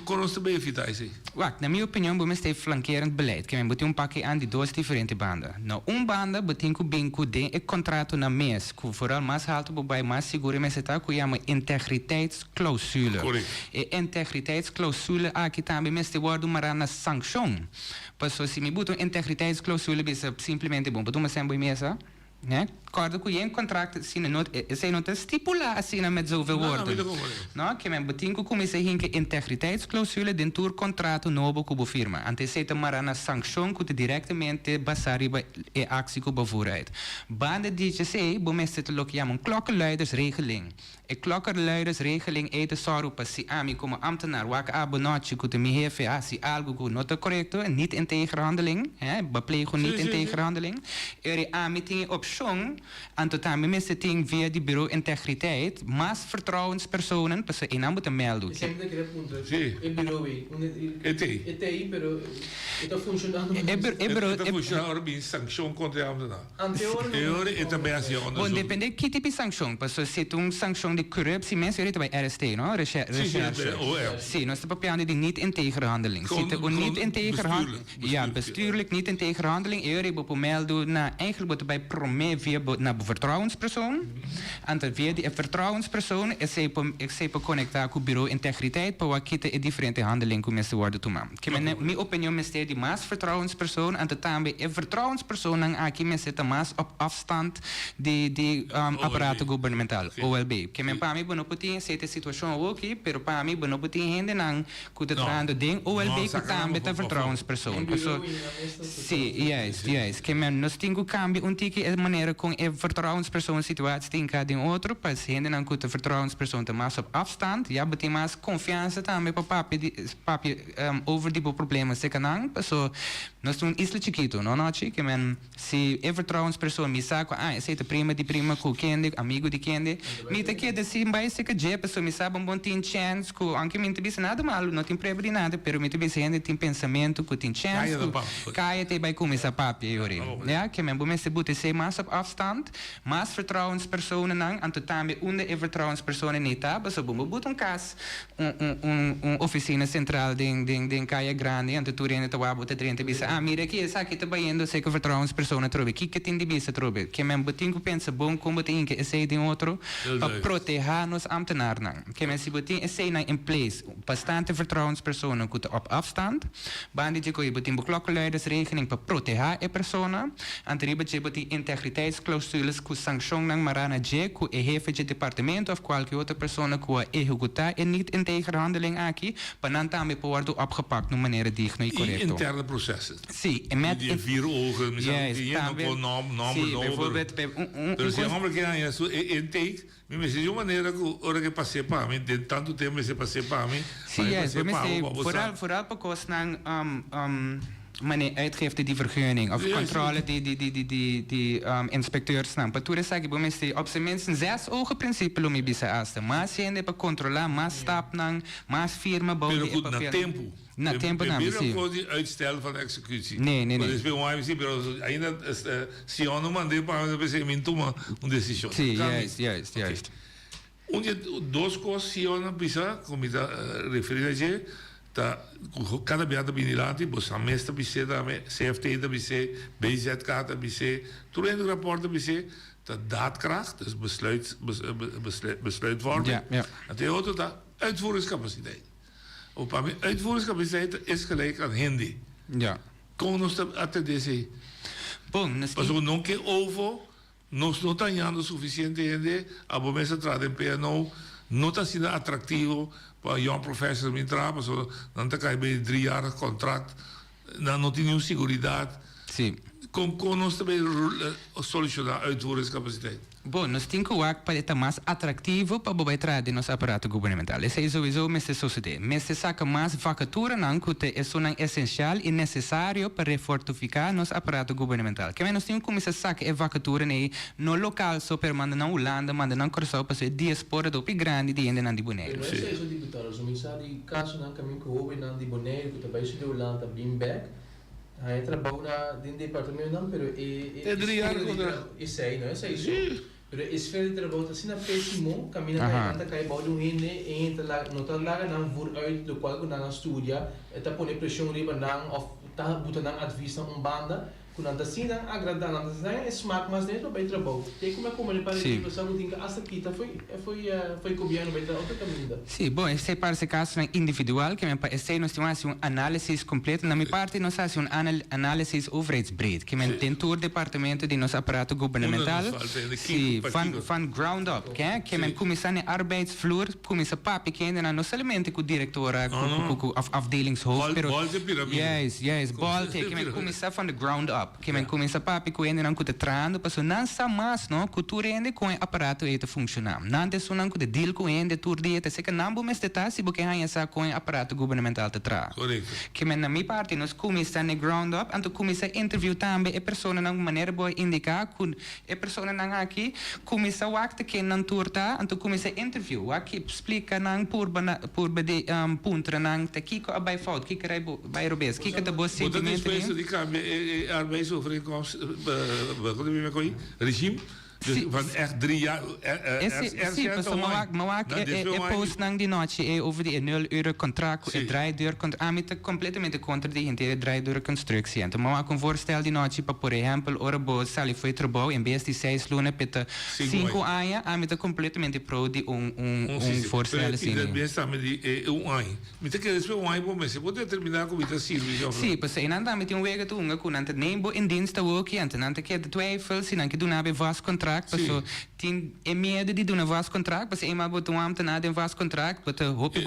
Conosco bem evitar isso aí. Na minha opinião, vamos ter flanqueirend beleid. Que men um paquete aan de duas diferentes bandas. Na banda, betin que bem que den e contrato na mês, que vooral mais alto, bij mais seguro, mas está que chama integriteitsclausule. Correto. E integriteitsclausule aqui também mas te word uma na sanção. Passo se me botam integriteitsclausule, bisa simplesmente bom, botam uma sempre mesa. Né? Corda que em contrato se não estipula assim na met zoveel woorden. Não, que men betinco como se hinke integriteitsclausule dentro contrato novo que firma. Antecede maar na sanção que diretamente basariba e actie que bevoorheid. Bande DGC bomestet lo que chamam klokkenluidersregeling. E klokkenluidersregeling é de sorro para se a mim como ambtenaar wak abonatje que me heeft se algo que não está correto, niet integere handeling, beplegen niet integere handeling. A mim tem opção en tot aan mensen ting via die bureau integriteit, mas vertrouwenspersonen, dus in aan moeten melden. El bureau ETI, pero está funcionando. Está funcionando bem sanção contra a ambtenaar. Anteora é também assim. Bom, depende que tipo de sanção, porque se tu sanção de corruptie, mensen weten bij RST, no? Recherche. Sim, nós estamos falando de niet integere handeling. Niet integere handeling. Ja, bestuurlijk niet integere handeling. Eu vou melden na eigenlijk bij promé via na vertrouwenspersoon. En dat via die vertrouwenspersoon is zij connectar com o bureau integriteit para o que é diferente handeling com esse worden tomar. Que minha opinião é de mais vertrouwenspersoon en dat também é vertrouwenspersoon en aqui me zit mais op afstand de apparato governamental OLB. Que men para mim não pode ser situação aqui, pero para mim não pode render não que te trando den OLB que também é vertrouwenspersoon. Sim, yes. Que men nós temos cambio um tique maniera com een vertrouwenspersoon situatie tinka den outro, pas hende dan kunt de vertrouwenspersoon te mas op afstand, ja, betie mas confiança também para papi over die problemen se kanang, so nós temos isla chiquito, não noche, que men se é vertrouwenspersoon me saco, esse é prima de prima com kende, amigo de kende, me te que desse vai se que je pessoa me sabe bom tem chance, com anche me te bisa nada malo, não tem preba de nada, pero me te bisa hende tem pensamento que tem chance, caia te vai começar papi, yori, ja, que men bom se boete se mas op afstand, mas vertrouwenspersonen nang, en também onder vertrouwenspersonen niet hebben, so bom boet cas, oficina central den caia grande, en tu rende te wabo te drente bisa, mira aqui, essa aqui te baindo, sei que vertrouwenspersonen trobe, que tem de bisa trobe, que men botin que pensa bom como tem que esse de outro, para proteger nos ambtenaar nang, que men se botin esse nang in place, bastante vertrouwenspersonen que op afstand, bandi je coi botin beklokkenluidersregeling para proteger e persona, en riba je botin integriteitsclausules que sanction nang marana je que e jefe de departamento of qualquer outra persona que executar e niet integere handeling aqui, para não também pode opgepakt de maneira digna e correta. Interne processen. Sim, en met die 4 ogen, die bijvoorbeeld bij dus die andere keer aan zo intake, me se de maneira que ora que passei para mim, de tanto tempo me se passei para mim. Sim, vooral para kos nang meneer uitgeeft die vergunning of controle die inspecteurs nam. Maar toen zei ik bij mij op zijn minst 6 ogen principe om je bisa asten. Maar ze hebben para controlar, maar stap nang, maar firma bouwen. Pero goed, na tempo. Na tempo na sim. Não pode uitstel van de executie. Nee. Maar is bij mij sim, pero ainda se eu não mandei para você me tomar decisão. Sim, juist. Onde 2 coisas se eu não bisa, como está referido a cada beata binilati, bos a mesta bise da CFT da bise, BZK da bise, toerende rapport da bise, dat daadkracht, dus besluitvorming. Ja. En de auto dat uitvoeringscapaciteit. Op mijn uitvoeringscapaciteit is gelijk aan Hindi. Ja. Kom ons até desse. Bom, mas o não que ovo, nós não temos suficiente gente, a bomesa trata em PNO, não está sendo atrativo para young professors me trabalhar, so não está caindo 3 jaar contrato, não tem nenhuma segurança. Sim. Como nós também solucionar a uitvoeringscapaciteit? Bom, nós temos que ver para estar mais atrativo para o entrar de nosso aparato governamental. Isso é sowieso mais suceder. Mas se saca mais vacatura não, que é essencial e necessário para refortificar nosso aparato governamental. Que nós temos que sacar a vacatura no local só para mandar na Holanda, mandar na Corsau para ser diaspora do grande de ainda não de boneiro. Mas é isso, deputado. Se me sabe caso não caminho que houve não de boneiro, que também se deu Holanda bem back. Hij trabalha dentro do departamento não, pero isso aí, não é isso. Pero esse filho trabalha assim na péssimo, caminha para cantar cai balde hinde, entra lá, não tá lá não vor uit do qual não estudia, tá põe pressão riba não, of tá botando advies na banda. Quando anda assim, agradar, anda assim, é smart, mas dentro vai trabalhar. E como ele parece que você não tem que essa aqui foi governo vai dar outra caminho. Sim, bom, esse parece caso individual que me parece nós temos análise completo. Na minha parte nós fazemos análise overheidsbreed, que men tem todo departamento de nosso aparato governamental. Sim, van ground up, que men começa na arbeidsvloer, começa papi que ainda não somente com o diretor, com afdelingshoofd, pero yes, bolte, que men começa van the ground up. Que men começa papi que ainda não cuta trando, passo não sa mas não cultura ainda com o aparato ainda funcionar. Não tem só não cuta deal com ainda tur dia, te sei que não vamos estar se porque há essa com o aparato governamental te tra. Que men na minha parte nós começa na ground up, então começa interview também a pessoa na maneira boa indicar que a pessoa não aqui começa o acto que não turta, então começa interview, aqui explica não por de ponto não te kiko abai fout, kiko vai robes, kiko te boa sentimento. Arbeidsovereenkomst, regime. Dus van echt 3 jaar. Sim, maar ik post nang die noche over die 0 euro contract, het draaideur contract, completamente contra die inteira draaideur constructie. Então, maar ik voorstel die noche para, por exemplo, orabo sali foi trabalho em vez de 6 lunes para 5 anos, amita completamente pro de voorstel assim. Dat best samen die 1 ano. Met que eles um ano bom, você pode terminar com ita serviço. Sim, pues aí não dá met um wege tunga, com ante nem bo in dienst ook, ante ante que de twijfel, sin ante doen hebben vast contract. Passo tin e medo de doen een vast contract, passo eenmaal wordt ambtenaar een vast contract, wat hoop je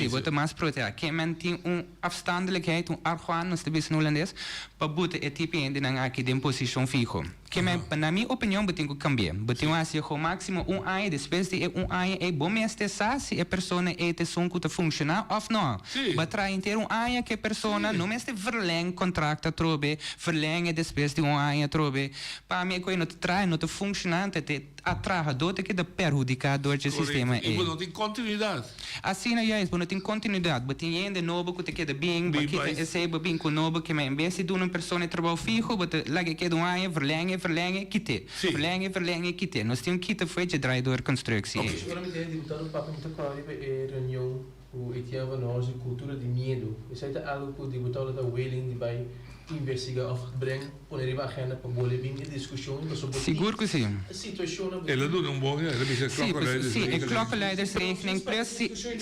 wordt maar protea. Que men tin afstandelijkheid, argwaan, nos te bis Holandês, para bote e tipo ainda na aqui de posição fijo. Que na minha opinião, eu tenho que cambiar. Eu tenho assim, o máximo ano, depois de ano, é bom mesmo se a pessoa é sonco a funcionar ou não. Mas trai inteiro ano que a pessoa não mesmo verleng contrato trobe, verleng depois de ano trobe. Para mim, quando não trai, não funciona, te atrahador que é perjudicador do sistema. E não tem continuidade. Assim não é isso, não tem continuidade. Mas tem ainda novo que te queda bem, que te recebe bem com novo, que em vez de uma pessoa trabalho fijo, mas lá que queda ano, verleng, quite. Verleng, quite. Nós temos que foi de draidor construção. Agora me tem deputado para muito claro é reunião o etiava nós de cultura de medo. Isso é algo que o deputado da Wailing de vai investigar of brengen, poner in agenda para bolle bem discussão sobre. Seguro que sim. Situação. Ele doet een bom, ja, dat is een klokkenleidersregeling. Sim, klokkenleidersregeling plus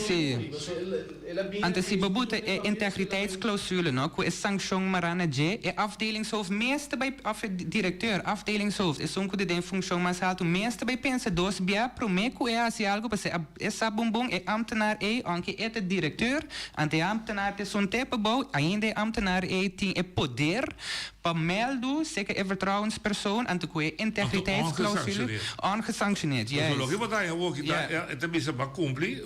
sim. Ante se bebuta é integriteitsclausule, no, que é sanção marana G, é afdelingshoofd meeste bij directeur, afdelingshoofd, is zo'n de functie mas alto, meeste bij pensa dos bia promeco é assim algo, parce essa bumbum é ambtenaar é, anke é de directeur, ante ambtenaar te zo'n tepe bouw, ainda ambtenaar é tem é poder para melden, zeker een vertrouwenspersoon, en toen je integriteitsclausule ongesanctioneerd. Ja. Lo que pasa es que esta visa va a cumplir,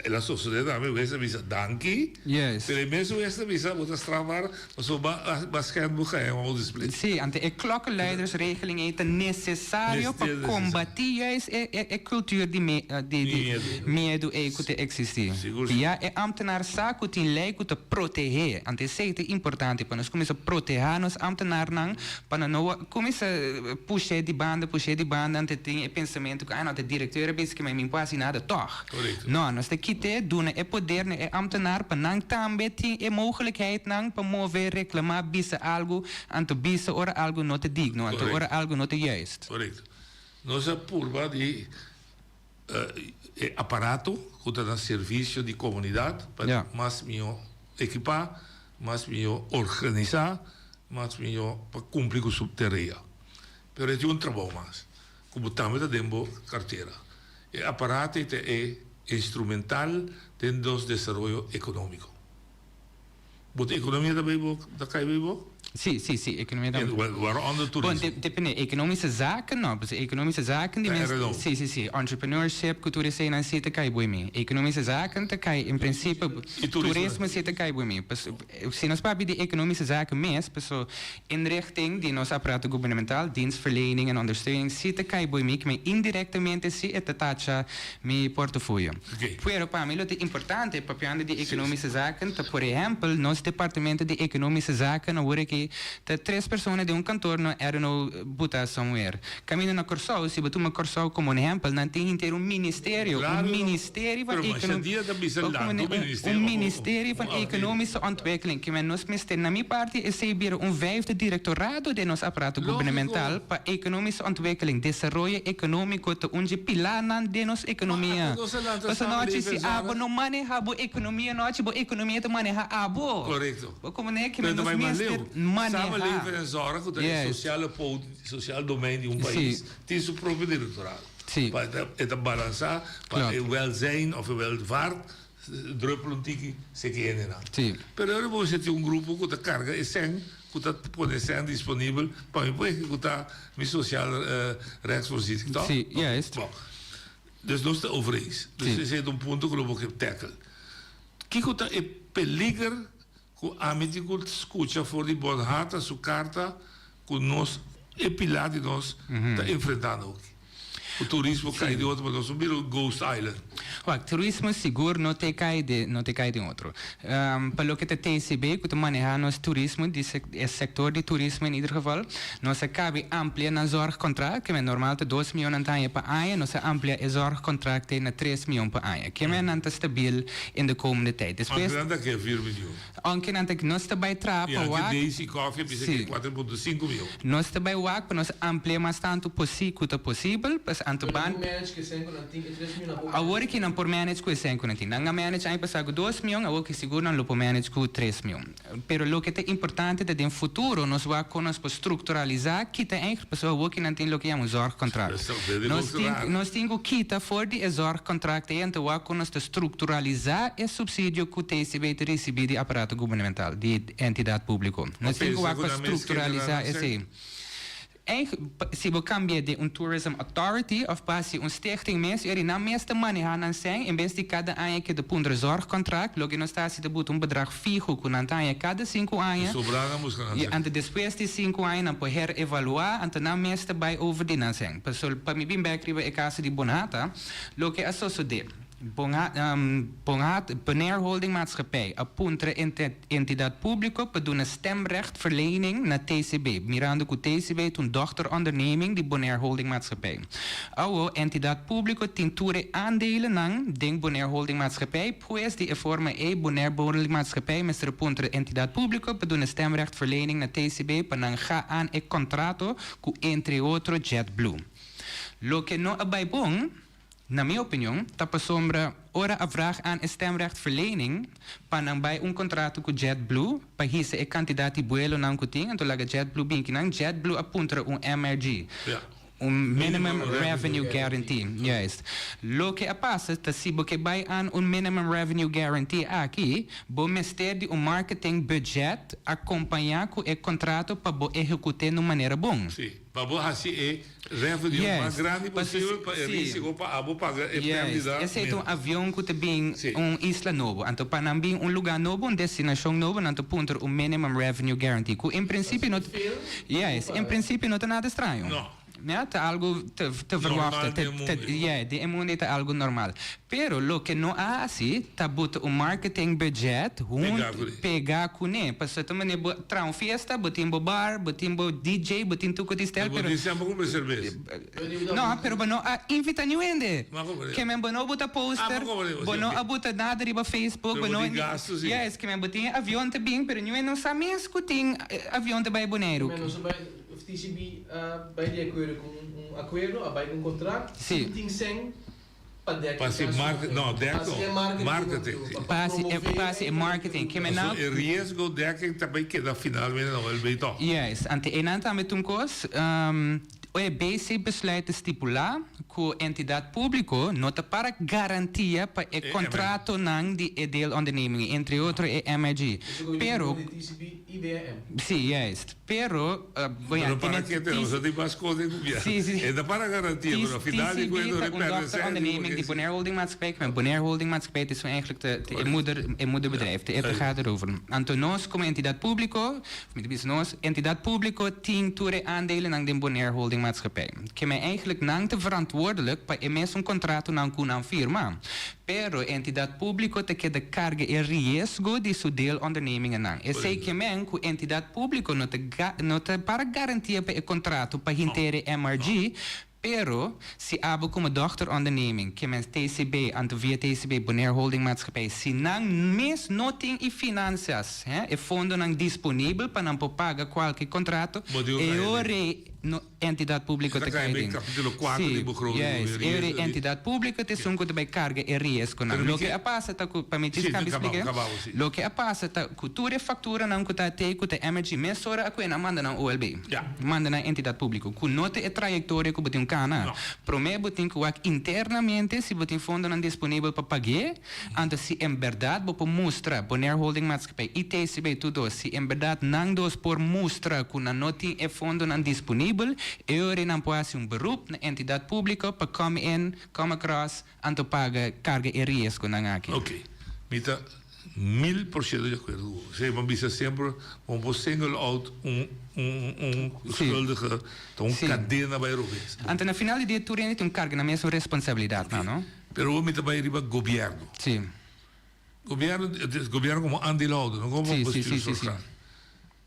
la sociedad también esa visa danki. Yes. Pero mesmo esta visa moet stravar, zo va schijn boeken en display. Sí, ante een klokkenleidersregeling is necessario para combatir juist een cultuur die medo que existe. Ja, een ambtenaar zaak die lijkt te protegen, ante het is importante para nós começar a proteger nos ambtenaar nang para não começa puxar de banda ante tem pensamento que não de diretor pensa que me passa nada toch. Não, nós tem que ter doen é poder é ambtenaar para nang também tem é mogelijkheid nang para mover reclamar bisa algo ante bisa ora algo não te digno ante ora algo não te juist. Correto. Nós é purba de aparato que está no serviço de comunidade para mais melhor equipar, mais melhor organizar, mais melhor para cumprir com sua tarefa. Pero é um trabalho mais. Como também da dembo carteira. O aparato é instrumental dentro do desenvolvimento econômico. Bote economia também da cai bem. Sim, economia da. Waaronder toerisme. Bom, depende. Economische zaken, não. Economische zaken, die mensen. Sim. Entrepreneurship, cultura zijn aan zitten kai boei mee. Economische zaken, te kai in principe. Toerisme zitten kai boei mee. Se nós papi de economische zaken mes, so inrichting die nos apparato governamental, dienstverlening en ondersteuning zitten kai boei mee, maar indirectamente si et tacha mi portfolio. Pero para mí lo que importante papiando de economische zaken, por ejemplo, nos departamento de economische zaken, ahora que de 3 pessoas de cantor não eram botar somewhere. Caminho na Corsol, se botar uma Corsol como exemplo, não tem inteiro ministério van ministério van economische ontwikkeling. Que nós ministério na minha parte é ser um 5e directorado de nosso aparato governamental para economische ontwikkeling, desenvolvimento econômico, onde pilar de nossa economia. Mas não se abo não maneja a economia, não a economia te maneja abo. Correto. Como é que nós ministério samenleving en zorg dat het sociale domein die país tem seu próprio directorado. Para het balançar, para o welzijn of o welvaart, druppelen die se queden na. Pero você tem grupo que carga e sem que pode ser disponível para mim executar minha social rechtsvoorziening. Toch? Sim, juist. Dus nós estamos over eens. Dus esse é ponto que eu vou tackle. Que é peligro que a gente escuta for de boa rata sua carta que nós é pilar de nós está enfrentando aqui. O turismo cai de outro, mas nós somos Ghost Island. O turismo seguro não te cai de outro. Para o que te TCB, que te maneja nosso turismo, o setor de turismo em ieder geval, nós acaba amplia na zorgcontract, que é normaal 2 miljoen aan per ano, nós amplia o zorgcontract na 3 miljoen per ano, que é não stabiel in de komende tijd. Depois, anche que é 4 miljoen. Anche que nós também trapa o ac. Deze koffie is 4,5 miljoen. Nós também o ac, nós amplia mais tanto possível, antoban agora que não por manage com 5 não tem não manage aí passar 2 milhões agora que seguro não lo manage com 3 milhões pero lo que é importante é de futuro nós vai com nós estruturalizar que tem em pessoa agora que não tem lo que chamamos zorgcontract nós temos que tá for de zorgcontract e então vai com nós estruturalizar o subsídio que o TCB recebe de aparato governamental de entidade pública nós temos que estruturalizar esse se we cambien de een tourism authority of pas een stichting mes, er na meeste money gaan zijn, in vez de cada año que de punto zorgcontract, lo que no está si de boet een bedrag fijo con antanya cada 5 años. Ja, en después de 5 años dan poder evaluar en na meeste bij over die nan zijn. Perso pa mi bin backriba e casa di Bonhata, lo que aso so de Bonaire Holding Maatschappij appuntre entidad público per doen een stemrechtverlening naar TCB. Mirando ku TCB toen dochteronderneming die Bonaire Holding Maatschappij. Oude entidad público tinture aandelen nang ding Bonaire Holding Maatschappij. Pues die vormen Bonaire Holding Maatschappij met appuntre entidad público per doen een stemrechtverlening naar TCB per nang ga aan e contrato ku entre otro JetBlue. Lo que no abay bong, na minha opinião, está para sombra ora a vraag aan een stemrechtverlening panang bij een contrato com JetBlue, para hisse e candidato buelo nang kuting, en to laga JetBlue binki nang JetBlue appuntra un MRG. Ja. Un minimum revenue guarantee. Juist. Lo que pasa é se você vai aan un minimum revenue guarantee aqui, bo mester de un marketing budget acompanhar com o contrato para bo executar de maneira bom. Sim. Para bo assim revenue mais grande possível para risco para abo pagar a penalidade. Esse é um avião que tem isla novo, então para não vir lugar novo, destinação nova, então punter minimum revenue guarantee. Que em princípio não, em princípio não tem nada estranho. Não. Ja, te algo te verwachten. De mundo é algo normal. Pero lo que não há assim, tá bota marketing budget, pegar com né, para também tra festa, botin bar, botin DJ, botin tudo que estel, pero não, pero não invita ninguém. Que me bono bota poster, bono bota nada riba Facebook, bono. Yes, que me botin avião te bem, pero ninguém não sabe mesmo que tem avião te vai Bonaire. TCB bij die akkoorden com acordo, bij um contrato, tem sem passe marketing. Passe marketing. Que menal. O risco dekking também que da finalmente não ele vai toch. Yes, ante enanta met tunkos. O EBC besluit te stipular que a entidade pública nota para garantia para o contrato nang de deelonderneming, entre outros é MRG. Pero sim, yes. Pero para que temos de mais coisas do dia. É da para garantia, mas afinal de contas onderneming die Bonaire Holding Maatschappij, maar Bonaire Holding Maatschappij is eigenlijk de moederbedrijf. Het gaat erover. En nos como entidade público, entidade público tem toere aandelen aan de Bonaire Holding Maatschappij. Que mij eigenlijk nang te verantwoordelijk para emes contrato nang kunang firma. Pero entidade público te queda carga e risco de sua deelonderneming nang. E sei que men ku entidade público não te para garantia para o contrato para inteire MRG. Pero, se abo como dochteronderneming, que men TCB, anto via TCB, Bonaire Holding Maatschappij, se nang mes não tem e finanças, e fundo nang disponível para não pagar qualquer contrato, e ore entidade pública te caem. Capítulo 4 de begroting. Ore entidade pública te sunko te bij carga e risco. Lo que passa ta para me dizer lo que passa ta cultura factura nang kuta te kuta MRG mesora a na manda nang OLB. Manda na entidade pública. Ku note e trajectória ku botin kana. Prome botin ku ak internamente se botin fundo nang disponível para pagar, anto se em verdade bo po mostra Bonaire Holding Maatschappij ITCB tudo se em verdade nang dos por mostra ku na noti e fundo nang disponível. Eu não posso um beroep na entidade pública para come across e pagar carga e risco na aqui. Ok, mita 1000% de acordo. Você vai ver sempre single out schuldige, cadena bij Rubens. Ante na final de dia tu tem carga na mesma responsabilidade, não? Pero mita vai riba governo. Sim. Governo como andeelhouder, não como bestuur social.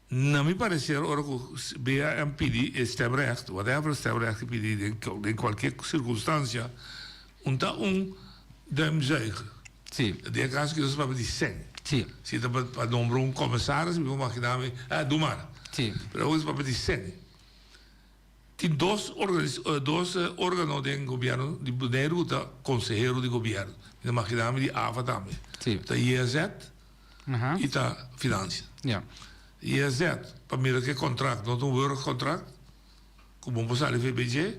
Na me parecer, ora que BAM pedi stemrecht, whatever stemrecht pedi in qualquer circunstância, duimzuigen. Sim. De caso que nós vamos dizer. Sim. Se dá para nombrar commissaris, vamos imaginar, doe maar. Sim. Para hoje vamos dizer. Tem dois órgãos do governo, de Bonaire, da consejero de governo. Imaginar de AVA também. Sim. Da IEZ e da Finança. Ja. IEZ, para mim que contrato, não um contrato, como um salário VBG,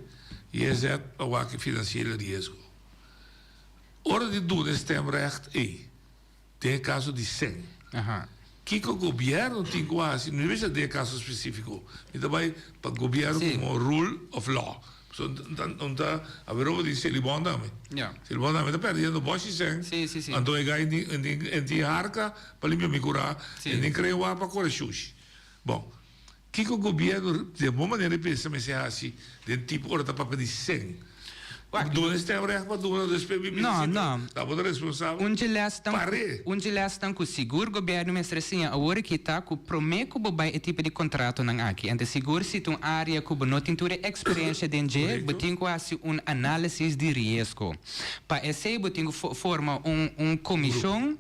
IEZ para o que financiar o risco. Ora de doen stemrecht tem caso de 100. Kiko governo tem quase, não é de caso específico, e também para governo como rule of law. So, não está a ver o que diz ele bom também. Se ele bom também está perdendo boche sem. Sim. Então ele vai em arca para limpar me curar, e nem creio para correr xuxi. Bom, Kiko governo de uma maneira pensa me se assim, de tipo ora tá para pedir sem. Dois tem recht para dois despedir. Não. Tá bom responsável. Onde lá estão com o seguro governo mestre assim, agora que tá com prometo que vai tipo de contrato não aqui. Ante seguro se tu área que não tem toda experiência dentro, botem quase análise de risco. Para esse botem forma comissão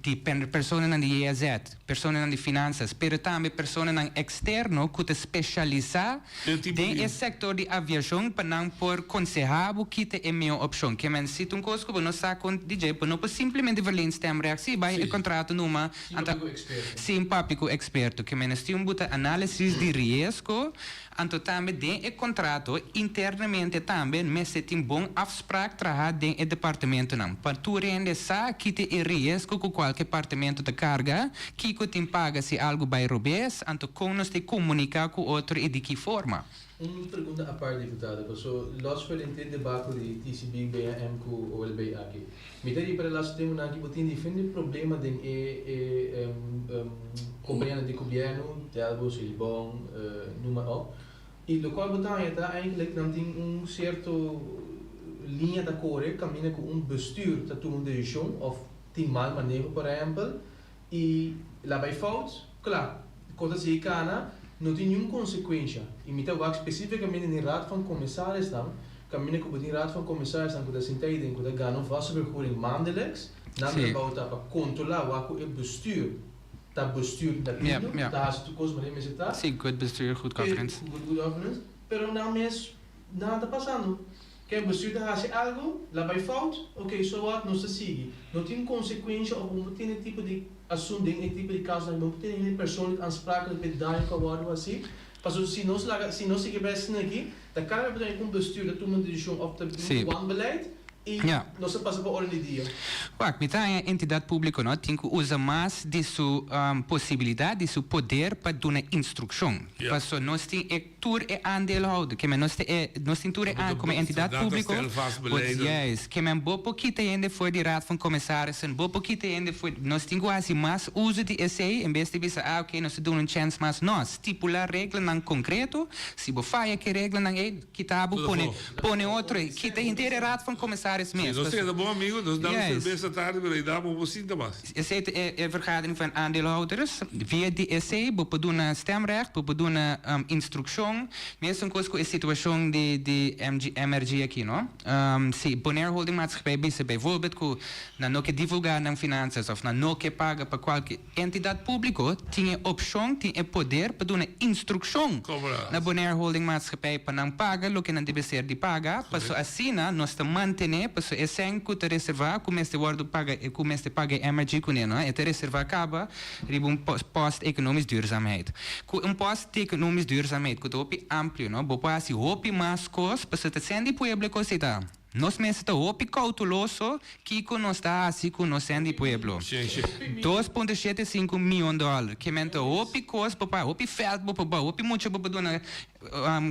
de pessoas na IEZ, pessoas na finanças, mas também pessoas na externo que te especializar em setor de aviação para não por aconselhar o que é a minha opção. Que men se tu coisa que não sabe com DJ, não pode simplesmente verlin stem reação, vai o contrato numa sim papico experto, que men se buta análise de risco, anto também tem o contrato internamente também, mas se tem bom afspraak trabalhar dentro do departamento não. Para tu rende sa que te risco com qualquer departamento de carga, que tem paga se algo vai robes, anto com nós te comunicar com outro e de que forma. Uma pergunta à parte, deputada, porque nós falamos de debate de TCB, BAM com o OLB aqui. Me dá para nós temos aqui botin defende problema de governo de governo, Telbo, Silbon, número e do qual botar eigenlijk não tem certo linha da cor, caminha com bestuur dat doen een decision of 10 mal manejo, por exemplo, e lá vai fout, claro, quando se cana não tem nenhuma consequência. E me dá especificamente no raad van commissaris dan, caminha com o raad van commissaris dan, quando se entende, quando ganha uma vergoeding maandelijks, dan é para controlar o que é bestuur. Dat bestuur dat daar is het kost maar even zitten. Sim, goed bestuur, goed governance. Good governance. Pero não mes nada passando. Que o bestuur daar se algo, lá vai fout, ok, so what, não se sigue. Não tem consequência of não tem tipo de assunto, um tipo de caso, não tem nenhuma pessoa aansprakelijk met daai kan worden assim. Pas se não se gebeuren aqui, dan kan er betekenen bestuur dat toen een decision op de wanbeleid. E não se passa por ordem de dia. Claro, então a entidade pública não tem que usar mais de sua possibilidade, de seu poder para dar uma instrução. Porque nós temos tour e aandeelhouder, que nós temos tour e como entidade pública, que men bo pouquinho ainda foi de raad van commissarissen, bo pouquinho ainda foi, nós temos quase mais uso de esse, em vez de pensar, ok, nós damos uma chance, mas nós estipular regra não concreto, se bo falha que regra não é, que tabu pone outro, que tem inteira raad van commissarissen. Nós temos um bom amigo, nós damos cerveja tarde, maar ik damos een sintomas. Esse é a vergadering van aandeelhouders. Via die EC, we doen een stemrecht, we doen een instructie. Meestal is de situatie de MRG aqui, não? Se Bonaire Holding Maatschappij bijvoorbeeld não quer divulgar nas finanças of não quer pagar para qualquer entidade pública, tinha opção, tinha poder para dar uma instrução na Bonaire Holding Maatschappij para não pagar o que não deve ser de pagar, para assim nós estamos mantendo porque é sem que te reservar, começa a pagar MRG com ele, não é? Te reservar acaba, riba post economisch duurzaamheid. Com post economisch duurzaamheid, que é amplo, não? Bo passa hopi mais coisas, para se te sende pueblo cosita. Nós mesmos estamos hopi cauteloso, que nós está assim com nós sende pueblo. 2,75 milhões de dólares, que menta hopi coisas, hopi veld, hopi muito para dona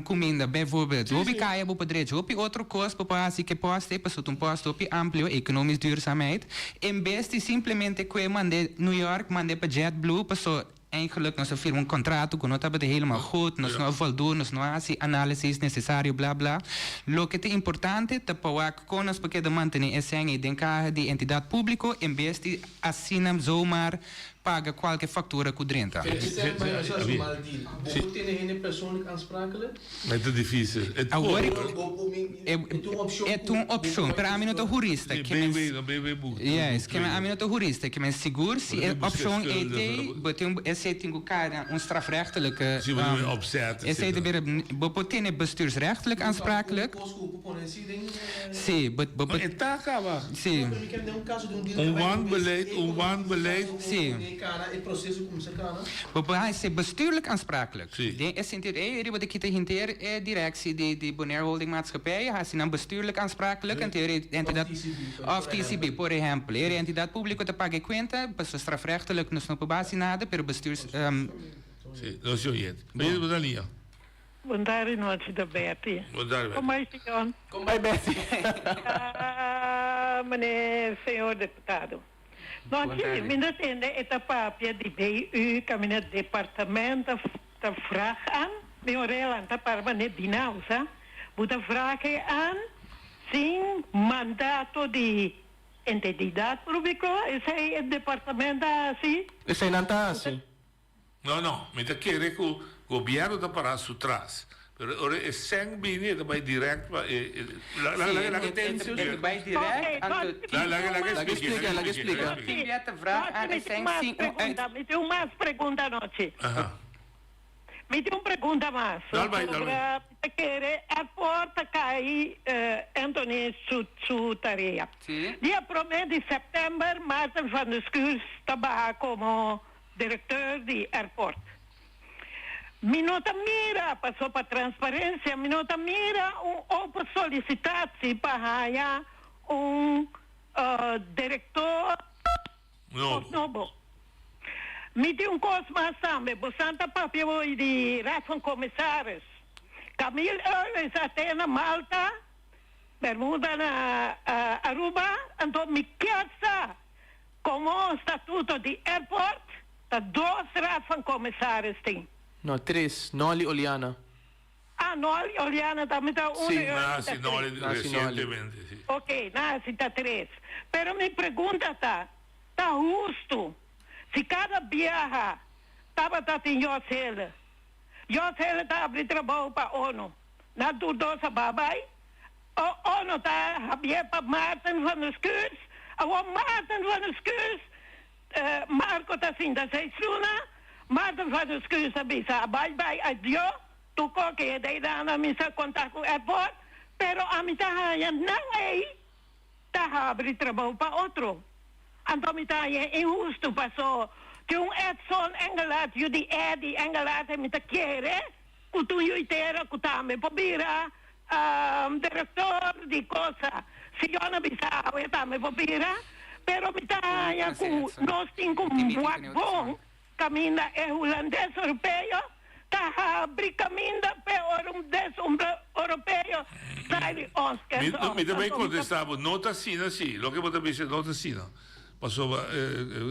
comida, bijvoorbeeld, hopi kaya para direito, hopi outra coisa para assim que poste, para um posto hopi amplo, economisch duurzaamheid. Em vez de simplesmente que mande New York, mande para JetBlue, para eigenlijk nós firma contrato que não está helemaal goed, nós não voldoen, nós não há análises necessário, blá blá. Lo que é importante é para que nós porque manter essa identidade de entidade pública em vez de assinar zomaar paga qualquer factura com dentro. Você tem persoonlijk aansprakelijk? Maar het is difícil. É uma opção para a minha jurista. Yes, que a minha jurista que me seguro se a opção é esse tem cara strafrechtelijke. Esse é de bestuursrechtelijk aansprakelijk. Sim, Sim. Sim. Wanbeleid. Sim. Het proces como se cana. Hij is bestuurlijk aansprakelijk. Die is wat ik hinter directie die Bonaire Holding Maatschappij, hij is dan bestuurlijk aansprakelijk en die entidad of TCB, por ejemplo, die entidad público te paga cuenta, pues strafrechtelijk no se base nada, pero bestuurs Sí, no se oye. Oye, Bodalia. Buongiorno noite da Betty. Buongiorno. Como é, senhor? Como vai, Betty? Meneer senhor deputado. Nós temos esta papia de BU, que é departamento da vraag aan. Meu relanta para meneer Dinausa. Moet vragen aan zijn mandato de entidade pública. Esse é o departamento assim? Esse é assim? No, me te quiere que el gobierno está para su atrás. Pero ahora es sen bini de by direct la que te by direct la que explica. Envia te vraag aan sen sim Me tem mais pergunta noite. Me tem pergunta mais. Te querer a porta cair Anthony su tarefa. Dia 1 de setembro, Martin van der Skuurs estava como diretor de airport. Minuta mira, passou para transparência, minuta mira para solicitação para diretor novo. Me tem coisa mais também, bastante papel de raad van commissaris. Camille Earl até na Malta, Bermuda na Aruba, então me quer como estatuto de airport, da 2 raad van commissaris tem. No, 3. Noli Oliana. Noli Oliana também está Sim, Noli recentemente. Sim. Ok, está 3. Pero minha pergunta está justo. Se cada viaja estava em Josele está abrindo trabalho para a ONU. Na Durdosa Babai, a ONU está abrindo para Martin van der Skuurs. Martin van der Skuurs, Marco está assim da Seisluna, Martin van der Skuurs está bye adiós. Tu que é daí na missa contato com o airport, pero a mim está não está abrindo trabalho para outro. Então me está injusto passou que Edson Engelhardt, die Engelhardt me está querer, que tu inteira que está me pobira, diretor de coisa, Fiona Bissau está me pobira, pero me está nós temos bom caminho holandês europeu, está abrindo caminho para holandês europeu, sai Oscar. Me também contestava, nota assim, lo que você disse, nota assim. Passou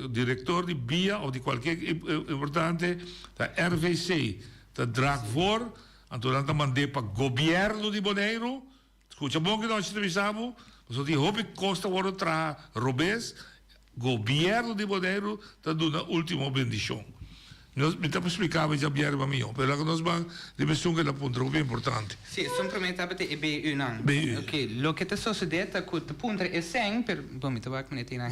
diretor de BIA of de qualquer importante da RVC, da draag voor, en toen dat mandei para governo de Bonaire, escuta bom que nós entrevistamos, so die hoop ik kosten worden tra Robes, governo de Bonaire, dat doen de última bendição. Nós me estamos explicando já bem para mim, pero que nós vamos dimensão que é ponto muito importante. Sim, simplesmente abate BU não. BU. Ok, lo que te sucede é que o ponto é sem, pero bom, me tabac me netina.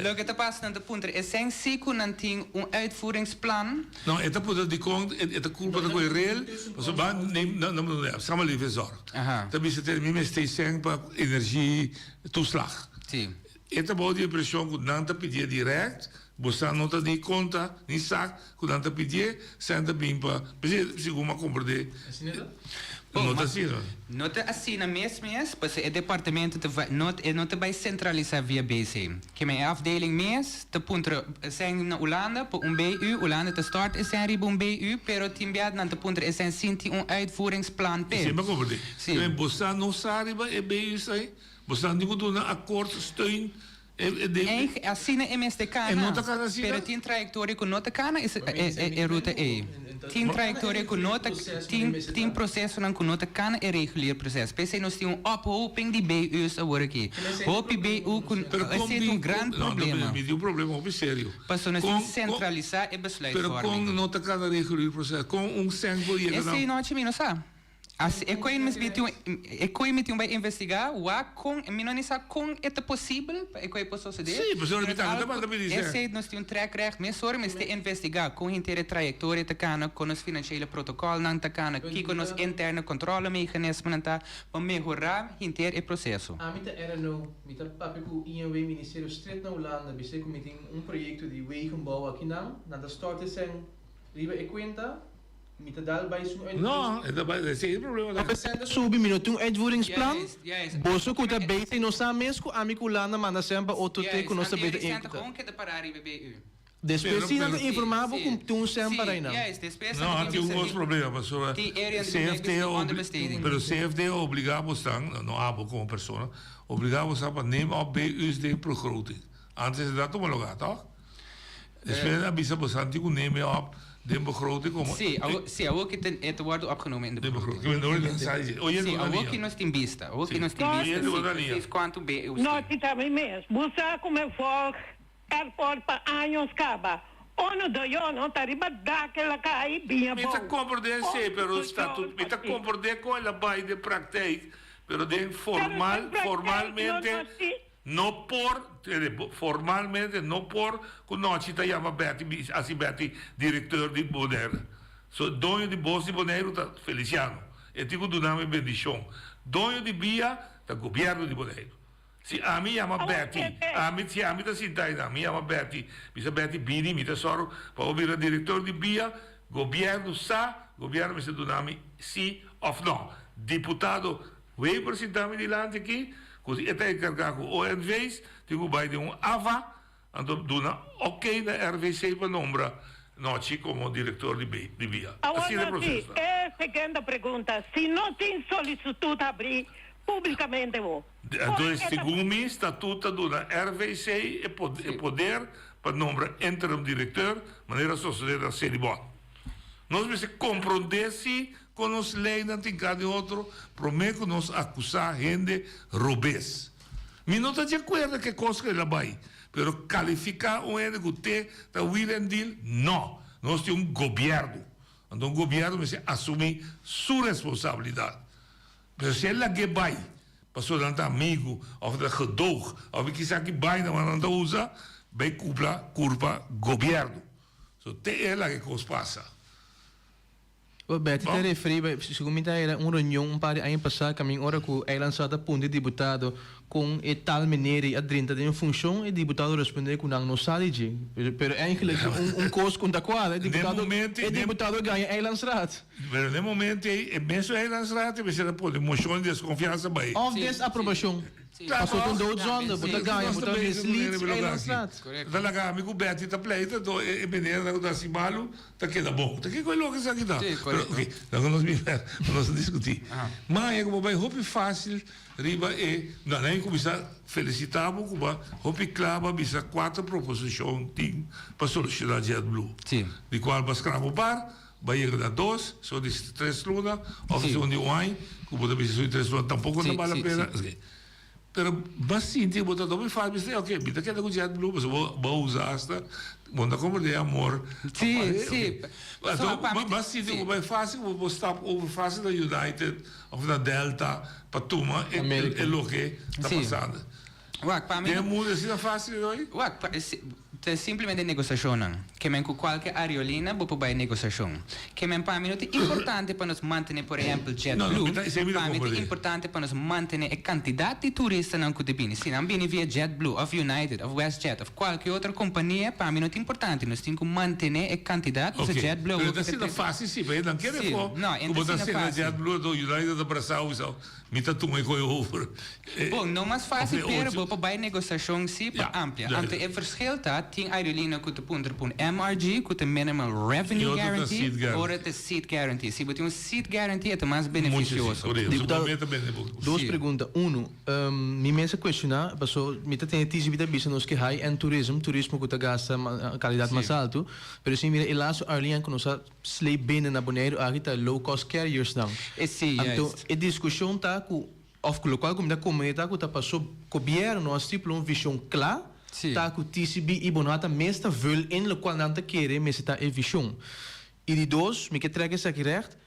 Lo que te passa no ponto é sem, se que não tem uitvoeringsplan. Não, é ponto de conta, é culpa da coerel, você vai não samen leven zorg. Dan is het meer steeds zijn para energie toeslag. Sim. É bom de impressão que não te pedir direct. Você não está nem conta, nem sabe, quando está pedindo, senta bem para... Se uma compreender. Não está assim, não? Não está assim, mesmo, porque o departamento não vai centralizar via BC. Que a afdeling mês, te punter zijn na Holanda, voor BU, Holanda te start is zijn riba BU, pero timbiad na te punter is zijn sinti uitvoeringsplan P. Sim, maar compreender. Sim. Você não sabe, é BU, sai. Você não tem um acordo, steun... Assina MSD Cana, pero tem trajectória com nota Cana é ruta E. Tem trajectória com nota, tem processo com nota Cana é regular processo. Pensei nós temos ophoping de BU's agora aqui. Hope BU com é grande problema. Não, um problema sério. Passou nós temos centralizar e besluit vorming. Pero com nota Cana regular processo, com centro esse não é time, não sabe? As ik kon met bij investigar, waar kon, minonisa kon het possible, ik kon posso saber. Sim, professor, me dizer. Esse nós temos track recht, mas só mas te investigar com inteira trajetória te cana, com os financiële protocolo não te cana, que com os interne controle mecanismo não tá, para melhorar inteiro o processo. A mim era no, mita papi ku INW Ministério Street na Holanda, bise ku meeting projeto de wegenbouw aqui não, na da start sem riba e conta. Mita dal bij zo'n No, dat is geen probleem. We zijn subi minuto uitvoeringsplan. Boso kuta beter no sa mes ku ami kulana manda sempre auto te ku no sa beter in. Gewoon que de parari BBU. Después si não informava com tu sempre aí não. Não, tem outros problemas, professor. Pero CFD obrigamos dan, no abo como persona, obrigamos a nemen op BU's de begroting. Antes dat homologaat, toch? Después avisa bastante ku nemen op de begroting como. Sim, ook het wordt opgenomen in de begroting. Sim, ook in ons in vista. Ook in ons in vista. Quanto BU's. Nós que também mesmo. Buscar como é for, airport para anos caba. Ono do yo no tariba daquela cai bem bom. Mita compreender sim, pero estatuto, mita compreender com ela vai de prática, pero de formalmente no por que nós te chama Betty, assim Betty, diretor de Bonaire. So dono de Bolsa de Bonaire tá Feliciano. E digo do nome bendição. Dono de Bia tá governo de Bonaire. Se a mim chama Betty, a mim tá sentado, a mim chama Betty, bisa Betty Bini, mita soro, para ouvir diretor de Bia, governo me se do nome sim of não. Deputado, vai apresentar-me de lá aqui. Così e te cargago ONV's, dico vai di un AVA, ando duna ok na RVC per nombra noci come direttore di via. Assim é o processo. É segunda pergunta, se não tem solicitude abrir publicamente vou. Então, segundo me estatuto duna RVC e poder per nombra interim diretor, maneira sociedade da sede bom. Nós precisamos compreender-se com os leis em cada outro, prometo nos acusar gente robês. Me não está de acordo que coisa que ela vai, mas qualificar um ente que tem da will and deal, não. Nós temos governo. Então o governo precisa assumir sua responsabilidade. Mas se ela que vai, passou de amigo, ou de gedoog, ou que quiser que vai, não usa, vai culpa governo. So, te ela que coisa passa. Betty te referi, segundo era uma reunião par de anos passado, caminho hora que o Eiland Sata punto de deputado com e tal maneira a 30 de função e deputado responder com não sabe de, pero eigenlijk coisa com da qual deputado ganha Eiland Straat. Pero no momento é mesmo Eiland Straat, você pode moção de desconfiança by. Of desaprovação. Passou com doodzonde, botar ganha, botar misleads Eiland Straat. Talaga amigo Betty tá pleita, do e menina da simalo, tá queda bom. Tá que coisa louca essa aqui dá. Ok, então nós discutir. Mas é como vai roupa fácil, riba e não nem começar felicitamos como roupa clava bisa 4 proposições tem para solucionar JetBlue. Sim. De qual vai escravo par, vai ir a 2, só de 3 lunas, ou se onde um como da bisa 3 lunas tampouco não vale a pena. Pero bastante botar doble fácil, mas ok, bita que com JetBlue, mas vou usar esta, bom, como de amor. Sim. Bastante como fácil, vou estar fácil da United ou da Delta para tomar é o que está passando. Tem muito assim fácil hoje? É simplesmente negociação. Que men com qualquer aerolínea vou para negociação. Que men para mim é importante para nos manter, por exemplo, JetBlue. Para mim é importante para nos manter a quantidade de turistas não que vêm. Se não vêm via JetBlue, of United, of WestJet, of qualquer outra companhia, para mim é importante. Nós temos que manter a quantidade de JetBlue. Mas está sendo fácil, sim, mas não quer for. Não, como está sendo JetBlue do United do Brasil, então, me está tomando coisa over. Bom, não mais fácil, pero vou para negociação sim, ampla. Ante o verschil está tem aerolínea que te punter por MRG, que tem minimal revenue guarantee, ou tem seat guarantee. Se você tem seat guarantee, é mais beneficioso. Duas perguntas. Me mensa questionar, passou, me tem tisi vida business que high-end turismo que te gasta qualidade mais alto, pero se mira elaso aerolínea que nos slay bem na Bonaire, aqui tá low cost carriers não. Então, a discussão tá com of local como da comunidade que tá passou governo nós tipo uma visão clara. Tá com TCB e bonata mesta vul in lo qual não te querer mas está a visão. E de dois, me que traga essa aqui recht,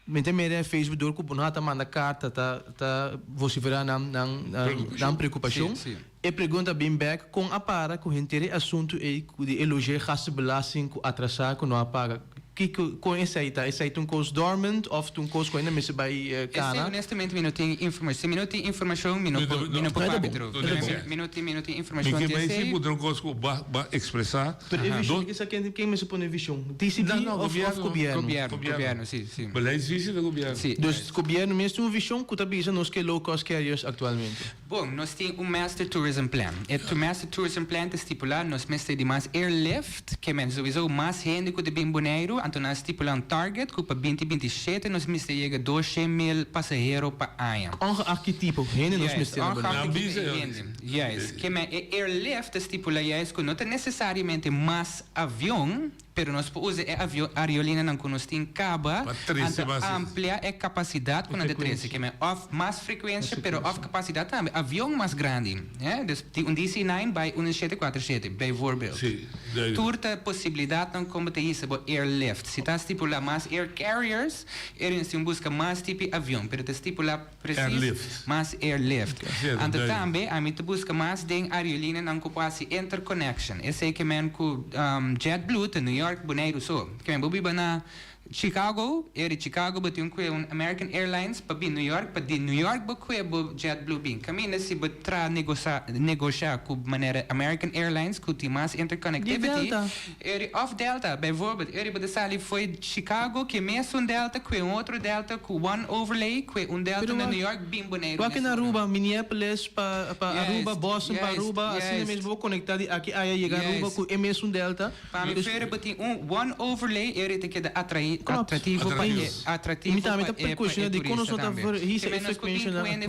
Mente mere Facebook door ko bunata manda carta ta vocifera nam preocupação. E pergunta bem back com a para com intere assunto e de elogiar gastenbelasting com atrasar com não apaga. Que com esse aí um cost dormant of um cost com ainda me se vai cana. Honestamente, não tem informação. Se não tem informação, não pode pagar. Não tem informação. Que mais se poder um cost expressar. Isso quem me se põe visão. TCB of governo, sim. Beleidsvisie do governo. Dus o governo mesmo uma visão que está nos que low cost carriers atualmente. Bom, nós temos Master Tourism Plan. O Master Tourism Plan estipula nós mestre de mais airlift, que é sowieso mais gente que de bem boneiro. Então nós estipulamos target que para 2027 nós mestre chega 200,000 passageiros para ano. Ongeacht que tipo, gente nós mestre Yes, que é airlift estipula que não é necessariamente mais avião, pero nós podemos usar aerolínea não que nós tem caba, amplia a capacidade com a de 13, que é mais frequência, pero off capacidade também, avião mais grande, um DC-9 by um 747, bijvoorbeeld. Turta possibilidade não como te isso, airlift. Se está estipula mais air carriers, eles busca mais tipo avião, pero te estipula preciso mais airlift. Então também a mim te busca mais de aerolínea não que passa interconnection. Esse é que men com JetBlue te New York boneiro so. Que men bubi na Chicago, Chicago bateu um American Airlines para New York, para New York bacu JetBlue bin. Caminha se batra negociar com maneira American Airlines que tem mais interconnectivity. Off Delta, bijvoorbeeld, de sali foi Chicago que mesmo Delta, que outro Delta com one overlay, que Delta na New York bin boneiro. Aqui na Aruba, Minneapolis para Aruba, Boston para Aruba, assim mesmo vou conectar aqui aí chegar Aruba com é mesmo Delta. Para me ver bater one overlay, te queda atrativo para percussão de quando só tá isso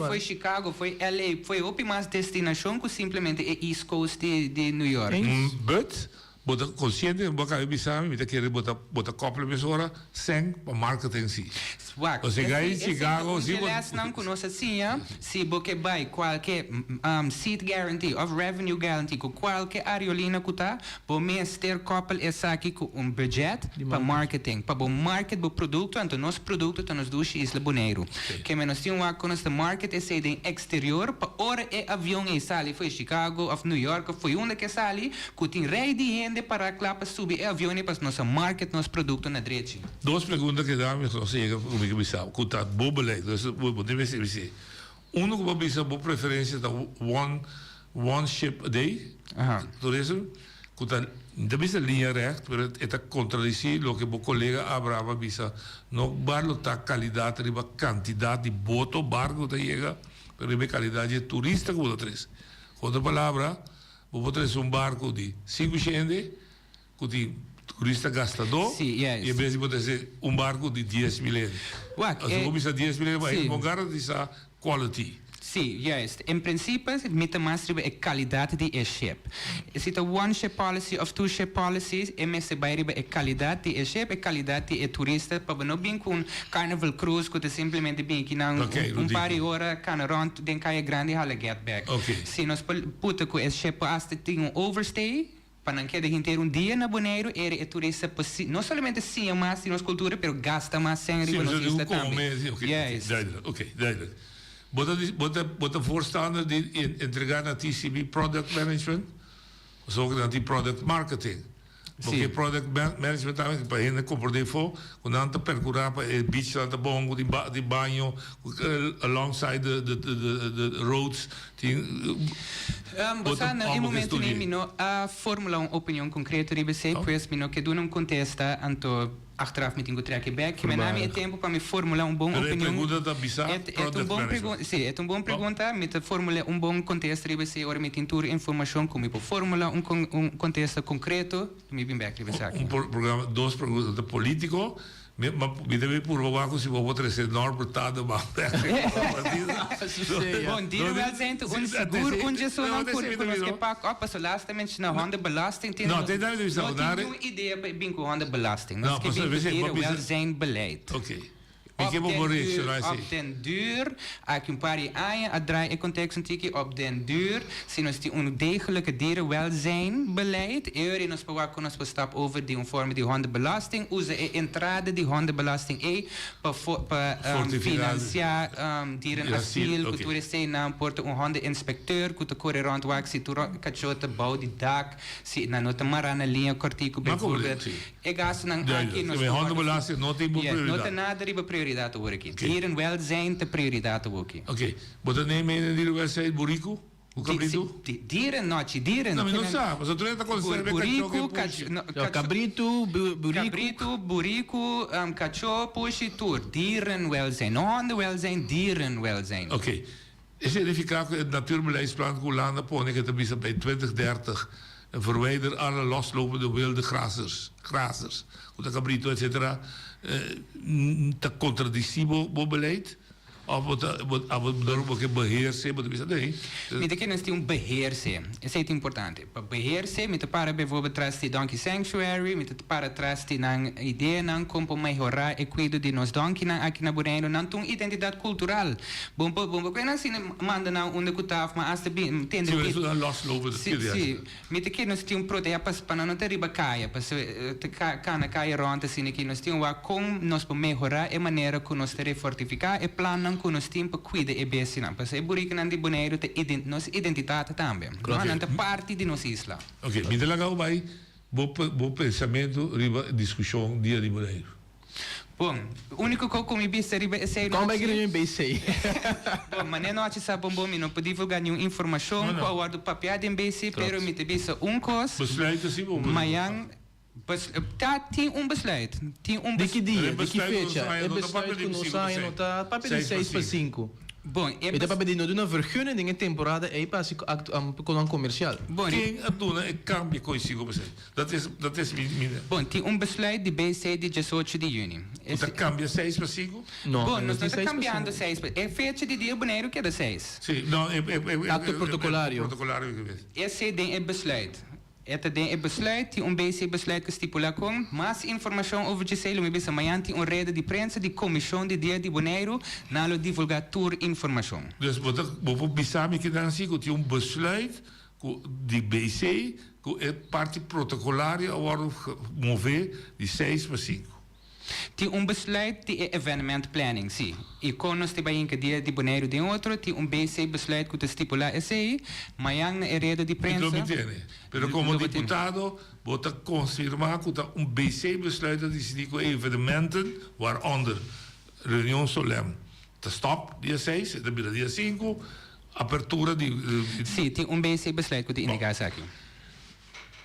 foi Chicago, foi LA, foi outra mais destinação que simplesmente é East Coast de New York. But bota consciente, boca ebisami, me querer bota couple pessoa sem para marketing si. Ou seja, em Chicago, se não conosco assim, se você vai qualquer seat guarantee ou revenue guarantee com qualquer aerolínea que tá, por mês ter couple essa aqui com budget para marketing, para o market do produto, então nosso produto está nos duas islas boneiro. Que menos tem com nosso market esse de exterior, para hora é avião e sali foi Chicago ou New York, foi onde que sali, que tem rei de gente para clapa subir avião e para nosso market, nosso produto na direita. Duas perguntas que dá, mas não sei que bisa, que tá bom beleid, dus we deve ser. Uno que bisa boa preferência da one ship a day, turismo, que tá não bisa linha recht, mas é contradizer o que o colega Abraham bisa, não barlo tá qualidade, riba quantidade de boto barco da chega, pero riba qualidade de turista que o tres. Outra palavra, o tres barco de 5 gente, que tem turista gastador e em vez de poder ser barco de 10,000 euros. Als we 10,000 euros, maar je garantie quality. Sim, juist. In principe, met mais riba é qualidade de ship. Se tem one ship policy of two ship policies, MS bij riba é qualidade de ship, é qualidade de turista, para não vir com Carnival Cruise, que simplesmente vir que não par de hora, can rond, den caia grande, hala get back. Se nós puta com esse ship, hasta tem overstay, para não querer ter dia na boneiro, é turista não somente sim, mas sim nossa cultura, mas gasta mais sem riba nos islas também. Ok, duidelijk. Bota voorstander die entregar na TCB Product Management, zogenaamd Product Marketing. Porque Product Management também para ele comprar default, quando anda percorrer para o beach lá da bongo de banho, alongside the roads. Em momento nem a fórmula opinião concreta de você, pois mino que do não contesta anto achteraf met trekken back. Que met name het tempo para me formular bom opinião. É um bom pergunta, met formular bom contexto de você, ora met intur informação como para formular contexto concreto, me bem back de você. Programa, duas perguntas de político. Me deve por baixo se vou ter esse norbertado mas bom dia wel zijn ons seguro onde sou não por que pak op as lastamente na honda belasting tem não tem nada de não ideia bem com honda belasting não que wel zijn beleid. Ok. Ik heb op een reeks, Op den duur, als je een paar jaar aan draai ik context een op den duur, zien we die ondegelijke dierenwelzijnbeleid. In ons bewaken ons bestap over die vormen die hondenbelasting, hoe ze intrade die hondenbelasting financiar dierenasiel, cultuur zijn naam porten een hondeninspecteur, kunt de corre rond waar ik zie kachote bouw die dak, zie na nota marana linha cortico bijvoorbeeld. Ik ga ze dan aan hondenbelasting nooit in prioriteit. Nader prioriteit hoor ik. Dierenwelzijn te prioriteit ook. Oké, wat dan neem je in dierenwelzijn Buriku? Hoe kan je dat doen? Dieren, noche, dieren. Nou, não sabe, mas eu tô tentando conservar cabrito, burico, cachorro, pushi, tour. Dierenwelzijn, hondenwelzijn, dierenwelzijn. Oké. Is er even het natuurbeleidsplan Goelanda Ponik het is bij 2030 en verwijder alle loslopende wilde grazers. Goed, cabrito, et cetera. Te contradictivo beleid. Of wat beheersen, wat is dat? Nee. Met de kennis die beheersen, is het important. Beheersen, met de para bijvoorbeeld trust die donkey sanctuary, met de para trust die nang idee nang kompo melhorar e cuido de nos donkey nang aqui na Bonaire, nang tung identidade cultural. Bombo, que não se manda nang onde kutaf, mas hasta bem entende que. Sim, mas loslopen. Sim, met de kennis die proteja para não ter riba caia, para te cana caia ronda assim aqui nós temos a como nós podemos melhorar a maneira que nós teremos fortificar e plano com nos tempo cuida e bem assim, porque é burica não de Bonaire te nossa identidade também, não é parte de nossa isla. Ok, me dá legal vai, bom pensamento, riba discussão dia de Bonaire. Bom, o único que eu comi bista riba é ser como é que ele bem sei. Bom, mas não acho sabe bom, não pode divulgar nenhuma informação com a ordem papel de BC, pero me te bisa cos. Besluit assim bom. Manhã tem besluit. Tem de que dia? De que fecha? É besluit que não sai, não está. Papel de 6 para 5. Bom, é para pedir uma vergunning em temporada é para com um comercial. Bom, quem a dona é cambia com 5%. Dat is minha. Bom, tem besluit de BC de 18 de junho. Você cambia 6 para 5? Não. Bom, nós estamos cambiando 6. É fecha de dia Bonaire que é de 6. Sim, não, é acto protocolário. Esse é besluit. Het is besluit, die BC besluit gestipuleerd komt. Mas informação over de selo, me amanhã tem rede de prensa de comissão de dia de Bonaire na lo divulgator informação. Dus wat ik bisami que dan zie, dat je besluit die BC, que é parte protocolária worden gemover die 6 para 5. Tem besluit de evenement planning, sim. E quando nós temos um dia de Bonaire de outro, tem BC besluit que estipular esse, amanhã é rede de prensa. Não me entende. Pero como deputado, vou confirmar que BC besluit dat is die evenementen, waaronder reunião solene. Te stop dia 6, dia 5, apertura de. Sim, tem BC besluit que indica aqui.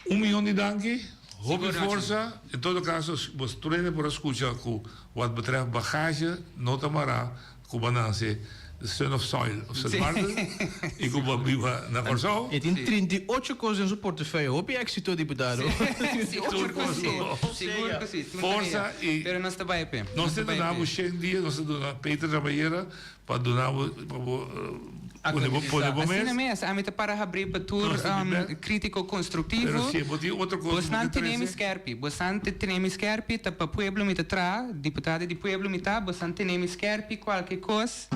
1 milhão de danke. Hobby força, em todo caso, você treina por escutar que wat betreft bagage, nota mara, que bananse, the son of soil, of zijn waarde, e que viva na Corsão. E tem 38 coisas no seu portefeuille, hobby éxito deputado. Seguro que sim. Força e... Pero nós estamos bem. Nós temos 100 dias, nós temos Peter Trabalheira, para donar assim mesmo, a meta para abrir para tour crítico construtivo. Bastante tenemos skerpi, tá para pueblo me tra, deputado de pueblo me tá, bastante tenemos skerpi, qualquer coisa.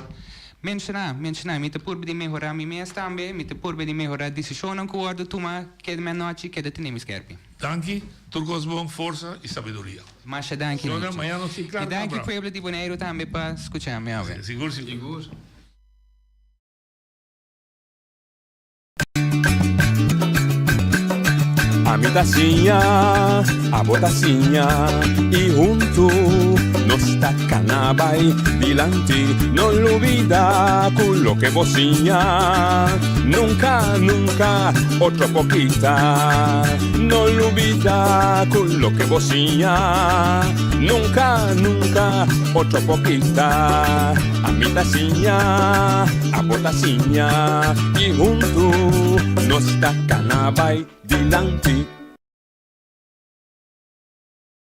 Mencionar, me te purbe de melhorar mi mês também, me te purbe de melhorar decisão que o ordo toma, que é de noite, que é de tenemos skerpi. Danke, turcos bom, força e sabedoria. Mas danke. E danke pueblo de Bonaire também para escutar me ave. Seguro. A mi tacinha, a botacinha e junto nos tacanabay dilante, no olvida con lo que vocinha. Nunca, otro poquita, no olvida con lo que vocinha. Nunca, otro poquita. A mi tacinha, a botacinha y junto nos tacanabay dilante.